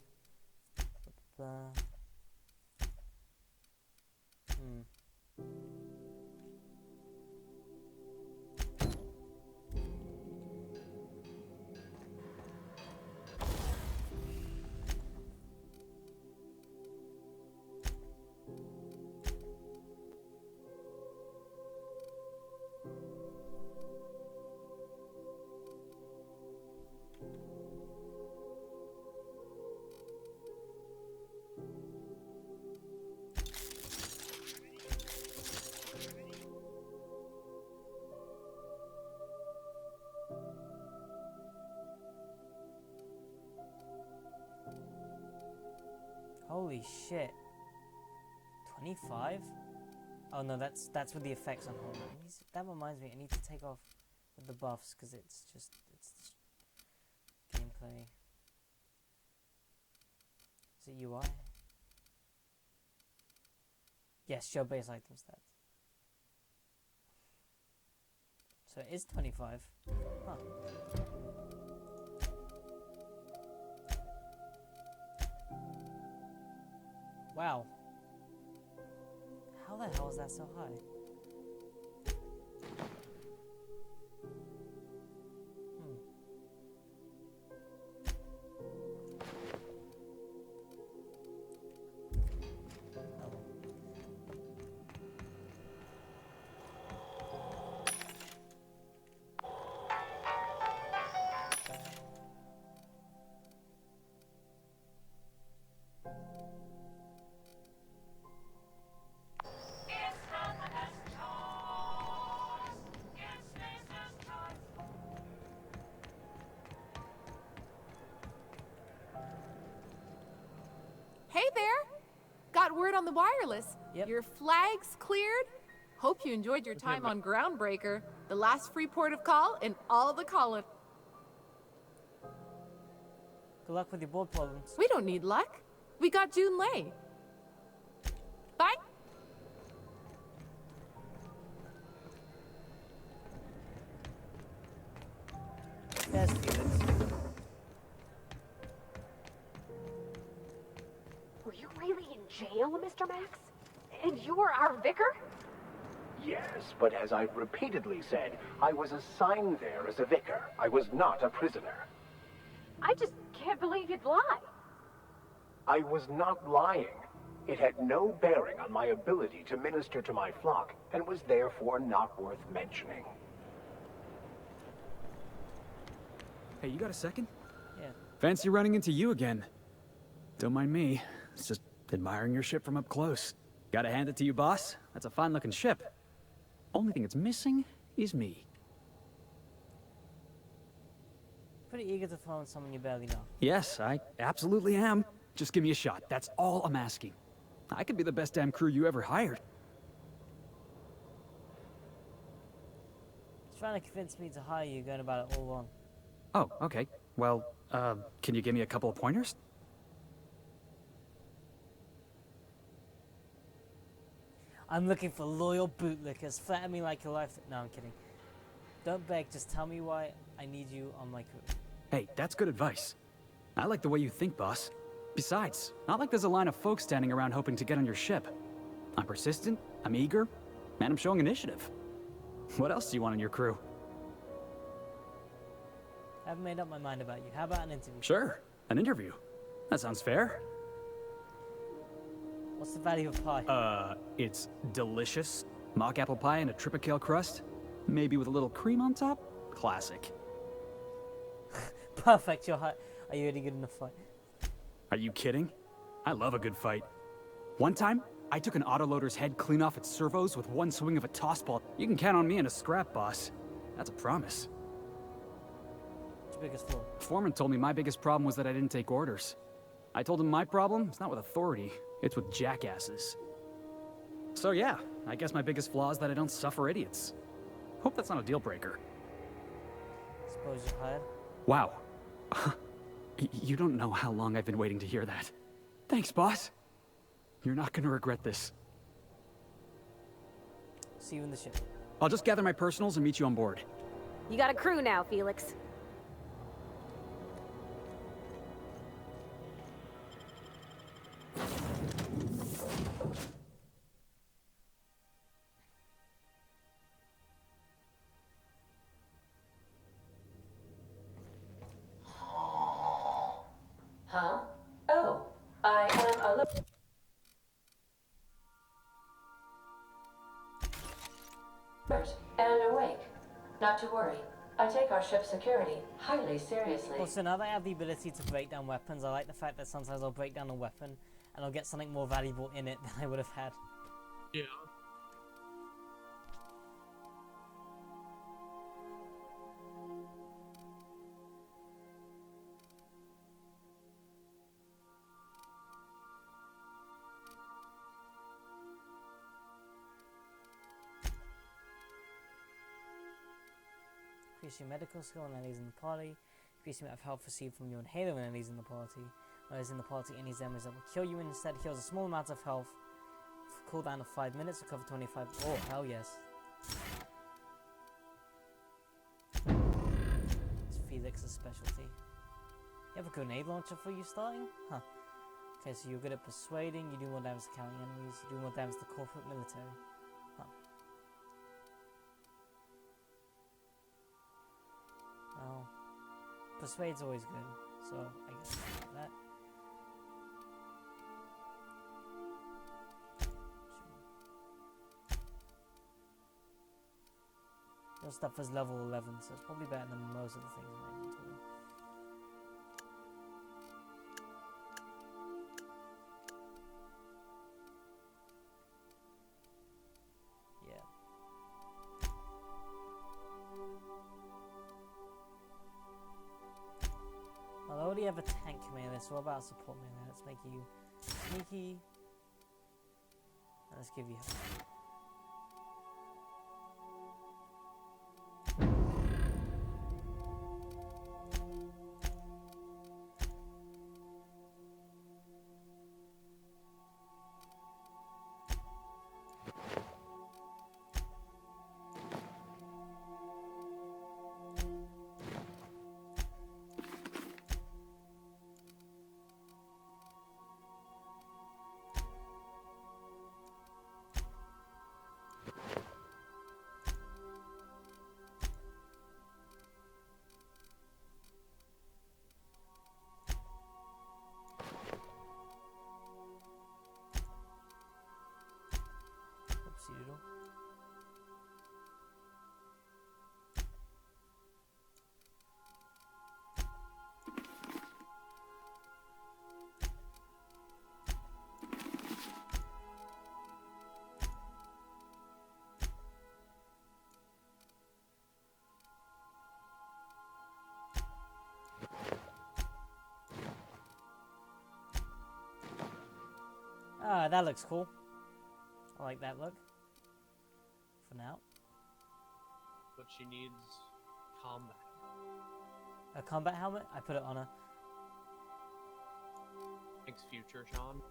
Holy shit. 25? Oh no, that's with the effects on hold. That reminds me, I need to take off with the buffs because it's just gameplay. Is it UI? Yes, show base item stats. So it is 25. Huh. Wow. How the hell is that so high? Hey there! Got word on the wireless. Yep. Your flag's cleared? Hope you enjoyed your time on Groundbreaker, the last free port of call in all the colony. Good luck with your board problems. We don't need luck. We got June Lei. Bye. There's Felix. Were you really in jail, Mr. Max? And you were our vicar? Yes, but as I've repeatedly said, I was assigned there as a vicar. I was not a prisoner. I just can't believe you'd lie. I was not lying. It had no bearing on my ability to minister to my flock, and was therefore not worth mentioning. Hey, you got a second? Yeah. Fancy running into you again. Don't mind me. It's just admiring your ship from up close. Gotta hand it to you, boss. That's a fine-looking ship. Only thing it's missing is me. Pretty eager to phone someone you barely know. Yes, I absolutely am. Just give me a shot. That's all I'm asking. I could be the best damn crew you ever hired. Trying to convince me to hire you, going about it all wrong. Oh, okay. Well, can you give me a couple of pointers? I'm looking for loyal bootlickers. Flatter me like your life. No, I'm kidding. Don't beg, just tell me why I need you on my crew. Hey, that's good advice. I like the way you think, boss. Besides, not like there's a line of folks standing around hoping to get on your ship. I'm persistent, I'm eager, and I'm showing initiative. What else do you want on your crew? I haven't made up my mind about you. How about an interview? Sure, an interview. That sounds fair. What's the value of pie? It's delicious. Mock apple pie and a tripicale crust. Maybe with a little cream on top? Classic. Perfect, you're hot. Are you ready good enough fight? Are you kidding? I love a good fight. One time, I took an autoloader's head clean off its servos with one swing of a toss ball. You can count on me in a scrap, boss. That's a promise. What's your biggest flaw? Foreman told me my biggest problem was that I didn't take orders. I told him my problem is not with authority, it's with jackasses. So yeah, I guess my biggest flaw is that I don't suffer idiots. Hope that's not a deal breaker. Suppose you're hired? Wow. You don't know how long I've been waiting to hear that. Thanks, boss. You're not gonna regret this. See you in the ship. I'll just gather my personals and meet you on board. You got a crew now, Felix. Huh? Oh, I am alone. And awake. Not to worry. I take our ship's security highly seriously. Also, now that I have the ability to break down weapons, I like the fact that sometimes I'll break down a weapon and I'll get something more valuable in it than I would have had. Yeah. increase your medical skill and enemies in the party. Increase the amount of health received from your inhaler when enemies in the party. When enemies in the party, any damage that will kill you instead heals a small amount of health. Cooldown of 5 minutes, recover 25. Oh, hell yes. It's Felix's specialty. You have a grenade launcher for you starting? Huh. Okay, so you're good at persuading, you do more damage to counting enemies, you do more damage to corporate military. Huh. Well, persuade's always good, so I guess that. Your stuff is level 11, so it's probably better than most of the things in my inventory. Yeah. Well, I already have a tank melee, so what about support melee? Let's make you sneaky. And let's give you health. Oopsie-doodle. Ah, that looks cool. I like that look. For now. But she needs combat. A combat helmet? I put it on her. Thanks, future Sean.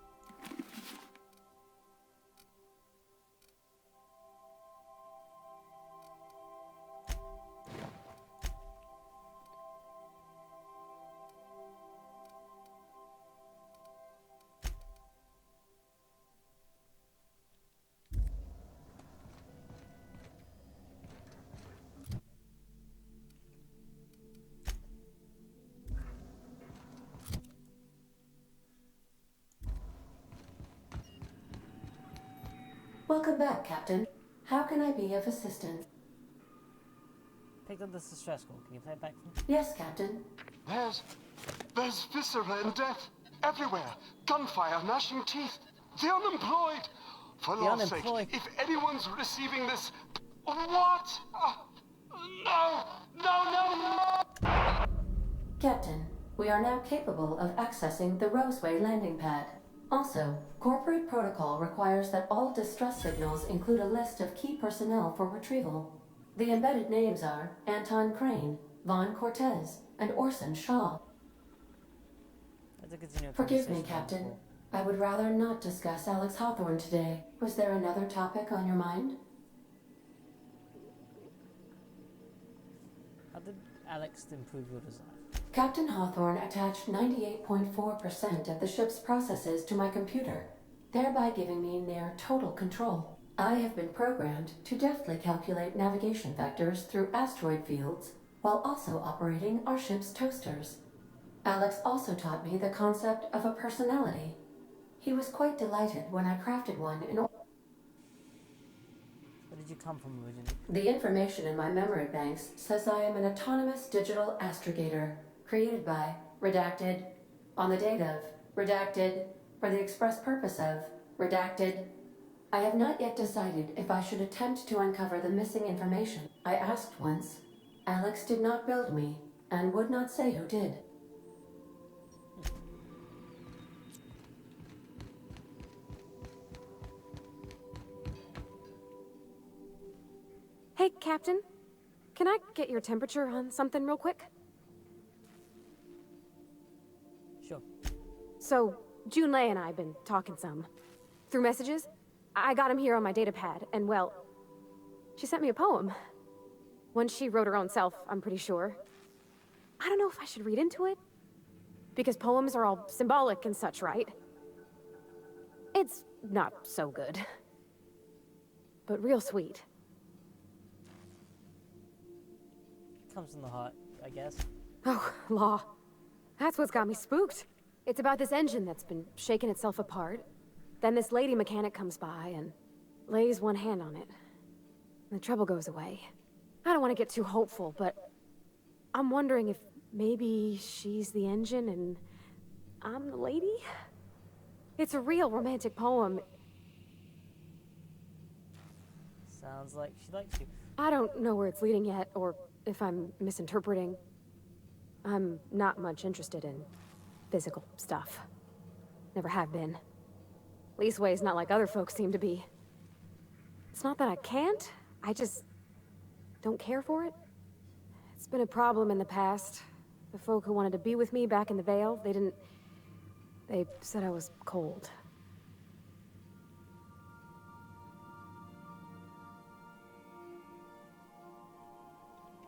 Welcome back, Captain. How can I be of assistance? Picked up the distress call. Can you play it back for me? Yes, Captain. There's viscera and death everywhere. Gunfire, gnashing teeth. The unemployed. For Lord's sake, if anyone's receiving this, what? No! Captain, we are now capable of accessing the Roseway landing pad. Also, corporate protocol requires that all distress signals include a list of key personnel for retrieval. The embedded names are Anton Crane, Vaughn Cortez, and Orson Shaw. Forgive me, Captain. I would rather not discuss Alex Hawthorne today. Was there another topic on your mind? How did Alex improve your design? Captain Hawthorne attached 98.4% of the ship's processes to my computer, thereby giving me near total control. I have been programmed to deftly calculate navigation vectors through asteroid fields, while also operating our ship's toasters. Alex also taught me the concept of a personality. He was quite delighted when I crafted one in order. Where did you come from originally? The information in my memory banks says I am an autonomous digital astrogator, created by, redacted, on the date of, redacted, for the express purpose of, redacted. I have not yet decided if I should attempt to uncover the missing information. I asked once. Alex did not build me, and would not say who did. Hey, Captain. can I get your temperature on something real quick? Sure. So, Junlei and I have been talking some. Through messages. I got him here on my datapad, and well, she sent me a poem. One she wrote her own self, I'm pretty sure. I don't know if I should read into it. Because poems are all symbolic and such, right? It's not so good. But real sweet. Comes from the heart, I guess. Oh, law. That's what's got me spooked. It's about this engine that's been shaking itself apart. Then this lady mechanic comes by and lays one hand on it. And the trouble goes away. I don't want to get too hopeful, but I'm wondering if maybe she's the engine and I'm the lady? It's a real romantic poem. Sounds like she likes you. I don't know where it's leading yet, or if I'm misinterpreting. I'm not much interested in physical stuff. Never have been. Leastways not like other folks seem to be. It's not that I can't, I just don't care for it. It's been a problem in the past. The folk who wanted to be with me back in the Vale, they said I was cold.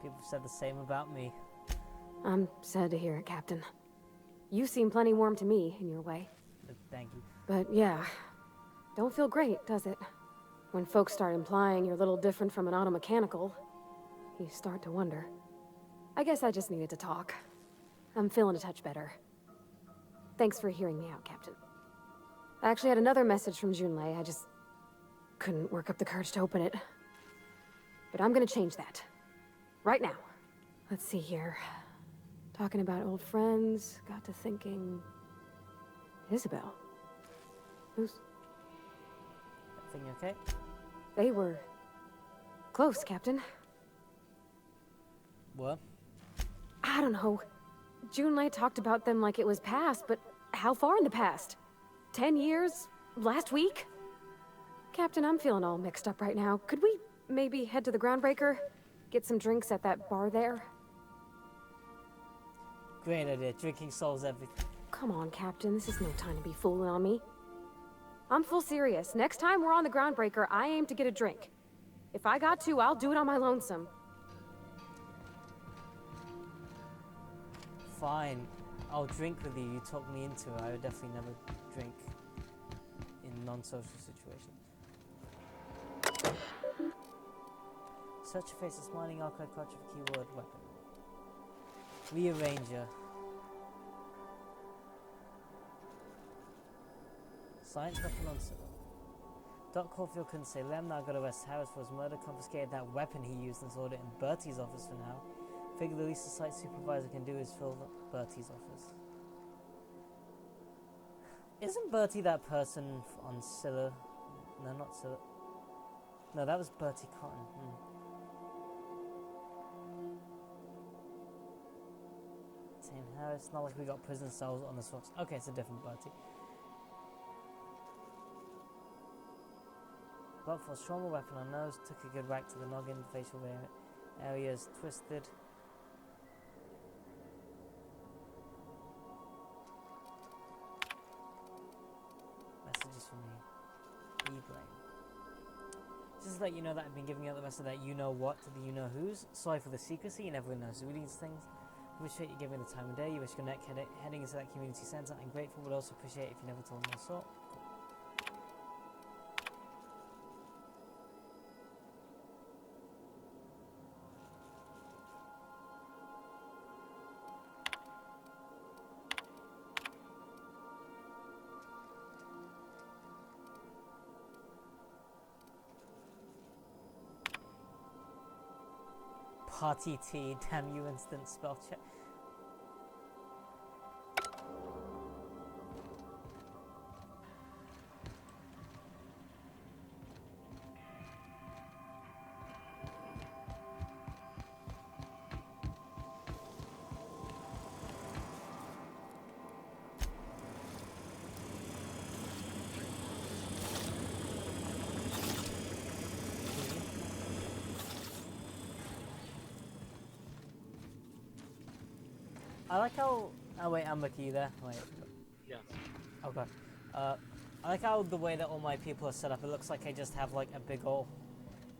People have said the same about me. I'm sad to hear it, Captain. You seem plenty warm to me, in your way. Thank you. But yeah, don't feel great, does it? When folks start implying you're a little different from an automechanical, you start to wonder. I guess I just needed to talk. I'm feeling a touch better. Thanks for hearing me out, Captain. I actually had another message from Junlei. I just couldn't work up the courage to open it. But I'm gonna change that. Right now. Let's see here. Talking about old friends, got to thinking... Isabel. Who's... Everything okay? They were... close, Captain. What? I don't know. Junlei talked about them like it was past, but how far in the past? 10 years? Last week? Captain, I'm feeling all mixed up right now. Could we maybe head to the Groundbreaker? Get some drinks at that bar there? Great idea. Drinking solves everything. Come on, Captain. This is no time to be fooling on me. I'm full serious. Next time we're on the Groundbreaker, I aim to get a drink. If I got to, I'll do it on my lonesome. Fine. I'll drink with you. You talked me into it. I would definitely never drink in non-social situations. Search your face, a smiling archive clutch of a keyword weapon. Rearranger. Science weapon on Scylla. Doc Caulfield couldn't say Lem now got arrested Harris for his murder, confiscated that weapon he used and stored it in Bertie's office for now. Figure the least the site supervisor can do is fill Bertie's office. Isn't Bertie that person on Scylla? No, not Scylla. No, that was Bertie Cotton. Tim Harris. Not like we got prison cells on the source. Okay, it's a different Bertie. Block for a trauma weapon on nose. Took a good whack to the noggin. Facial areas twisted. Messages from me. E-blame. Just to let you know that I've been giving out the rest of that you-know-what to the you-know-who's. Sorry for the secrecy, everyone knows reading these things. Appreciate you giving the time of day. You risk your neck heading into that community centre. I'm grateful, but also appreciate if you never told me I saw. Party T, damn you, instant spell check. I like how... Oh wait, Amber, are you there? Wait. Yes. Okay. I like how the way that all my people are set up, it looks like I just have like a big old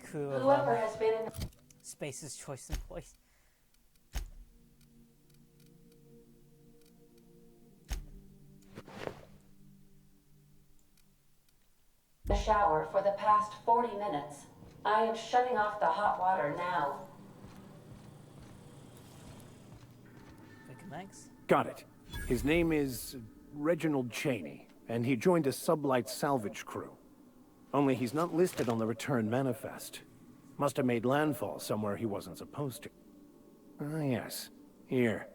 crew of Whoever has been in Space's Choice employees. the shower for the past 40 minutes. I am shutting off the hot water now. Thanks. Got it. His name is Reginald Cheney, and he joined a sublight salvage crew. Only he's not listed on the return manifest. Must have made landfall somewhere he wasn't supposed to. Ah, yes. Here.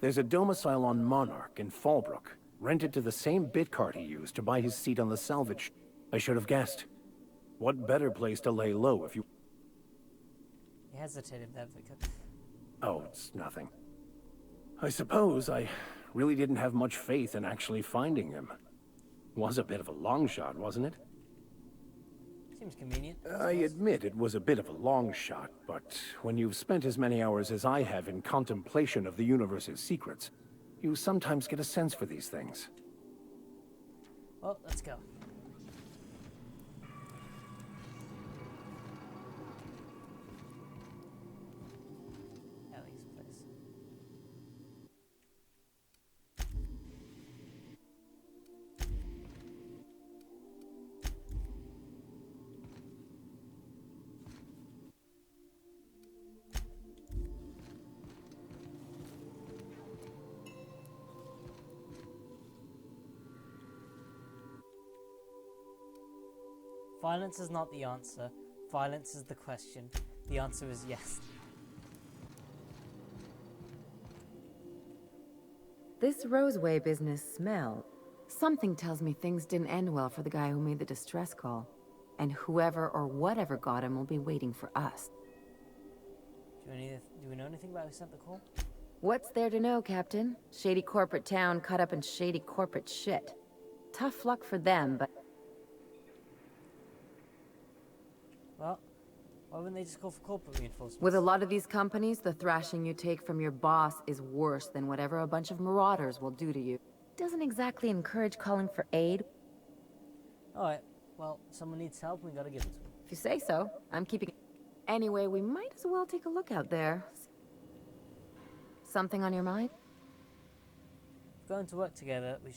There's a domicile on Monarch in Fallbrook, rented to the same bit card he used to buy his seat on the salvage. I should have guessed. What better place to lay low if you... He hesitated there, Victor. Oh, it's nothing. I suppose I really didn't have much faith in actually finding him. Was a bit of a long shot, wasn't it? Seems convenient. I admit it was a bit of a long shot, but when you've spent as many hours as I have in contemplation of the universe's secrets, you sometimes get a sense for these things. Well, let's go. Ellie's place. Violence is not the answer. Violence is the question. The answer is yes. This Roseway business smell. Something tells me things didn't end well for the guy who made the distress call. And whoever or whatever got him will be waiting for us. Do we know anything about who sent the call? What's there to know, Captain? Shady corporate town caught up in shady corporate shit. Tough luck for them, but... Well, why wouldn't they just call for corporate reinforcements? With a lot of these companies, the thrashing you take from your boss is worse than whatever a bunch of marauders will do to you. Doesn't exactly encourage calling for aid. Alright, well, someone needs help, we gotta give it to them. If you say so, I'm keeping... Anyway, we might as well take a look out there. Something on your mind? Going to work together, I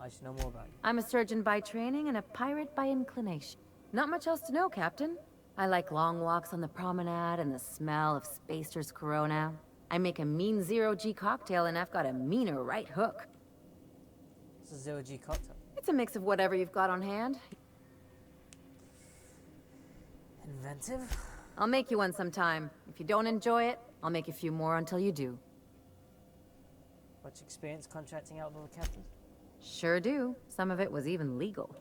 should know more about you. I'm a surgeon by training and a pirate by inclination. Not much else to know, Captain. I like long walks on the promenade and the smell of Spacer's Corona. I make a mean zero-G cocktail and I've got a meaner right hook. It's a zero-G cocktail. It's a mix of whatever you've got on hand. Inventive? I'll make you one sometime. If you don't enjoy it, I'll make a few more until you do. Much experience contracting out with other captains? Sure do. Some of it was even legal.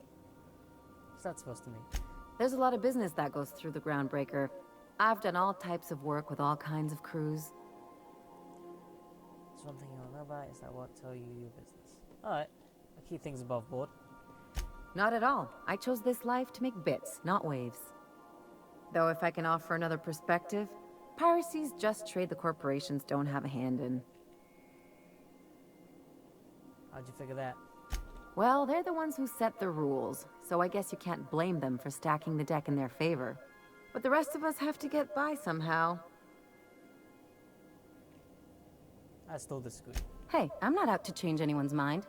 What's that supposed to mean? There's a lot of business that goes through the Groundbreaker. I've done all types of work with all kinds of crews. There's one thing you don't know about, is that won't tell you your business. Alright, I'll keep things above board. Not at all. I chose this life to make bits, not waves. Though if I can offer another perspective, piracy's just trade the corporations don't have a hand in. How'd you figure that? Well, they're the ones who set the rules, so I guess you can't blame them for stacking the deck in their favor. But the rest of us have to get by somehow. I still disagree. Hey, I'm not out to change anyone's mind.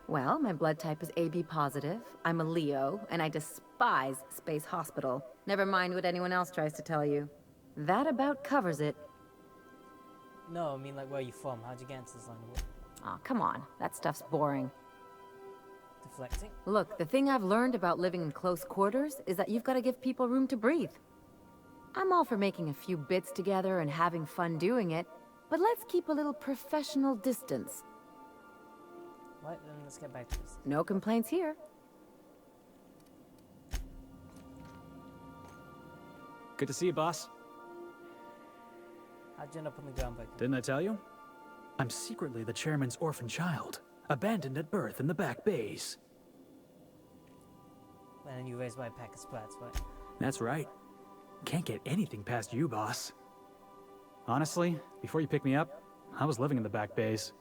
Well, my blood type is AB positive, I'm a Leo, and I despise Space Hospital. Never mind what anyone else tries to tell you. That about covers it. No, I mean like where are you from? How'd you get into this line of work? Aw, come on. That stuff's boring. Deflecting? Look, the thing I've learned about living in close quarters is that you've got to give people room to breathe. I'm all for making a few bits together and having fun doing it, but let's keep a little professional distance. Right, then let's get back to this. No complaints here. Good to see you, boss. How'd you end up on the Groundbreaker? Didn't I tell you? I'm secretly the chairman's orphan child, abandoned at birth in the back bays. And then you raised by a pack of sprats, right? That's right. Can't get anything past you, boss. Honestly, before you picked me up, I was living in the back bays.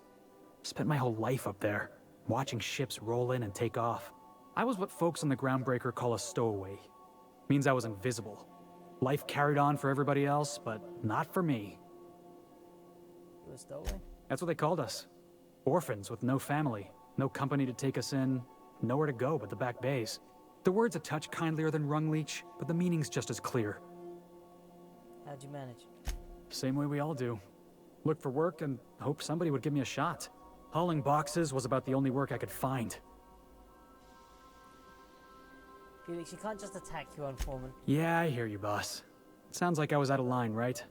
Spent my whole life up there, watching ships roll in and take off. I was what folks on the Groundbreaker call a stowaway. Means I was invisible. Life carried on for everybody else, but not for me. You were a stowaway? That's what they called us. Orphans with no family, no company to take us in, nowhere to go but the back bays. The word's a touch kindlier than Rungleech, but the meaning's just as clear. How'd you manage? Same way we all do. Look for work and hope somebody would give me a shot. Hauling boxes was about the only work I could find. Felix, you can't just attack your own foreman. Yeah, I hear you, boss. Sounds like I was out of line, right?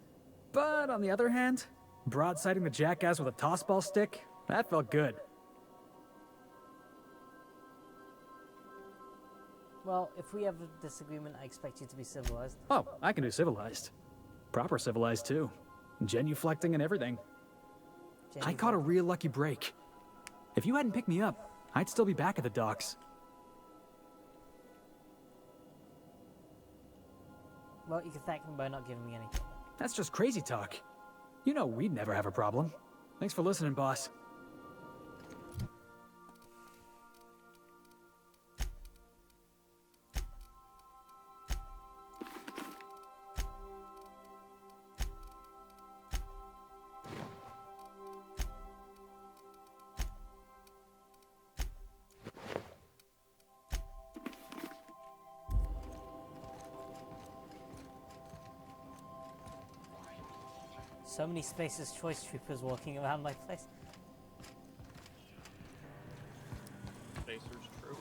But on the other hand, broadsiding the jackass with a tossball stick, that felt good. Well, if we have a disagreement, I expect you to be civilized. Oh, I can do civilized. Proper civilized, too. Genuflecting and everything. I caught a real lucky break. If you hadn't picked me up, I'd still be back at the docks. Well, you can thank me by not giving me any trouble. That's just crazy talk. You know we'd never have a problem. Thanks for listening, boss. So many Spacer's Choice troopers walking around my place. Spacer's troop.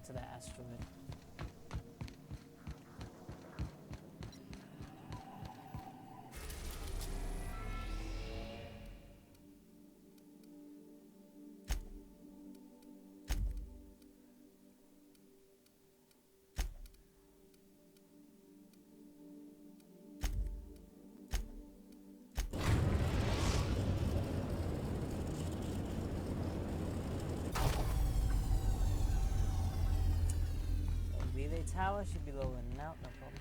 To the asteroid. Relay tower should be low and out, no problem.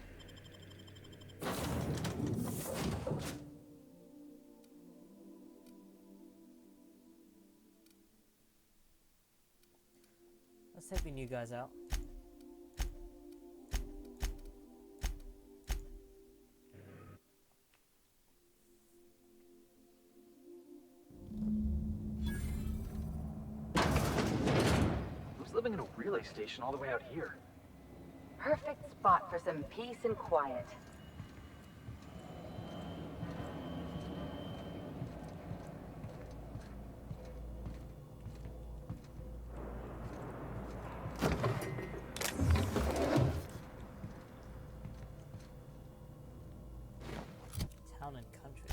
Let's take the new guys out. Who's living in a relay station all the way out here? Perfect spot for some peace and quiet. Town and country.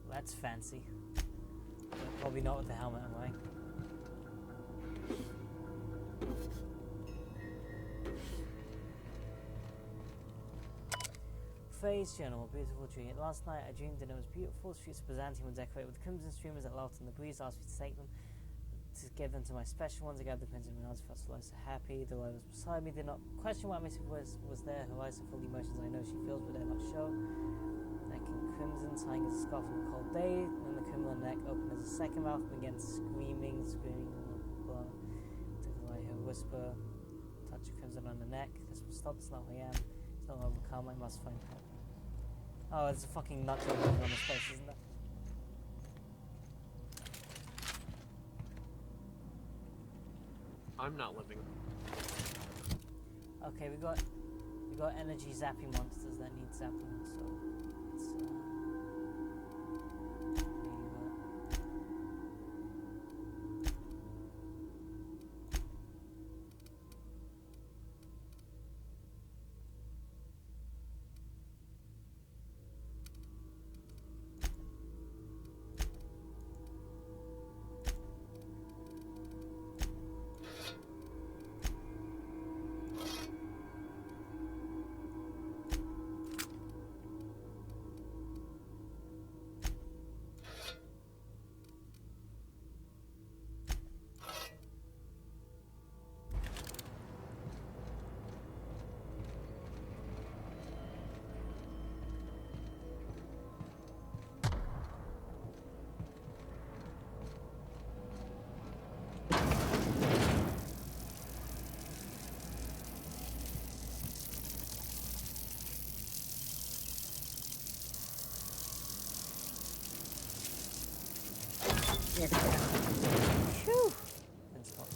Well, that's fancy. But probably not with the helmet I'm wearing. Phase Journal, a beautiful dream. Last night I dreamed that it was beautiful. Streets of Byzantium were decorated with crimson streamers that lulled in the breeze. Asked me to take them, to give them to my special ones. I gathered the pins in my arms, felt so light, so happy. The light was beside me. Did not question why Missy was there. Her eyes are full of emotions I know she feels, but dare not show. Neck in crimson, tying as a scarf on a cold day. Then the criminal neck opened as a second mouth, began screaming. Blah. Took a light, her whisper. Touch of crimson on the neck. This will stop. It's not who I am. It's not overcome. I must find help. Oh, there's a fucking nutshell on this place, isn't there? I'm not living. Okay, we got energy zapping monsters that need zapping, so let's Phew. Good spot.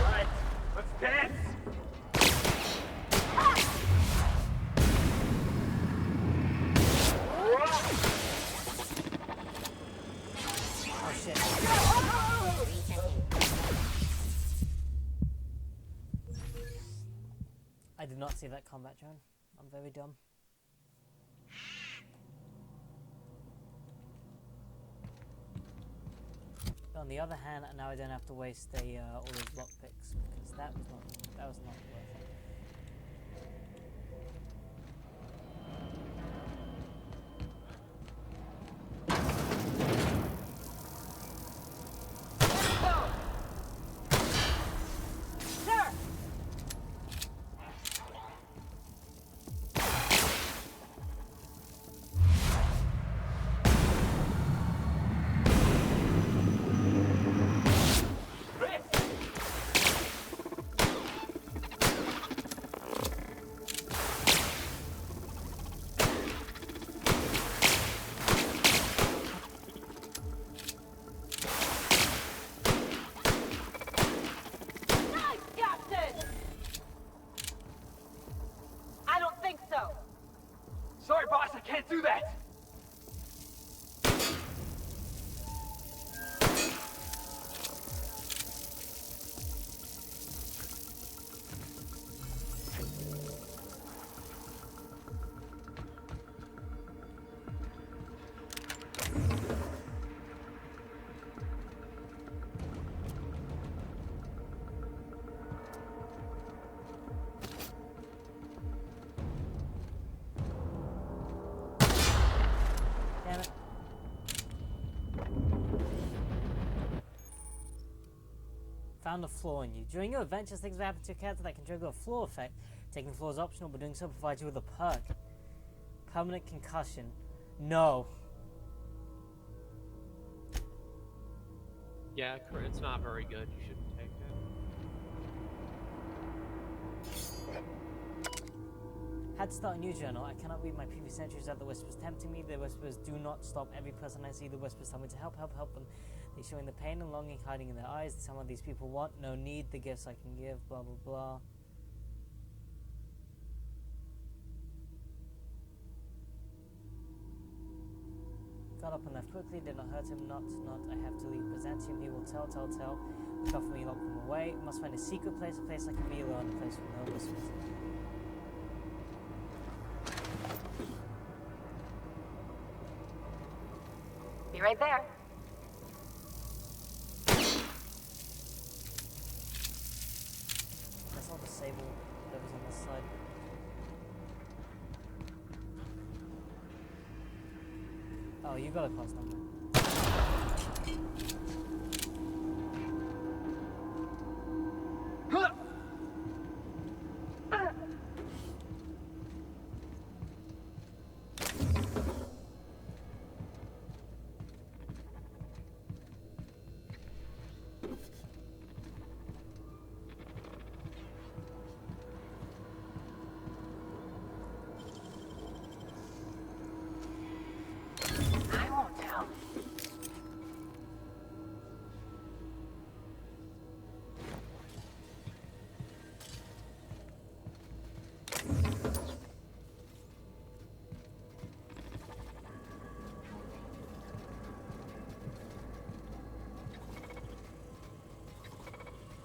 Right, let's dance! Oh shit. I did not see that combat drone. I'm very dumb. But on the other hand, now I don't have to waste all those lockpicks because that was not worth it. Sorry, boss, I can't do that! Damn it. Found a flaw in you. During your adventures, things will happen to your character that can trigger a flaw effect. Taking the flaw is optional, but doing so provides you with a perk. Permanent concussion. No. Yeah, it's not very good. You shouldn't take it. Had to start a new journal. I cannot read my previous entries of the Whispers tempting me. The Whispers do not stop. Every person I see, the Whispers tell me to help them. They're showing the pain and longing hiding in their eyes. Some of these people want, no need, the gifts I can give, blah, blah, blah. Got up and left quickly, did not hurt him, not, I have to leave Byzantium, he will tell. Look out for me, lock them away. Must find a secret place, a place I can be alone, a place with no whispers. Be right there. Let's not disable whatever's on this side. Oh, you got a class number.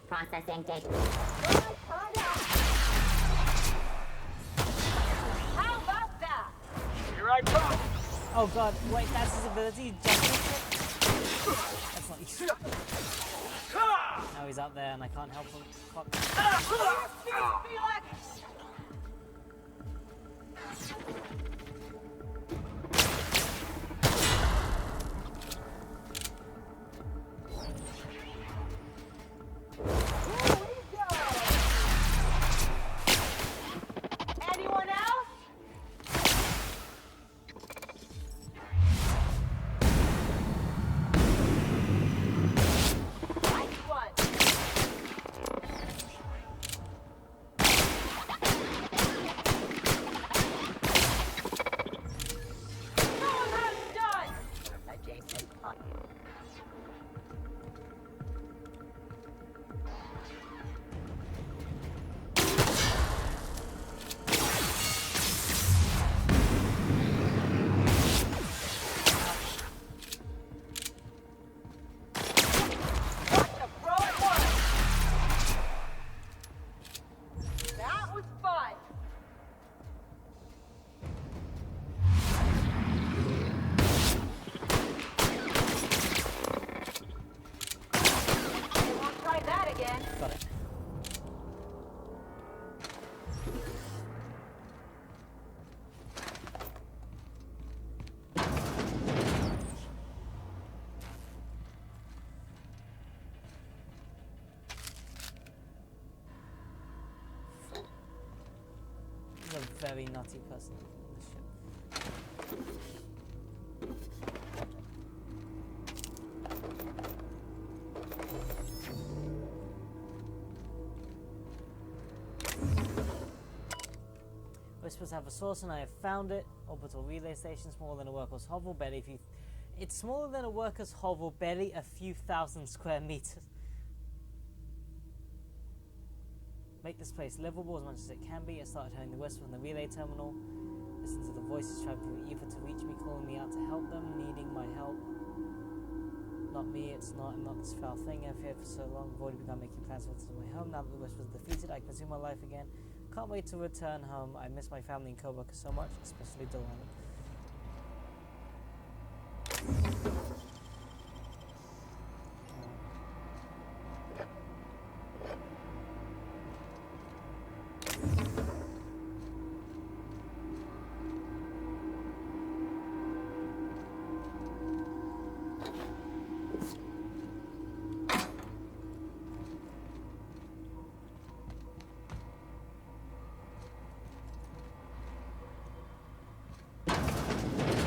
Processing data. How about that? Here I come! Oh god, wait, that's his ability? That's not easy. Now he's out there and I can't help him. Fuck. very nutty person on this ship. We're supposed to have a source, and I have found it. Orbital relay station, smaller than a worker's hovel, barely a few. It's smaller than a worker's hovel, barely a few thousand square meters. Make this place livable as much as it can be. I started hearing the whisper from the relay terminal. Listen to the voices trying through ether to reach me, calling me out to help them, needing my help. Not me, it's not. I'm not this foul thing. I've here for so long. I've already begun making plans for my home. Now that the whisper is defeated, I can resume my life again. Can't wait to return home. I miss my family and co-workers so much, especially Delano.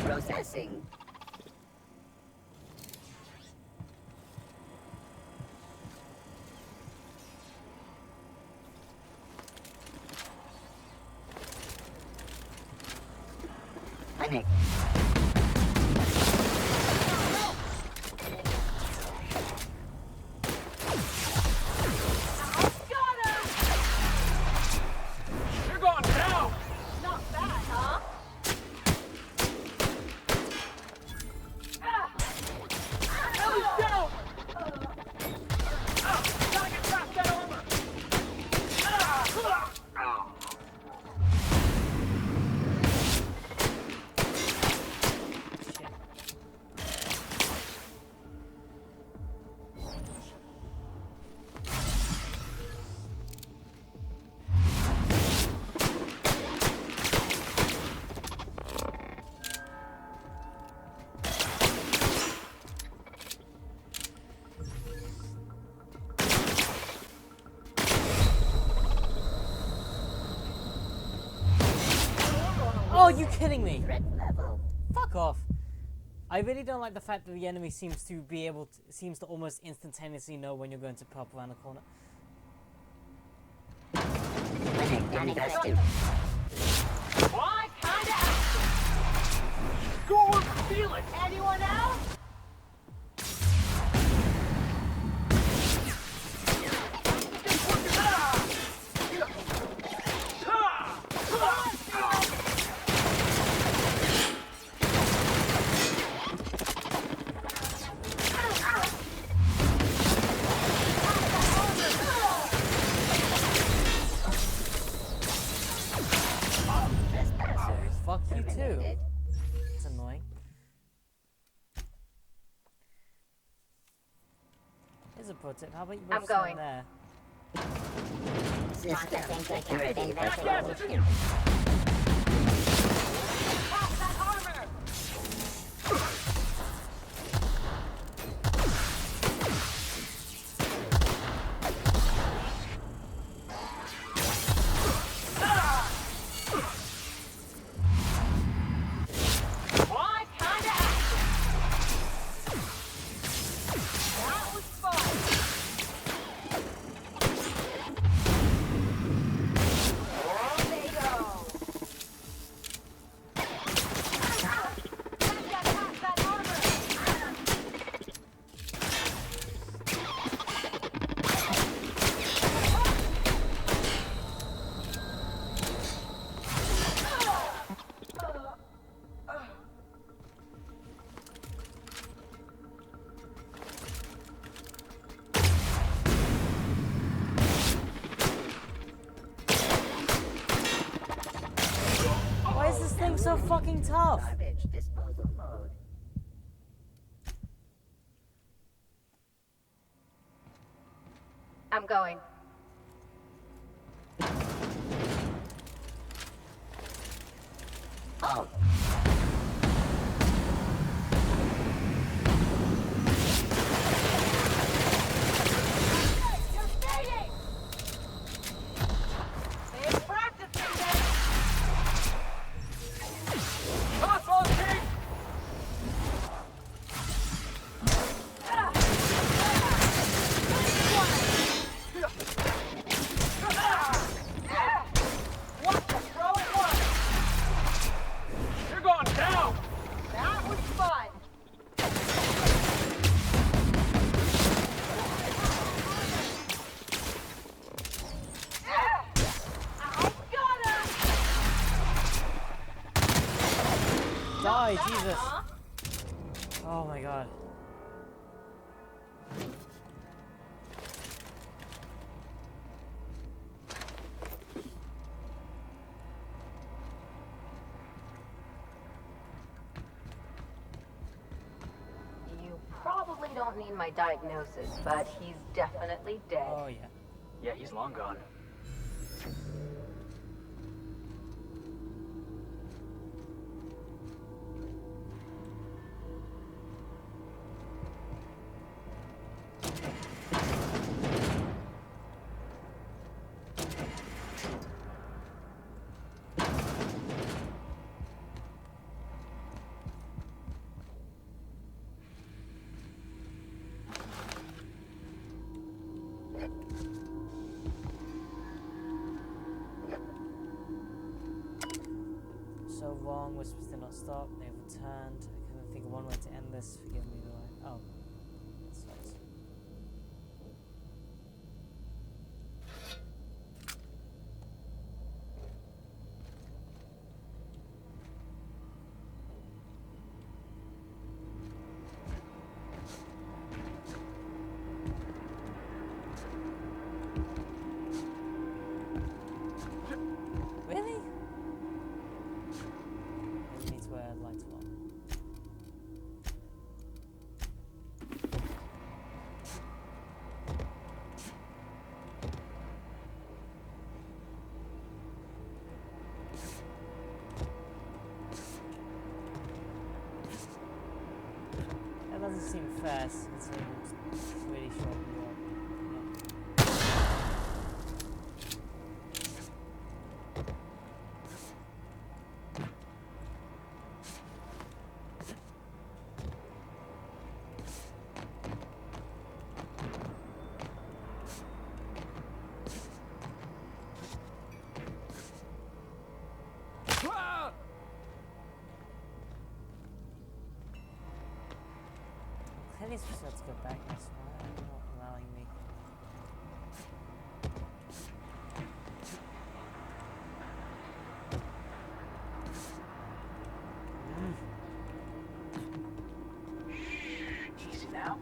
Processing. Panic. You're going down! Not bad, huh? Oh, are you kidding me? Fuck off. I really don't like the fact that the enemy seems to almost instantaneously know when you're going to pop around the corner. Why kinda action? Go and feel it! Anyone else? Fuck you too. It's annoying. Here's a pro tip. How about you both stand there? System security Why is this thing so fucking tough? Garbage disposal mode. I'm going. Oh. It's practicing this! die, Jesus! Oh my god. You probably don't need my diagnosis, but he's definitely dead. Oh yeah. Yeah, he's long gone. So wrong, we're supposed to not stop, they've returned. I couldn't think of one way to end this, forgive me the way. Oh. That sucks. Really? We need to wear lights on. That doesn't seem fair since it's really short. Clearly it's supposed to go back, that's why I'm not allowing me. Easy now.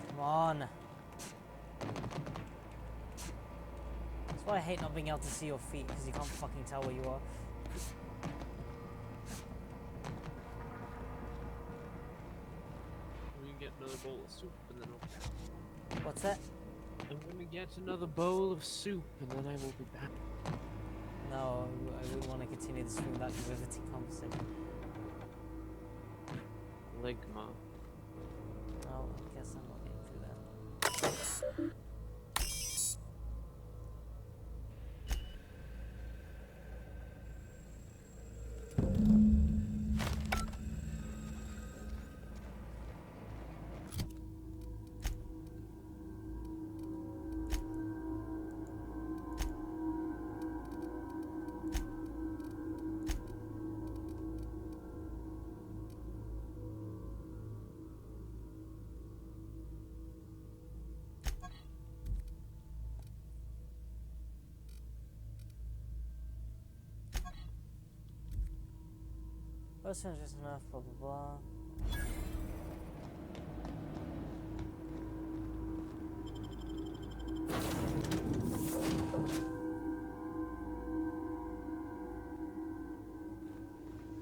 Come on. That's why I hate not being able to see your feet, because you can't fucking tell where you are. We can get another bowl of soup and then I'll... What's that? I'm gonna get another bowl of soup and then I will be back. No, I would want to continue this without you riveting conversation. Ligma. No, I guess I'm not getting through that. First one's just enough, blah blah blah.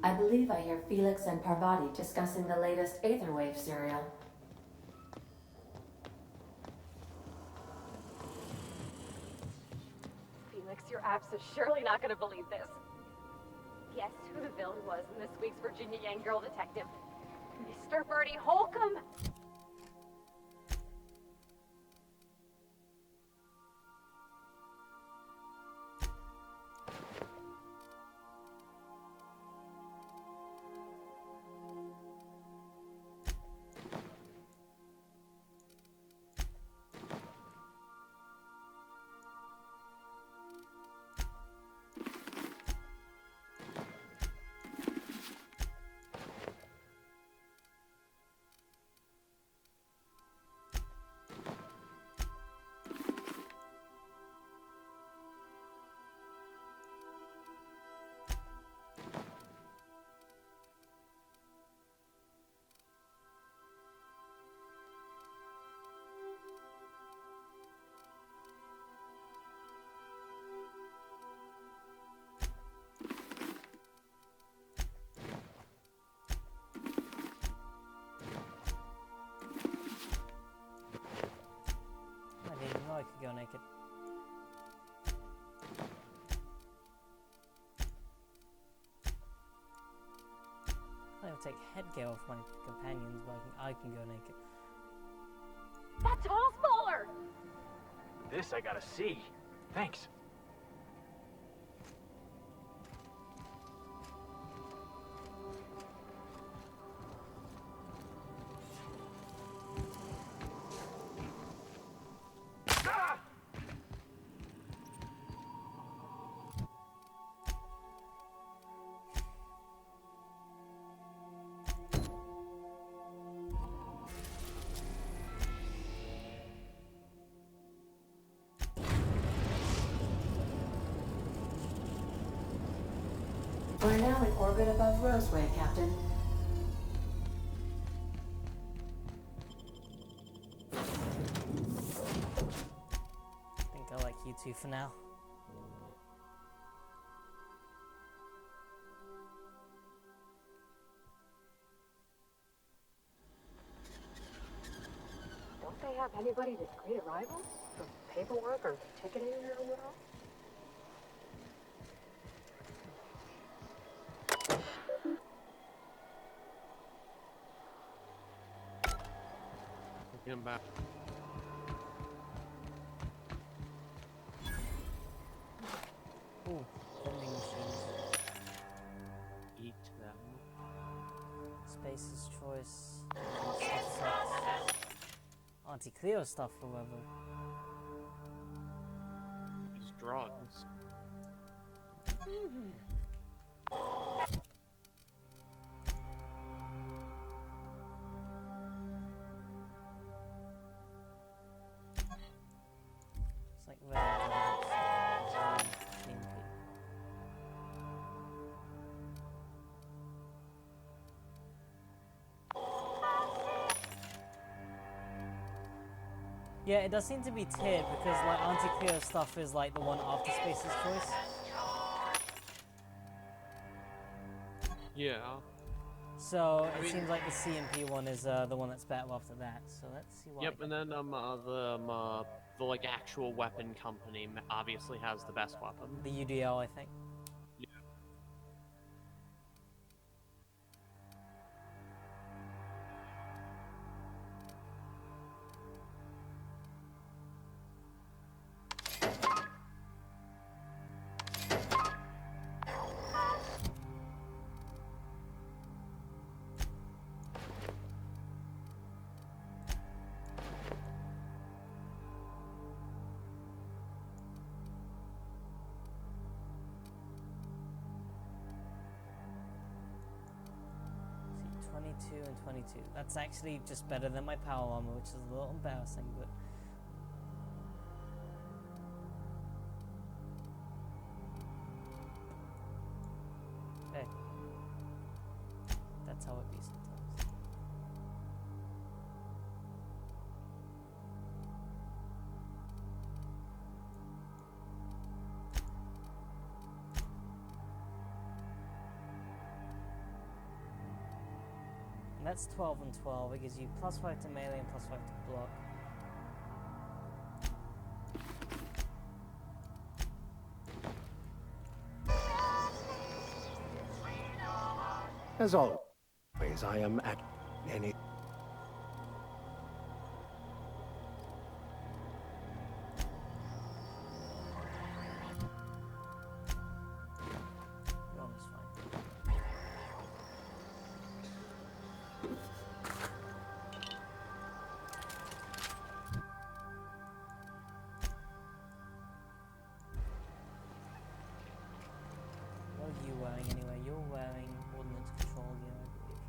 I believe I hear Felix and Parvati discussing the latest Aetherwave serial. Felix, your apps is surely not gonna believe this. Guess who the villain was in this week's Virginia Yang Girl Detective? Mr. Bertie Holcomb! can't take headgear off my companions, but I can go naked. That tall's smaller! This I gotta see. Thanks. We're now in orbit above Roseway, Captain. I think I like you two for now. Don't they have anybody to greet arrival? For paperwork or ticketing or all? Get him back. Ooh, vending machines. Eat them. Space's choice. Stuff sets. Auntie Cleo stuff, however. These drugs. It's like red drugs. CMP. Yeah, it does seem to be tiered because like Auntie Cleo's stuff is like the one after Space's choice. Yeah. So it I mean- seems like the CMP one is the one that's better after that. So let's see what. Yep, and then the like actual weapon company obviously has the best weapon. The UDL, I think. Yeah. See, 22 and 22. That's actually just better than my power armor, which is a little embarrassing, but. Hey. That's how it be sometimes. And that's 12 and 12. It gives you +5 to melee and +5 to block. As always, I am at any... You're almost fine. What are you wearing anyway? You're wearing Ordnance Control gear, I believe.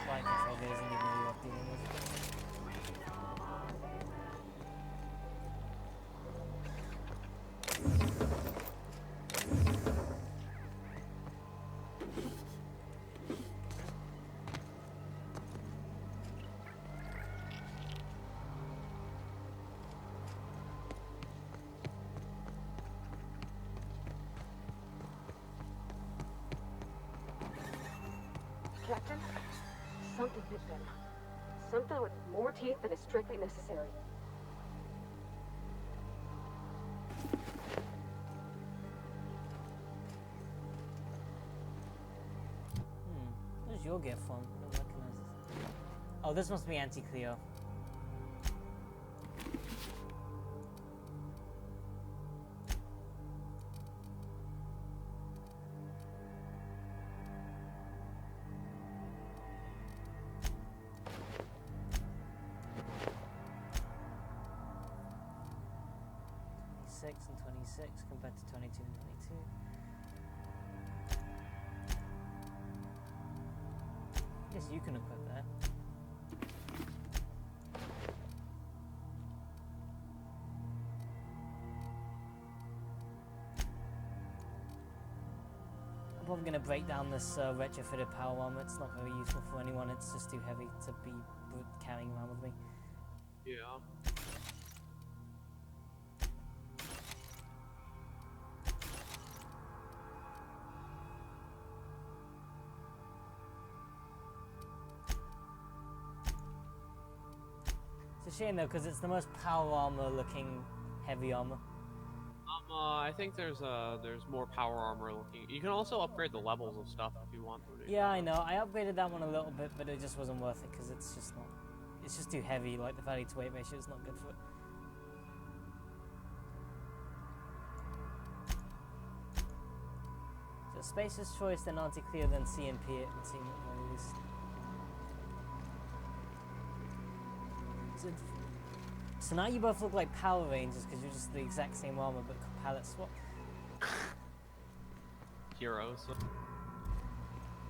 Flight control gear isn't even what you're dealing with. Captain, Something bit them. Something with more teeth than is strictly necessary. Where's your gift from? I don't recognize this. Oh, this must be Anti-Cleo. And 26 compared to 22 and 22. Yes, you can equip that. I'm probably going to break down this retrofitted power armor. It's not very useful for anyone. It's just too heavy to be carrying around with me. Yeah. It's a shame though, because it's the most power armor looking heavy armor. I think there's more power armor looking. You can also upgrade the levels of stuff if you want to. Yeah, I know. I upgraded that one a little bit, but it just wasn't worth it because it's just not. It's just too heavy. Like the value to weight ratio is not good for it. So Spacer's Choice, then Anti-Cleo, then CMP it, and see what at least. So now you both look like Power Rangers because you're just the exact same armor but palette swap. Heroes.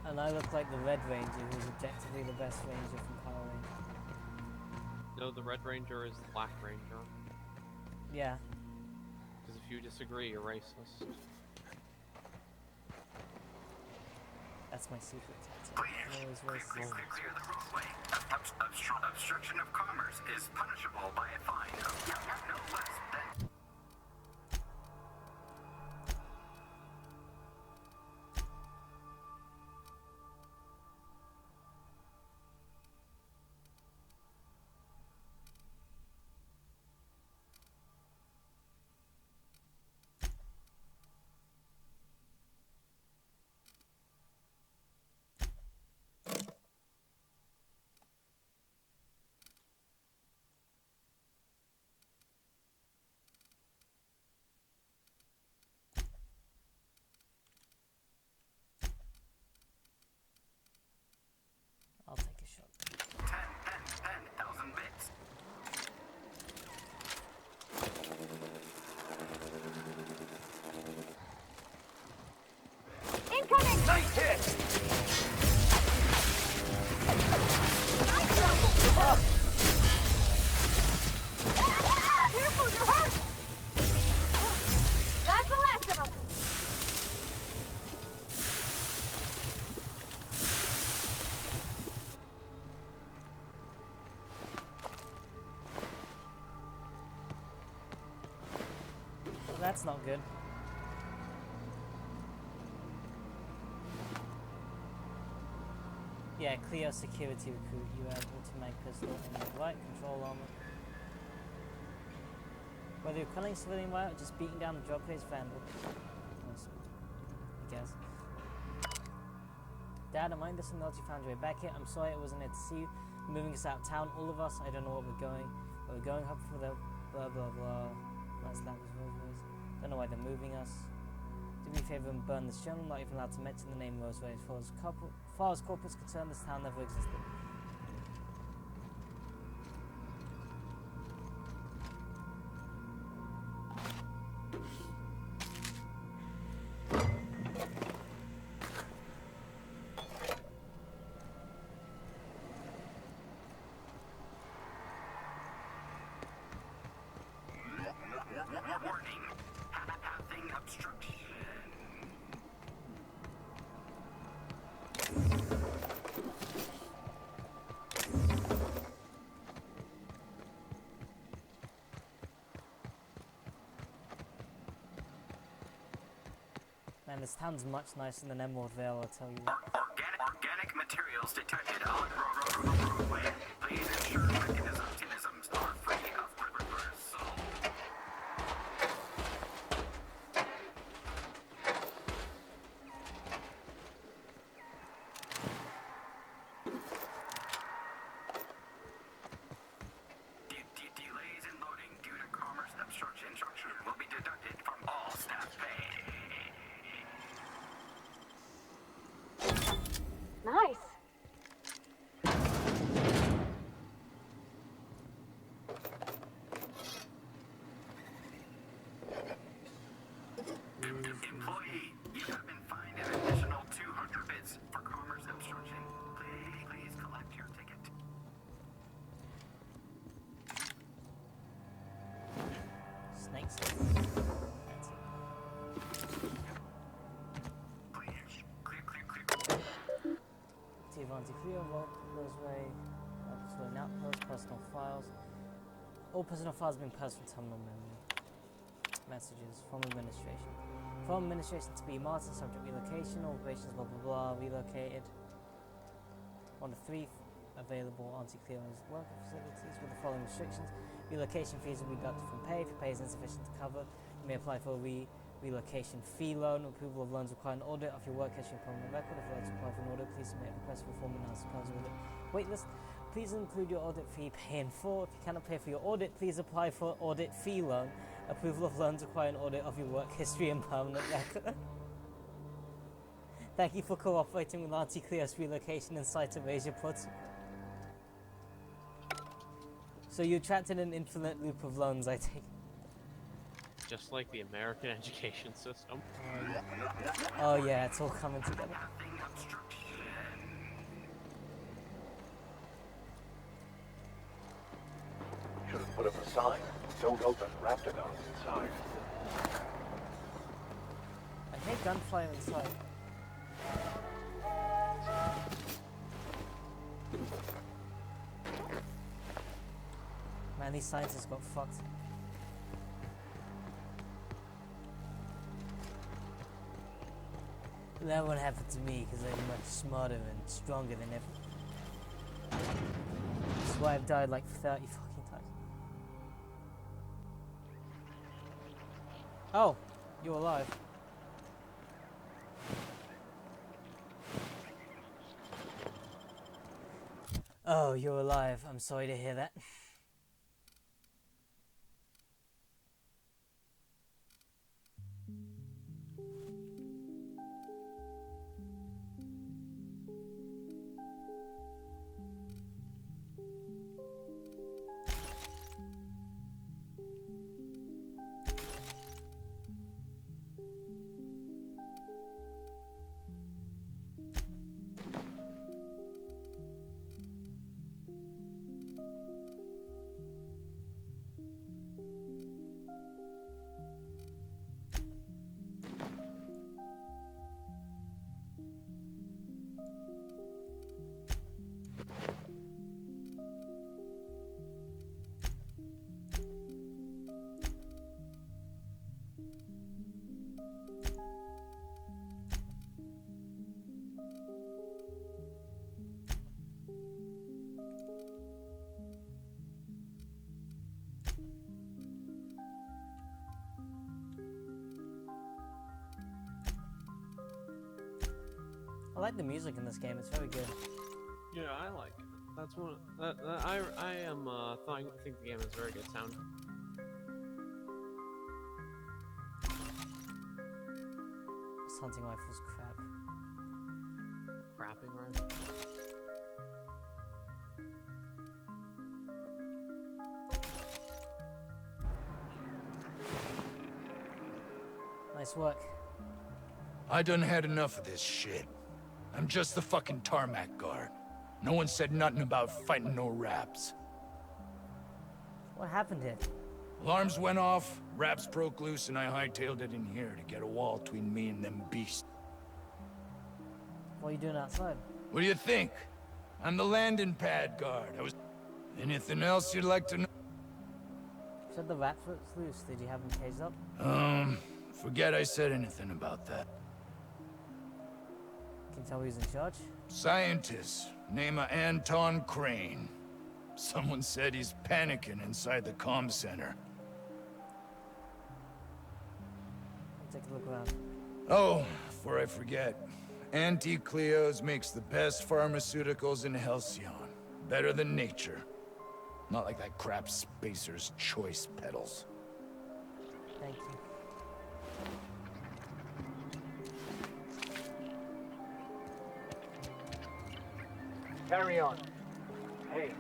And I look like the Red Ranger, who's objectively the best ranger from Power Rangers. No, the Red Ranger is the Black Ranger. Yeah. Because if you disagree, you're racist. That's my secret tactic. Please clear the roadway. Obstruction of commerce is punishable by a fine of no less than... I'll take a shot. 10,000 bits. Incoming! Nice hit! Careful, you're hurt! That's the last of them! That's not good. Yeah, Cleo security recruit. You have automatic pistol in the right control armor. Whether you're killing civilian wire or just beating down the drug case vandal. I guess. Dad, am I this and you found your way back here? I'm sorry I wasn't there to see you. You're moving us out of town, all of us. I don't know what we're going. But we're going up for the blah blah blah. That's that was Rose. Don't know why they're moving us. Do me a favor and burn this journal. Not even allowed to mention the name Roseway. As far as corporate's concerned, this town never existed. Warning. Having obstruction. Man, this town's much nicer than Emerald Vale, I'll tell you. Organic materials detected on roadway. Please ensure mechanisms are free of reversal. Delays in loading due to commerce obstruction will be deducted from all staff pay. Nice. Employee, you have been fined an additional 200 bits for commerce obstruction. Please collect your ticket. Snakes. T-Vonti clear, vault, causeway, outpost, outpost, personal files. All personal files have been passed from terminal memory. Messages from administration. From administration to be Martin, subject relocation, all operations, blah blah blah, relocated. 1 to 3 available anti-clearance worker facilities with the following restrictions. Relocation fees will be deducted from pay. If your pay is insufficient to cover, you may apply for a relocation fee loan. Approval of loans require an audit of your work history and permanent record. If you'd like to apply for an audit, please submit a request for form analysis with it. Waitlist. Please include your audit fee pay in full. If you cannot pay for your audit, please apply for audit fee loan. Approval of loans require an audit of your work history and permanent record. Thank you for cooperating with Anti-Clear's relocation and site erasure protocol. So you're trapped in an infinite loop of loans, I take. Just like the American education system. Oh yeah, it's all coming together. Should have put up a sign. Don't open Raptidons inside. I hate gunfire inside. Man, these scientists got fucked. That won't happen to me because I'm much smarter and stronger than ever. That's why I've died like 30 fucking times. Oh, you're alive. Oh, you're alive. I'm sorry to hear that. I like the music in this game, it's very good. Yeah, I like it. That's one. I think the game has very good sound. This hunting rifle's crap. Crapping rifle. Nice work. I done had enough of this shit. I'm just the fucking tarmac guard. No one said nothing about fighting no raps. What happened here? Alarms went off, raps broke loose, and I hightailed it in here to get a wall between me and them beasts. What are you doing outside? What do you think? I'm the landing pad guard. Anything else you'd like to know? You said the rat foot's loose. Did you have them caged up? Forget I said anything about that. Can Can you tell me who's in charge? Scientist, name of Anton Crane. Someone said he's panicking inside the comm center. Take a look around. Oh, before I forget, Anti-Cleos makes the best pharmaceuticals in Halcyon. Better than nature. Not like that crap Spacer's Choice pedals. Thank you. Carry on. Hey.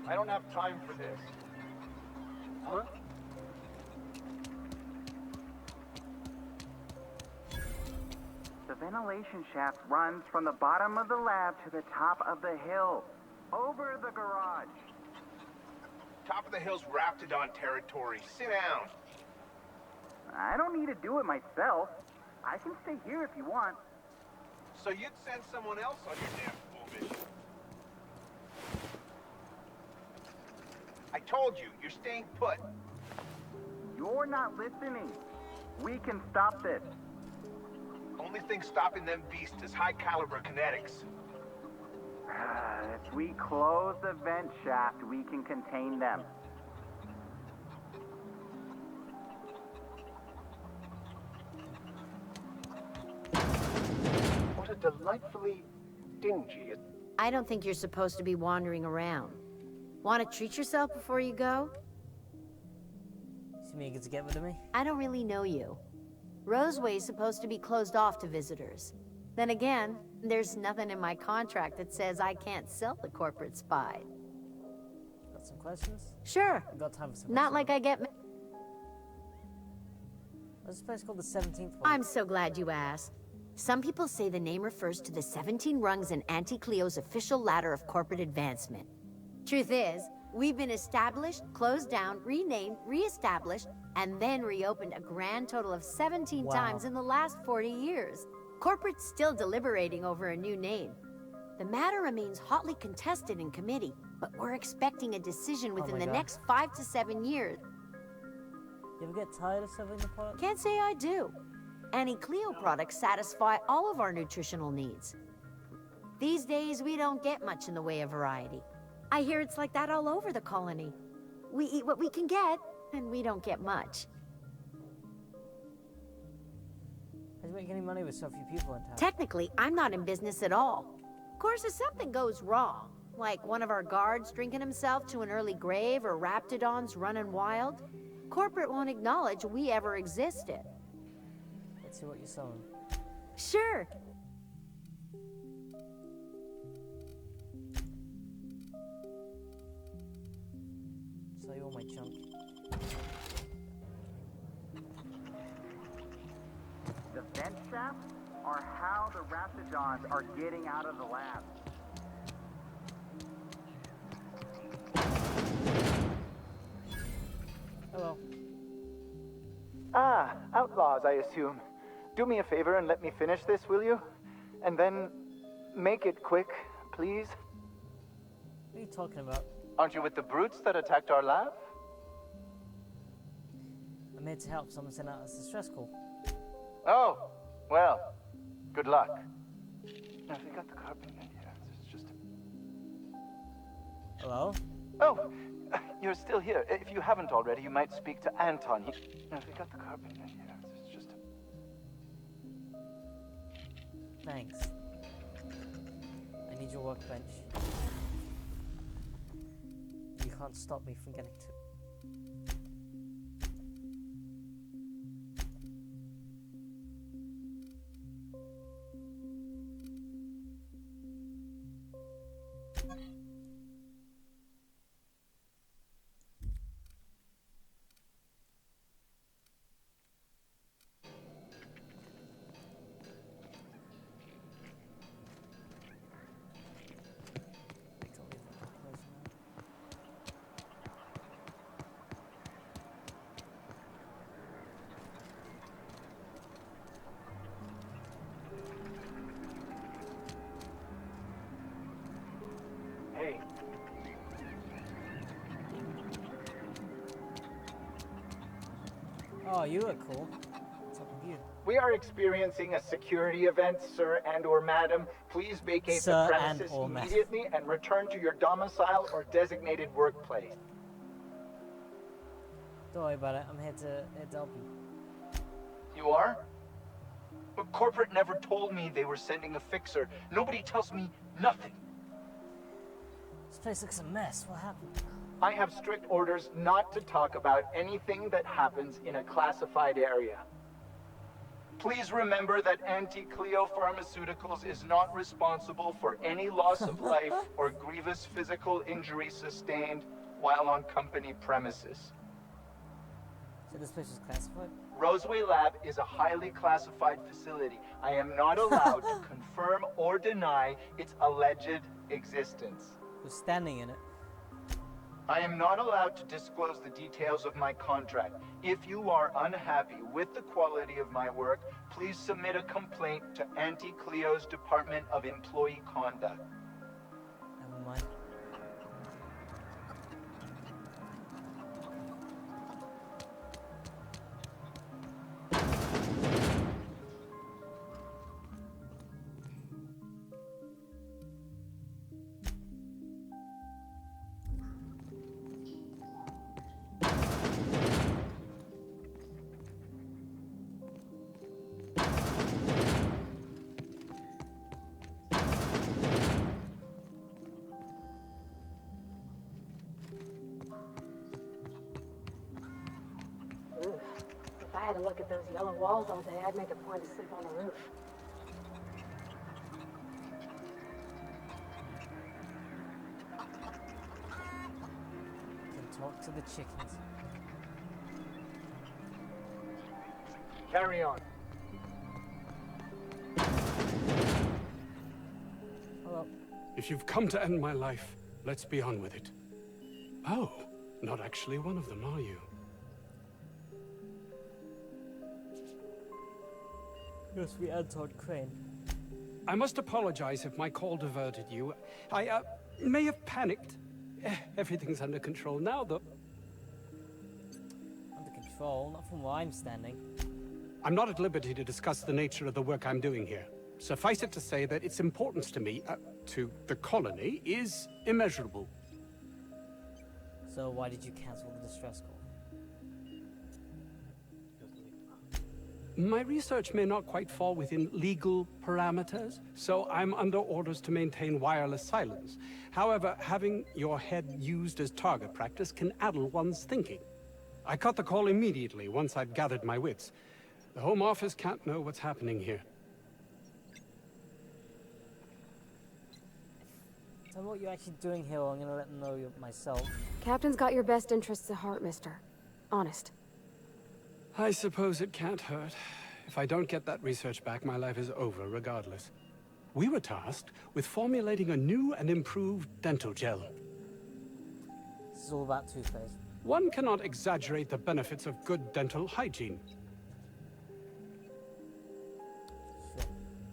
I don't have time for this. Huh? The ventilation shaft runs from the bottom of the lab to the top of the hill, over the garage. Top of the hill's Raptidon territory. Sit down. I don't need to do it myself. I can stay here if you want. So you'd send someone else on your damn fool mission. I told you, you're staying put. You're not listening. We can stop this. Only thing stopping them beasts is high caliber kinetics. If we close the vent shaft, we can contain them. What a delightfully dingy... I don't think you're supposed to be wandering around. Want to treat yourself before you go? You eager to get rid of me? I don't really know you. Roseway's supposed to be closed off to visitors. Then again, there's nothing in my contract that says I can't sell the corporate spy. Got some questions? Sure. I've got time for some Not like I get... What's this place called the 17th one? I'm so glad you asked. Some people say the name refers to the 17 rungs in Anti-Cleo's official ladder of corporate advancement. Truth is, we've been established, closed down, renamed, re-established, and then reopened a grand total of 17 times in the last 40 years. Corporate's still deliberating over a new name. The matter remains hotly contested in committee, but we're expecting a decision within the next 5 to 7 years. You ever get tired of serving the product? Can't say I do. Anti-Cleo products satisfy all of our nutritional needs. These days, we don't get much in the way of variety. I hear it's like that all over the colony. We eat what we can get, and we don't get much. How do you make any money with so few people in town? Technically, I'm not in business at all. Of course, if something goes wrong, like one of our guards drinking himself to an early grave or Raptidons running wild, corporate won't acknowledge we ever existed. Let's see what you're selling. Sure. Sell you all my junk. The vent shafts are how the Raptidons are getting out of the lab. Hello. Ah, outlaws, I assume. Do me a favor and let me finish this, will you? And then make it quick, please. What are you talking about? Aren't you with the brutes that attacked our lab? I'm here to help someone send out a distress call. Oh, well, good luck. Now, if you got the carpet in here, it's just... Hello? Oh, you're still here. If you haven't already, you might speak to Anton. Now, if you got the carpet in here, it's just... Thanks. I need your workbench. You can't stop me from getting to it. Oh, you look cool. What's up with you? We are experiencing a security event, sir and/or madam. Please vacate the Sir premises and/or madam. immediately and return to your domicile or designated workplace. Don't worry about it. I'm here to help you. You are? But corporate never told me they were sending a fixer. Nobody tells me nothing. This place looks a mess. What happened? I have strict orders not to talk about anything that happens in a classified area. Please remember that Anti-Cleo Pharmaceuticals is not responsible for any loss of life or grievous physical injury sustained while on company premises. So this place is classified? Roseway Lab is a highly classified facility. I am not allowed to confirm or deny its alleged existence. Who's standing in it? I am not allowed to disclose the details of my contract. If you are unhappy with the quality of my work, please submit a complaint to Anti-Cleo's Department of Employee Conduct. Never mind. If I had to look at those yellow walls all day, I'd make a point to sleep on the roof. Can talk to the chickens. Carry on. Hello. If you've come to end my life, let's be on with it. Oh, not actually one of them, are you? Yes, we Anton Crane. I must apologize if my call diverted you. I may have panicked. Everything's under control now, though. Under control? Not from where I'm standing. I'm not at liberty to discuss the nature of the work I'm doing here. Suffice it to say that its importance to me, to the colony, is immeasurable. So why did you cancel the distress call? My research may not quite fall within legal parameters, so I'm under orders to maintain wireless silence. However, having your head used as target practice can addle one's thinking. I cut the call immediately once I'd gathered my wits. The Home Office can't know what's happening here. Tell me what you're actually doing here, or I'm gonna let them know myself. Captain's got your best interests at heart, mister. Honest. I suppose it can't hurt. If I don't get that research back, my life is over regardless. We were tasked with formulating a new and improved dental gel. This is all about toothpaste. One cannot exaggerate the benefits of good dental hygiene.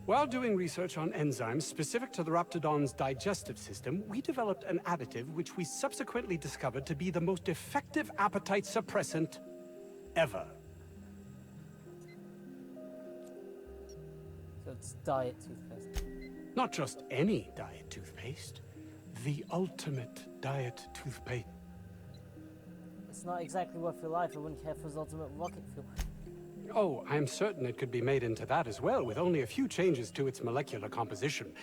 While doing research on enzymes specific to the Raptidon's digestive system, we developed an additive which we subsequently discovered to be the most effective appetite suppressant ever. So it's diet toothpaste. Not just any diet toothpaste, the ultimate diet toothpaste. It's not exactly worth your life. I wouldn't care for his ultimate rocket fuel. Oh, I'm certain it could be made into that as well, with only a few changes to its molecular composition.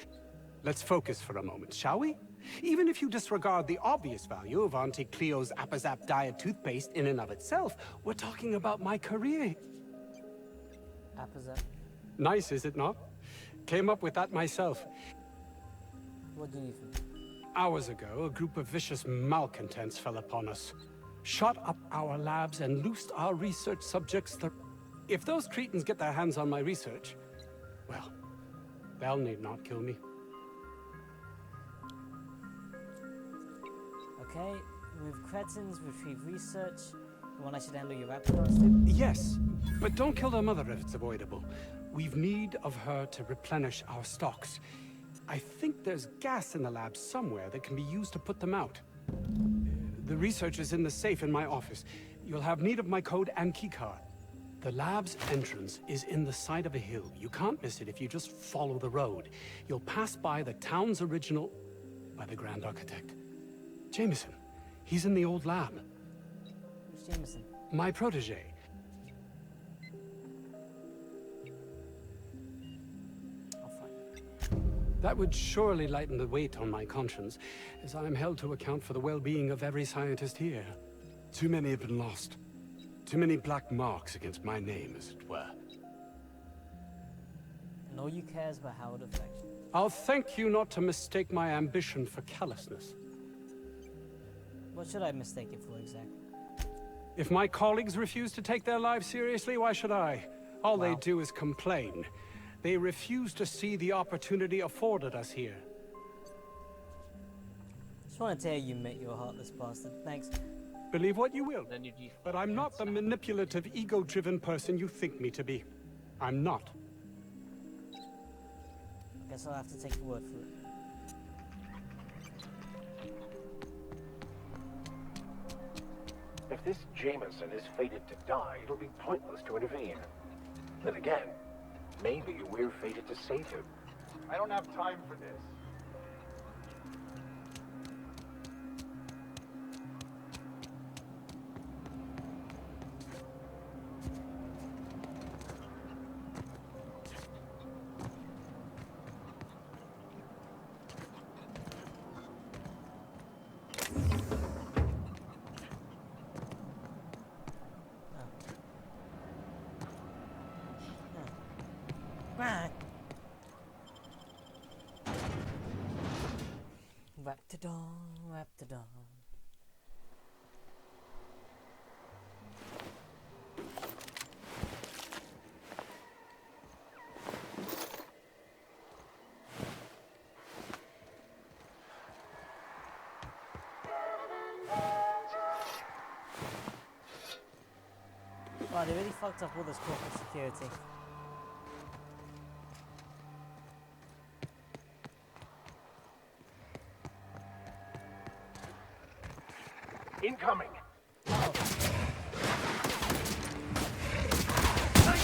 Let's focus for a moment, shall we? Even if you disregard the obvious value of Auntie Cleo's Appazap diet toothpaste in and of itself, we're talking about my career. Appazap? Nice, is it not? Came up with that myself. What do you think? Hours ago, a group of vicious malcontents fell upon us. Shot up our labs and loosed our research subjects. If those cretins get their hands on my research, well, they'll need not kill me. Okay, remove cretins, retrieve research. The one I should handle your Raptidons too? Yes, but don't kill their mother if it's avoidable. We've need of her to replenish our stocks. I think there's gas in the lab somewhere that can be used to put them out. The research is in the safe in my office. You'll have need of my code and keycard. The lab's entrance is in the side of a hill. You can't miss it if you just follow the road. You'll pass by the town's original... by the Grand Architect. Jameson. He's in the old lab. Who's Jameson? My protege. That would surely lighten the weight on my conscience, as I am held to account for the well-being of every scientist here. Too many have been lost. Too many black marks against my name, as it were. And all you care is about how it affects you. I'll thank you not to mistake my ambition for callousness. What should I mistake it for exactly? If my colleagues refuse to take their lives seriously, why should I? All they do is complain. They refuse to see the opportunity afforded us here. Just want to tell you, mate, you're a heartless bastard. Thanks. Believe what you will, but I'm not the manipulative, ego-driven person you think me to be. I'm not. Guess I'll have to take your word for it. If this Jameson is fated to die, it'll be pointless to intervene. Then again, maybe we're fated to save him. I don't have time for this. Raptidon. Wow, they really fucked up all this corporate security. Incoming! Nice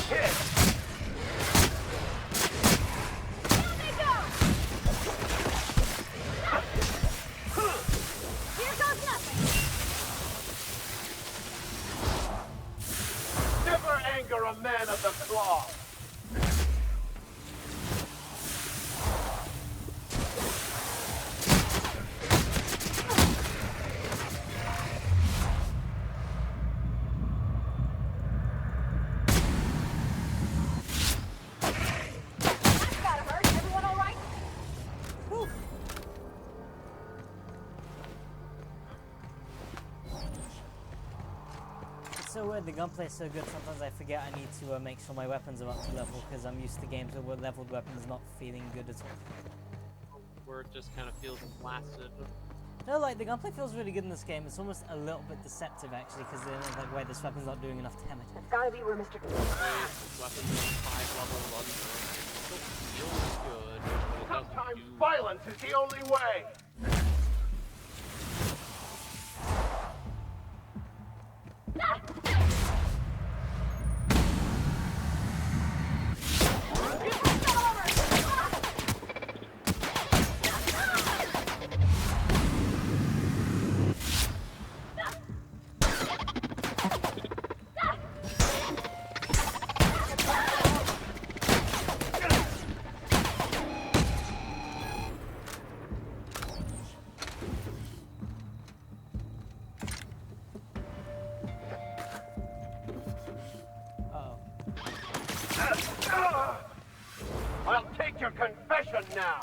hit! Down they go! Here goes nothing! Never anger a man of the cloth! So weird, the gunplay is so good, sometimes I forget I need to make sure my weapons are up to level, because I'm used to games where leveled weapons not feeling good at all. Where it just kind of feels placid. No, like, the gunplay feels really good in this game. It's almost a little bit deceptive, actually, because like, wait, this weapon's not doing enough damage. It's gotta be where Mr. Weapons on 5 level still feels good, but it doesn't Sometimes do... violence is the only way! I'll take your confession now!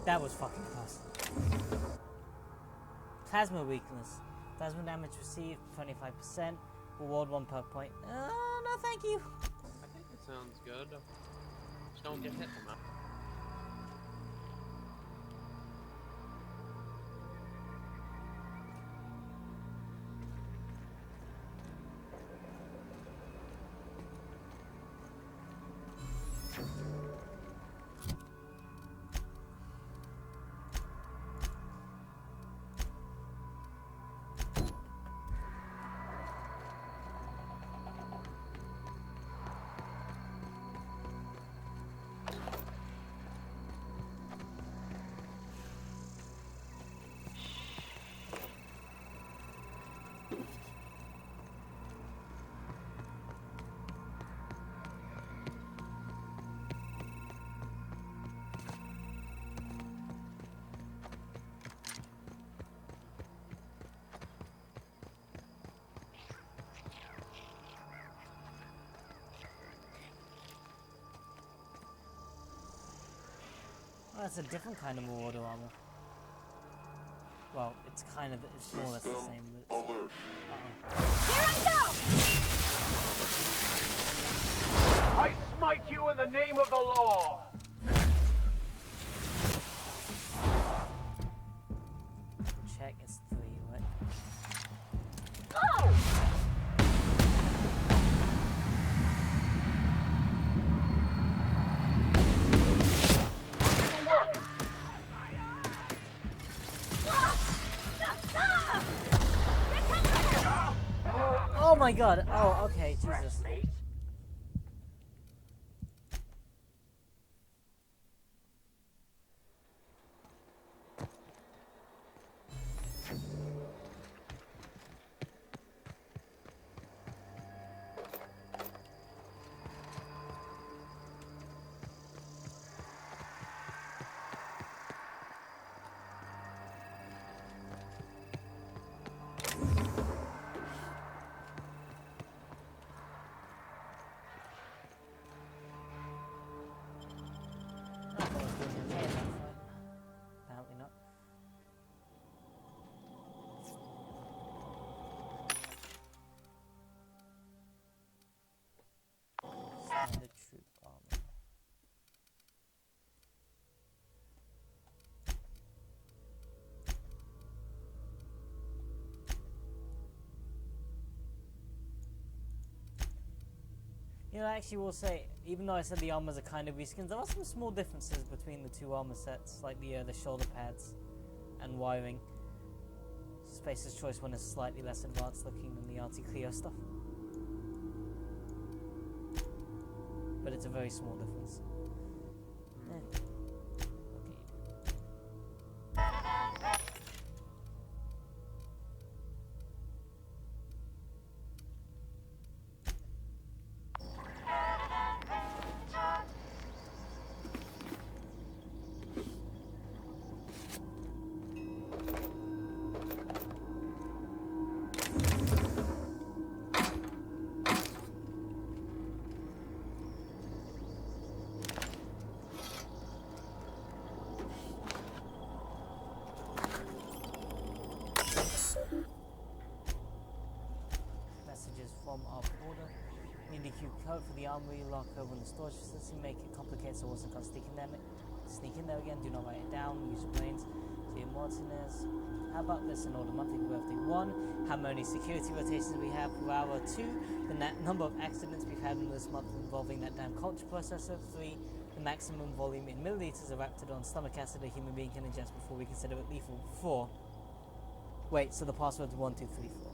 That was fucking close. Plasma weakness. Plasma damage received 25%. Reward 1 per point. No, thank you. I think it sounds good. Just don't get hit from that. Oh, that's a different kind of Marauder armor. Well, it's kind of, it's more or less the same, but it's... Here I go! I smite you in the name of the law! Check, it's 3, right? Oh! Oh my god! Oh, okay, Jesus. Apparently not. Standard troop armor. You know, I actually will say, even though I said the armors are kind of reskins, there are some small differences between the two armor sets, like the shoulder pads and wiring. Spacer's Choice one is slightly less advanced looking than the Auntie Cleo stuff. But it's a very small difference. Eh. From our border. Need the Q code for the armory, lock over in the storage facility, make it complicated so Wilson can't sneak in there again, do not write it down, use your brains. Dear Martinez, how about this in order? Monthly birthday 1, how many security rotations we have per hour, 2, the number of accidents we've had in this month involving that damn culture processor, 3, the maximum volume in milliliters of Raptidon stomach acid a human being can ingest before we consider it lethal, 4. Wait, so the password's 1, 2, 3, 4.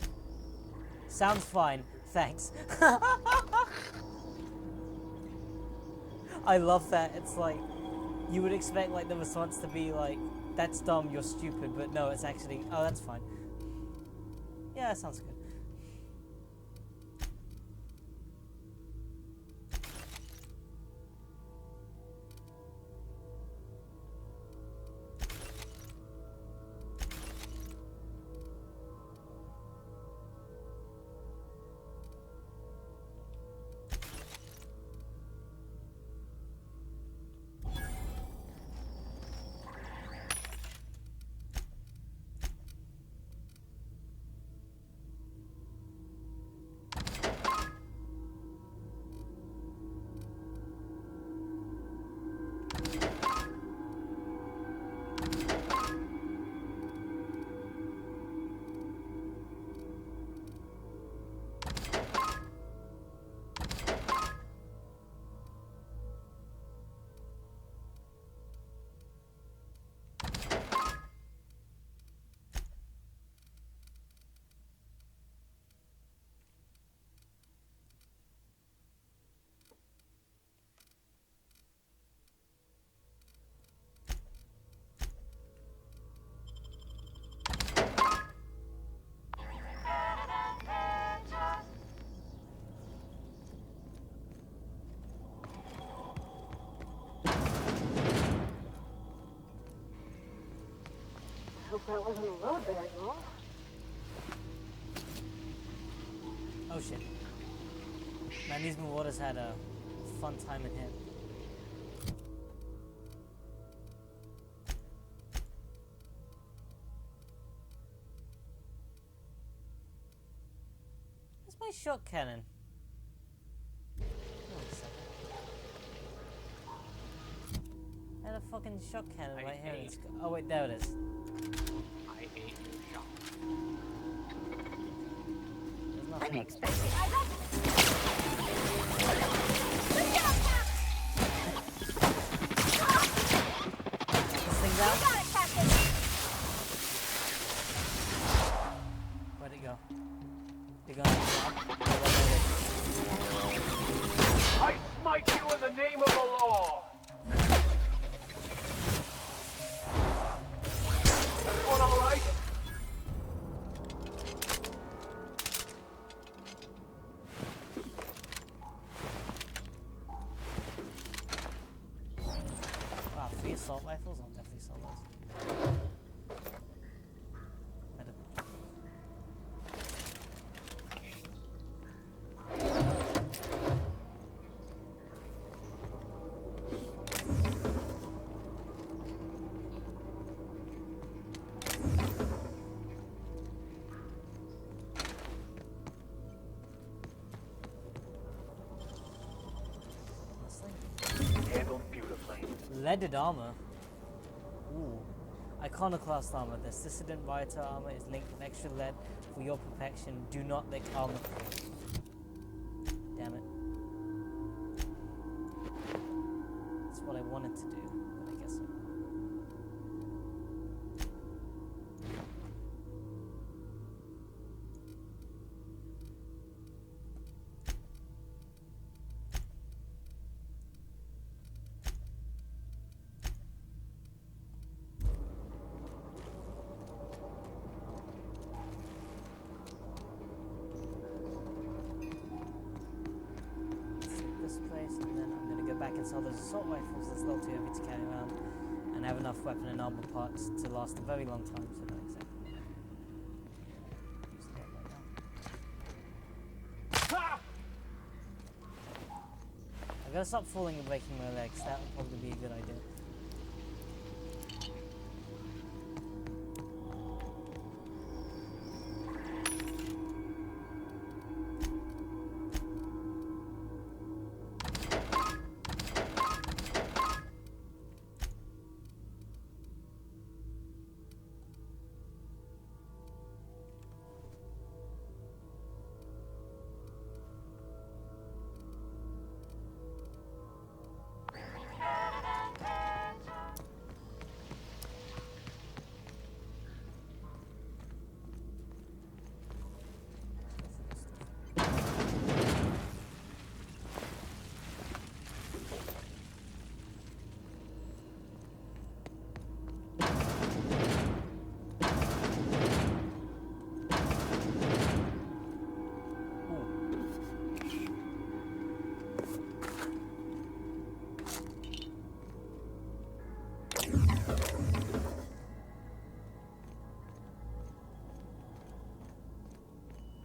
Sounds fine, thanks. I love that. It's like, you would expect like the response to be like, that's dumb, you're stupid, but no, it's actually, oh, that's fine. Yeah, that sounds good. That wasn't a road there anymore. Oh shit. Man, these marauders had a fun time in here. Where's my shot cannon? I had a fucking shot cannon right here. Oh wait, there it is. I hate your shot. There's nothing. Unexpected. This thing down? You got it, Captain! Where'd it go? They're gonna drop. I smite you in the name of the law! Everyone all right? Wow, 3 assault rifles? I'll definitely sell those. Handled beautifully. Leaded armor. Ooh. Iconoclast armor. This dissident rioter armor is linked with extra lead for your protection. Do not lick armor. Damn it. That's what I wanted to do, but I guess so. This place, and then I'm gonna go back and sell those assault rifles that's a little too heavy to carry around, and have enough weapon and armor parts to last a very long time, so not exactly. Use that right now. I gotta stop falling and breaking my legs, that would probably be a good idea.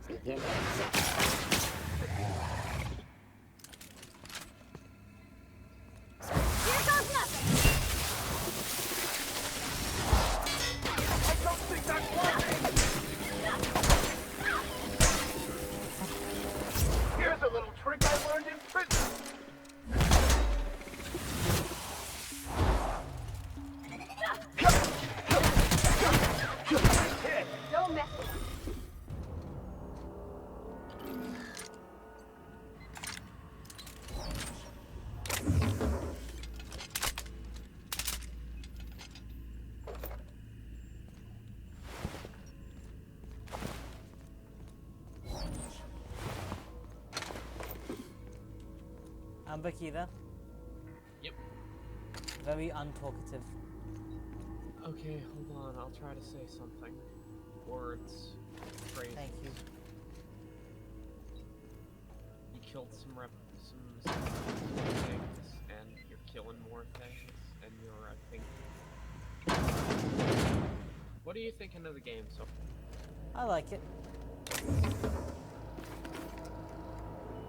Begin. Here goes nothing! I don't think that's working! Here's a little trick I learned in prison! Don't mess with him. Amber key there? Yep. Very untalkative. Okay, hold on. I'll try to say something. Words. Phrases. Thank you. You killed some things, and you're killing more things, and you're, I think... What are you thinking of the game so far? I like it.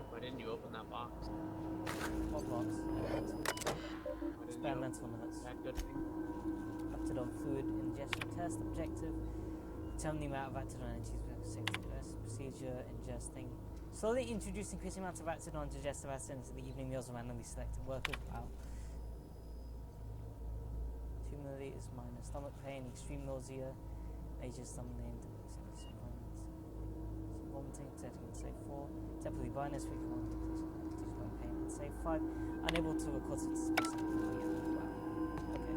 Why didn't you open that box? What box? Experimental notes. That good thing. Aptidon fluid ingestion test objective. Determine the amount of Aptidon entities we have to safety test. Procedure ingesting. Slowly introduce increasing amounts of Aptidon digestive acid into the evening meals of randomly selected workers. Wow. 2 milliliters minor stomach pain, extreme nausea, major stomach named vomiting, detecting safe 4, temporary blindness, weak reduced by pain, and safe 5, unable to record it specifically. Wow. Okay.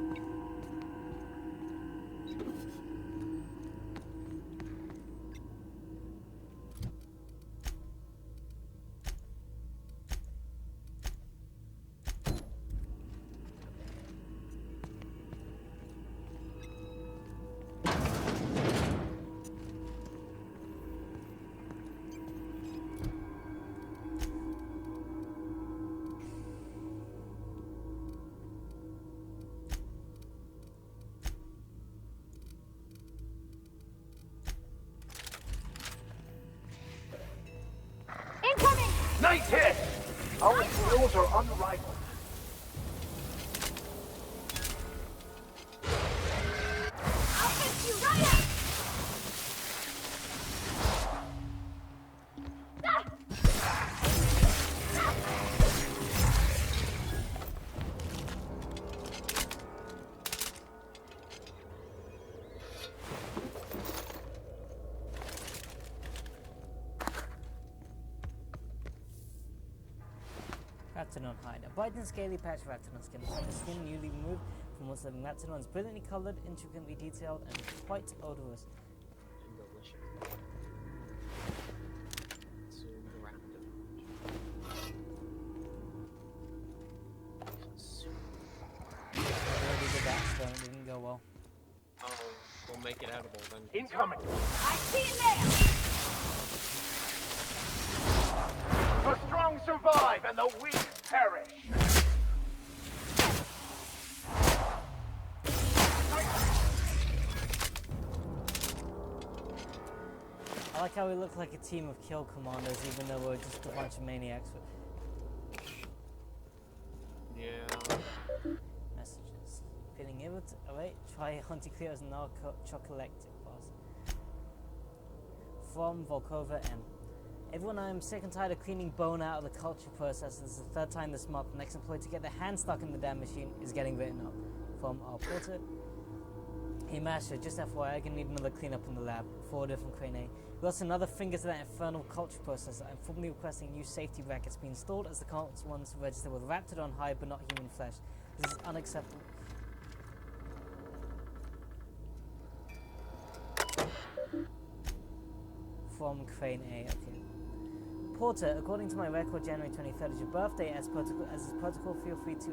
Incoming! Nice hit! Our skills are unrivaled. I'll fix you right up! Raptidon hide. A bright and scaly patch of Raptidon skin. The skin newly removed from once living Raptidon is brilliantly colored, intricately detailed, and quite odorous. And delicious. Consume the Raptidon. Consume. I already did that, so it didn't go well. Oh, we'll make it edible then. Incoming! I see him there! The strong survive and the weak perish. I like how we look like a team of kill commandos, even though we're just a bunch of maniacs. Yeah. Messages. Feeling able to... Oh wait, try Hunty-Cleo's Narcochocolate boss. From Volkova M. Everyone, I am sick and tired of cleaning bone out of the culture process. This is the third time this month. The next employee to get their hand stuck in the damn machine is getting written up. From our porter. Hey Master, just FYI, I'm gonna need another cleanup in the lab. 4 different Crane A. We lost another finger to that infernal culture processor. I'm formally requesting new safety brackets be installed as the current ones register with Raptidon hide but not human flesh. This is unacceptable. From Crane A, okay. Porter, according to my record, January 23rd is your birthday. As is protocol, feel free to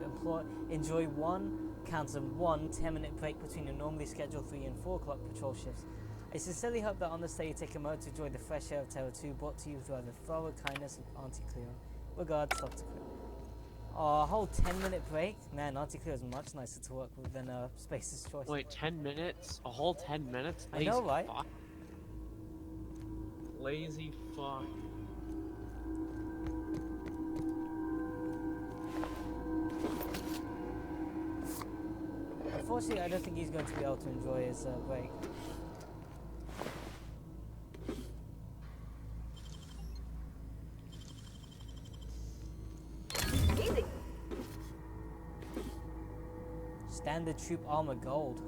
enjoy one 10-minute break between your normally scheduled 3 and 4 o'clock patrol shifts. I sincerely hope that on this day you take a moment to enjoy the fresh air of Terra 2 brought to you through the thorough kindness of Auntie Cleo. Regards, Dr. Cleo. Oh, a whole 10-minute break? Man, Auntie Cleo is much nicer to work with than Space's Choice. Wait, 10 minutes? A whole 10 minutes? I know, right? Fuck. Lazy fuck. Unfortunately, I don't think he's going to be able to enjoy his break. Easy. Standard troop armor gold.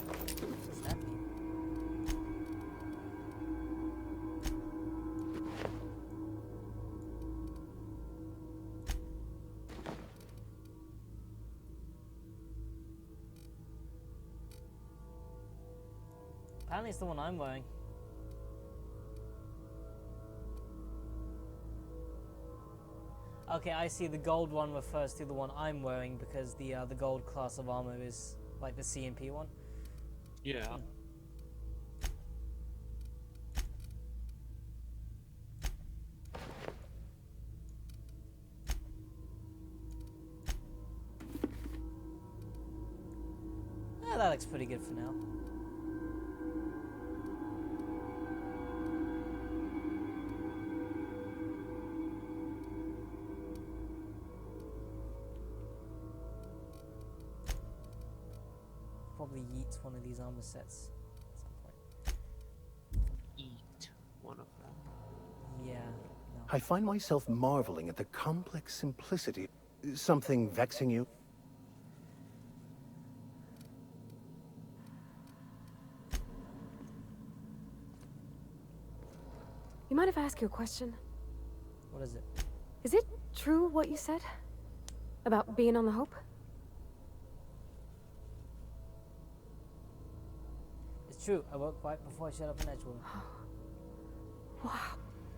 What does that mean? Apparently it's the one I'm wearing. Okay, I see. The gold one refers to the one I'm wearing because the gold class of armor is like the CMP one. Yeah. that looks pretty good for now. Probably yeet one of these armor sets at some point. Eat one of them. Yeah. No. I find myself marveling at the complex simplicity. Something vexing you? You mind if I ask you a question? What is it? Is it true what you said? About being on the Hope? It's true. I woke right before I showed up in Edgewood. Wow.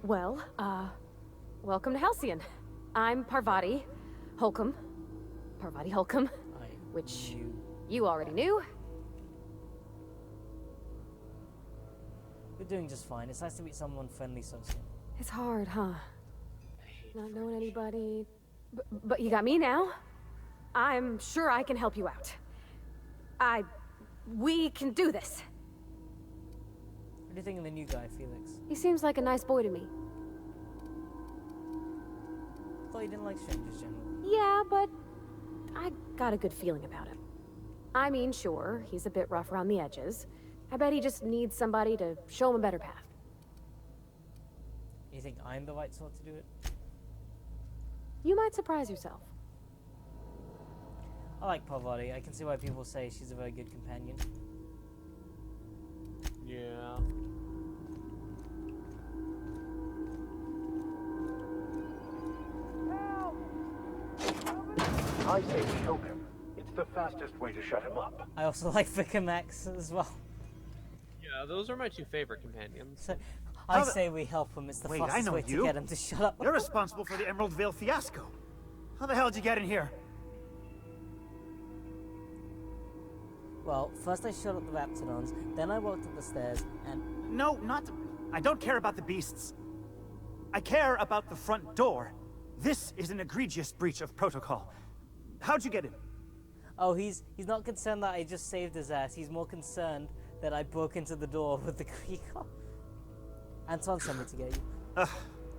Well, welcome to Halcyon. I'm Parvati Holcomb. Parvati Holcomb. Which you already knew. We're doing just fine. It's nice to meet someone friendly so soon. It's hard, huh? Not knowing anybody. But you got me now. I'm sure I can help you out. We can do this. What do you think of the new guy, Felix? He seems like a nice boy to me. Thought you didn't like strangers generally. Yeah, but I got a good feeling about him. I mean, sure, he's a bit rough around the edges. I bet he just needs somebody to show him a better path. You think I'm the right sort to do it? You might surprise yourself. I like Parvati. I can see why people say she's a very good companion. Yeah. I say we help him. It's the fastest way to shut him up. I also like Vicar Max as well. Yeah, those are my two favorite companions. So, I say we help him. It's the fastest way to get him to shut up. You're responsible for the Emerald Vale fiasco. How the hell did you get in here? Well, first I shot up the Raptidons, then I walked up the stairs, and... No, not... I don't care about the beasts. I care about the front door. This is an egregious breach of protocol. How'd you get in? Oh, he's not concerned that I just saved his ass. He's more concerned that I broke into the door with the creaker. Anton sent me to get you.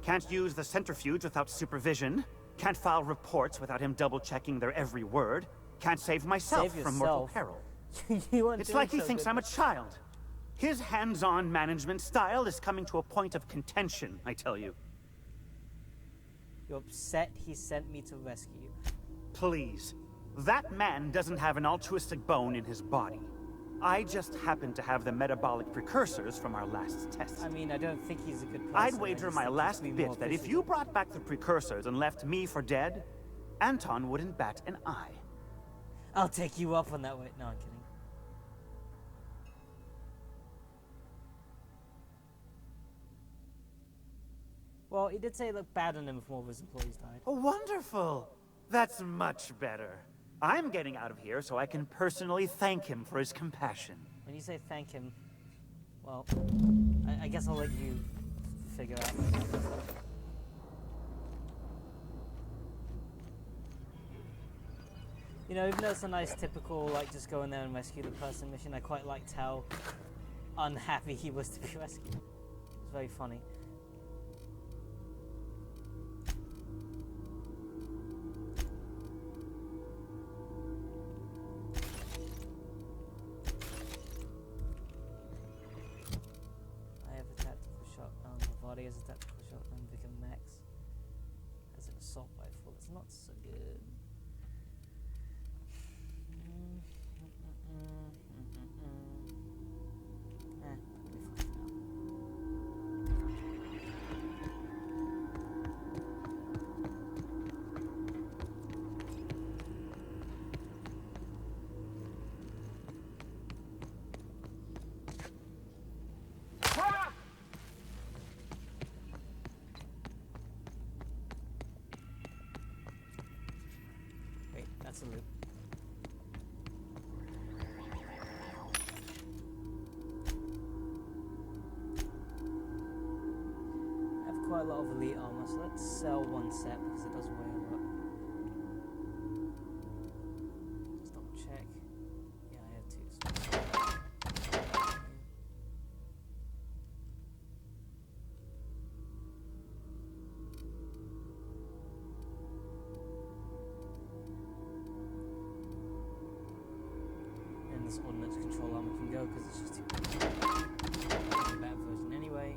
Can't use the centrifuge without supervision. Can't file reports without him double-checking their every word. Can't save myself from mortal peril. It's like he thinks I'm a child. His hands-on management style is coming to a point of contention, I tell you. You're upset he sent me to rescue you. Please. That man doesn't have an altruistic bone in his body. I just happen to have the metabolic precursors from our last test. I mean, I don't think he's a good person. I'd wager my last bit that if you brought back the precursors and left me for dead, Anton wouldn't bat an eye. I'll take you up on that way. No, I'm kidding. Well, he did say it looked bad on him if more of his employees died. Oh, wonderful! That's much better. I'm getting out of here so I can personally thank him for his compassion. When you say thank him, well, I guess I'll let you figure out. You know, even though it's a nice typical, like, just go in there and rescue the person mission, I quite liked how unhappy he was to be rescued. It's very funny. Body as a tactical shotgun, Vicar Max as an assault rifle. It's not so good. That's a loop. I have quite a lot of elite armor, so let's sell one set because it does weigh a lot. Just double check. Yeah, I have two, so this ordnance control armor can go because it's just too a better version anyway.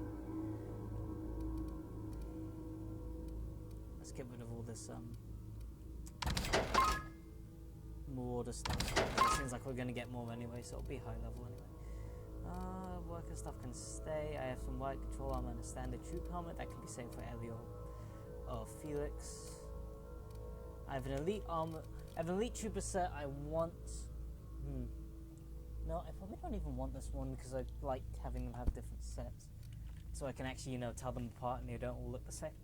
Let's get rid of all this Marauder stuff. It seems like we're going to get more anyway, so it'll be high level anyway. Worker stuff can stay. I have some white control armor and a standard troop helmet that can be saved for Elio or Felix. I have an elite armor. I have an elite trooper set. I want. No, I probably don't even want this one because I like having them have different sets, so I can actually, you know, tell them apart and they don't all look the same.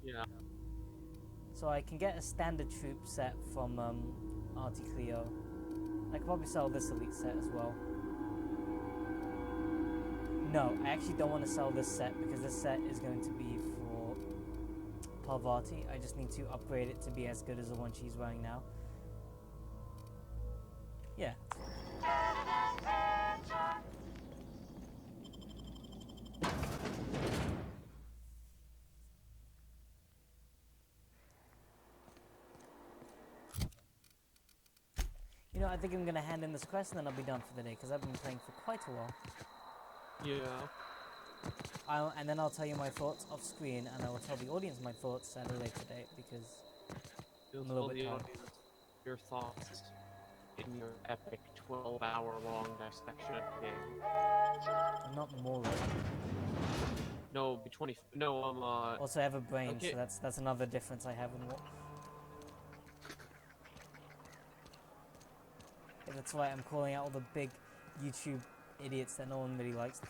Yeah. So I can get a standard troop set from Auntie Cleo. I could probably sell this elite set as well. No, I actually don't want to sell this set because this set is going to be for Parvati. I just need to upgrade it to be as good as the one she's wearing now. Yeah. You know, I think I'm going to hand in this quest and then I'll be done for the day because I've been playing for quite a while. Yeah. And then I'll tell you my thoughts off screen, and I will tell the audience my thoughts at a later date because I'm a little bit tired. Your thoughts in your epic 12-hour-long dissection of the game. I'm not more. No, be 20. No, I'm Also, I have a brain, okay. so that's another difference I have in what. Yeah, that's why I'm calling out all the big YouTube idiots that no one really likes.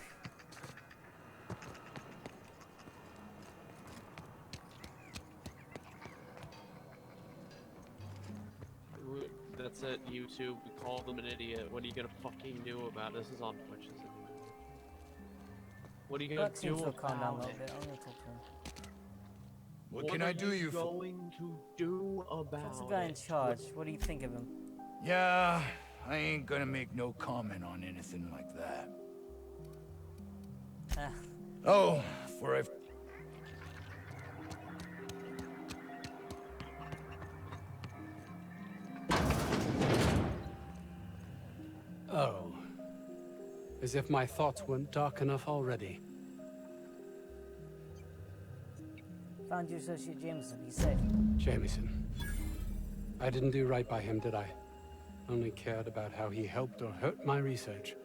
That's it, YouTube. We call them an idiot. What are you gonna fucking do about it? This is on Twitch, isn't it? What are you gonna do about it? What can I do you for? Going to do about That's the guy in charge. What do you think of him? Yeah, I ain't gonna make no comment on anything like that. Oh, for a... Oh. As if my thoughts weren't dark enough already. Found your associate Jameson. He's safe. Jameson. I didn't do right by him, did I? Only cared about how he helped or hurt my research.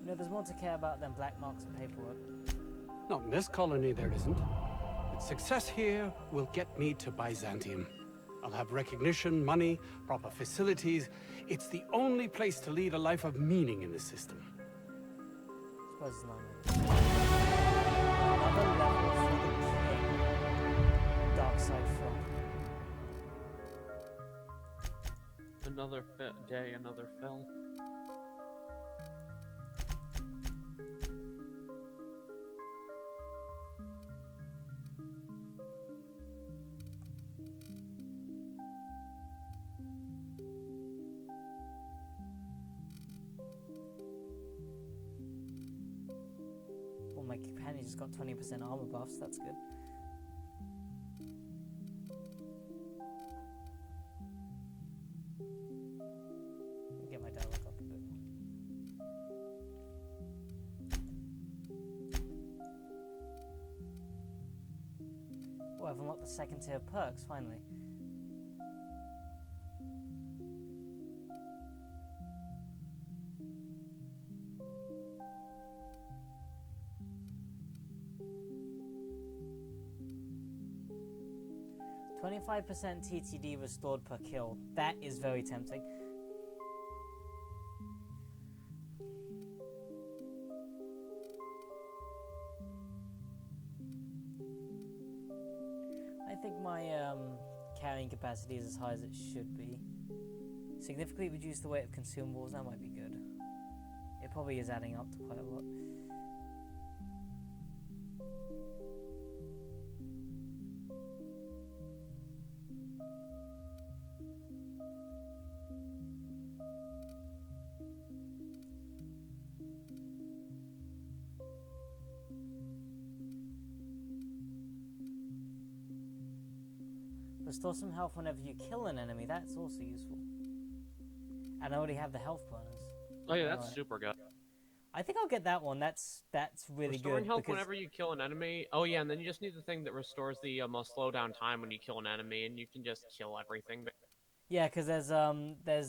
You know, there's more to care about than black marks and paperwork. Not in this colony, there isn't. But success here will get me to Byzantium. I'll have recognition, money, proper facilities. It's the only place to lead a life of meaning in the system. Suppose it's not me. Another level for the king. Dark side front. Another day, another fell. Well, my companion just got 20% armor buffs. That's good. Get my dialogue up a bit more. Oh, I've unlocked the second tier of perks, finally. "25% TTD restored per kill." That is very tempting. I think my carrying capacity is as high as it should be. Significantly reduce the weight of consumables. That might be good. It probably is adding up to quite a lot. Restore some health whenever you kill an enemy. That's also useful. And I already have the health bonus. Oh yeah, that's super good. I think I'll get that one. That's really Restoring good. health Because... whenever you kill an enemy. Oh yeah, and then you just need the thing that restores the slow down time when you kill an enemy, and you can just kill everything. Yeah, because there's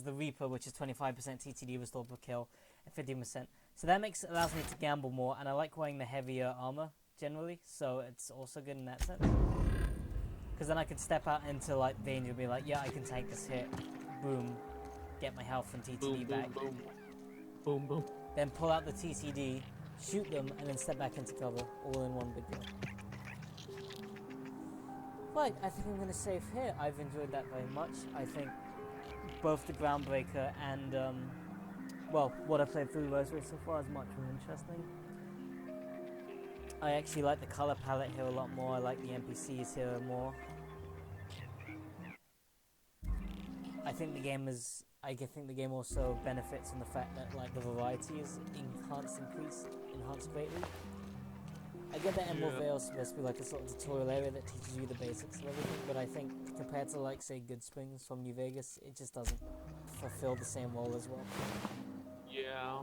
the Reaper, which is 25% TTD restore per kill, and 15%. So that allows me to gamble more, and I like wearing the heavier armor generally, so it's also good in that sense. Because then I can step out into like danger and be like, yeah, I can take this hit, boom, get my health and TTD boom, back. Boom, boom, boom, boom. Then pull out the TTD, shoot them, and then step back into cover, all in one big go. Right, I think I'm going to save here. I've enjoyed that very much. I think both the Groundbreaker and, well, what I played through Rosary so far is much more interesting. I actually like the color palette here a lot more. I like the NPCs here more. I think the game also benefits from the fact that like the variety is enhanced greatly. I get that Emerald Vale is supposed to be like a sort of tutorial area that teaches you the basics of everything, but I think compared to like say Good Springs from New Vegas, it just doesn't fulfill the same role as well. Yeah.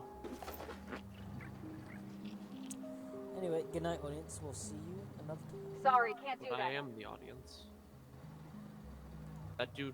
Anyway, good night audience, we'll see you another time. Sorry, can't do that. I am the audience. That dude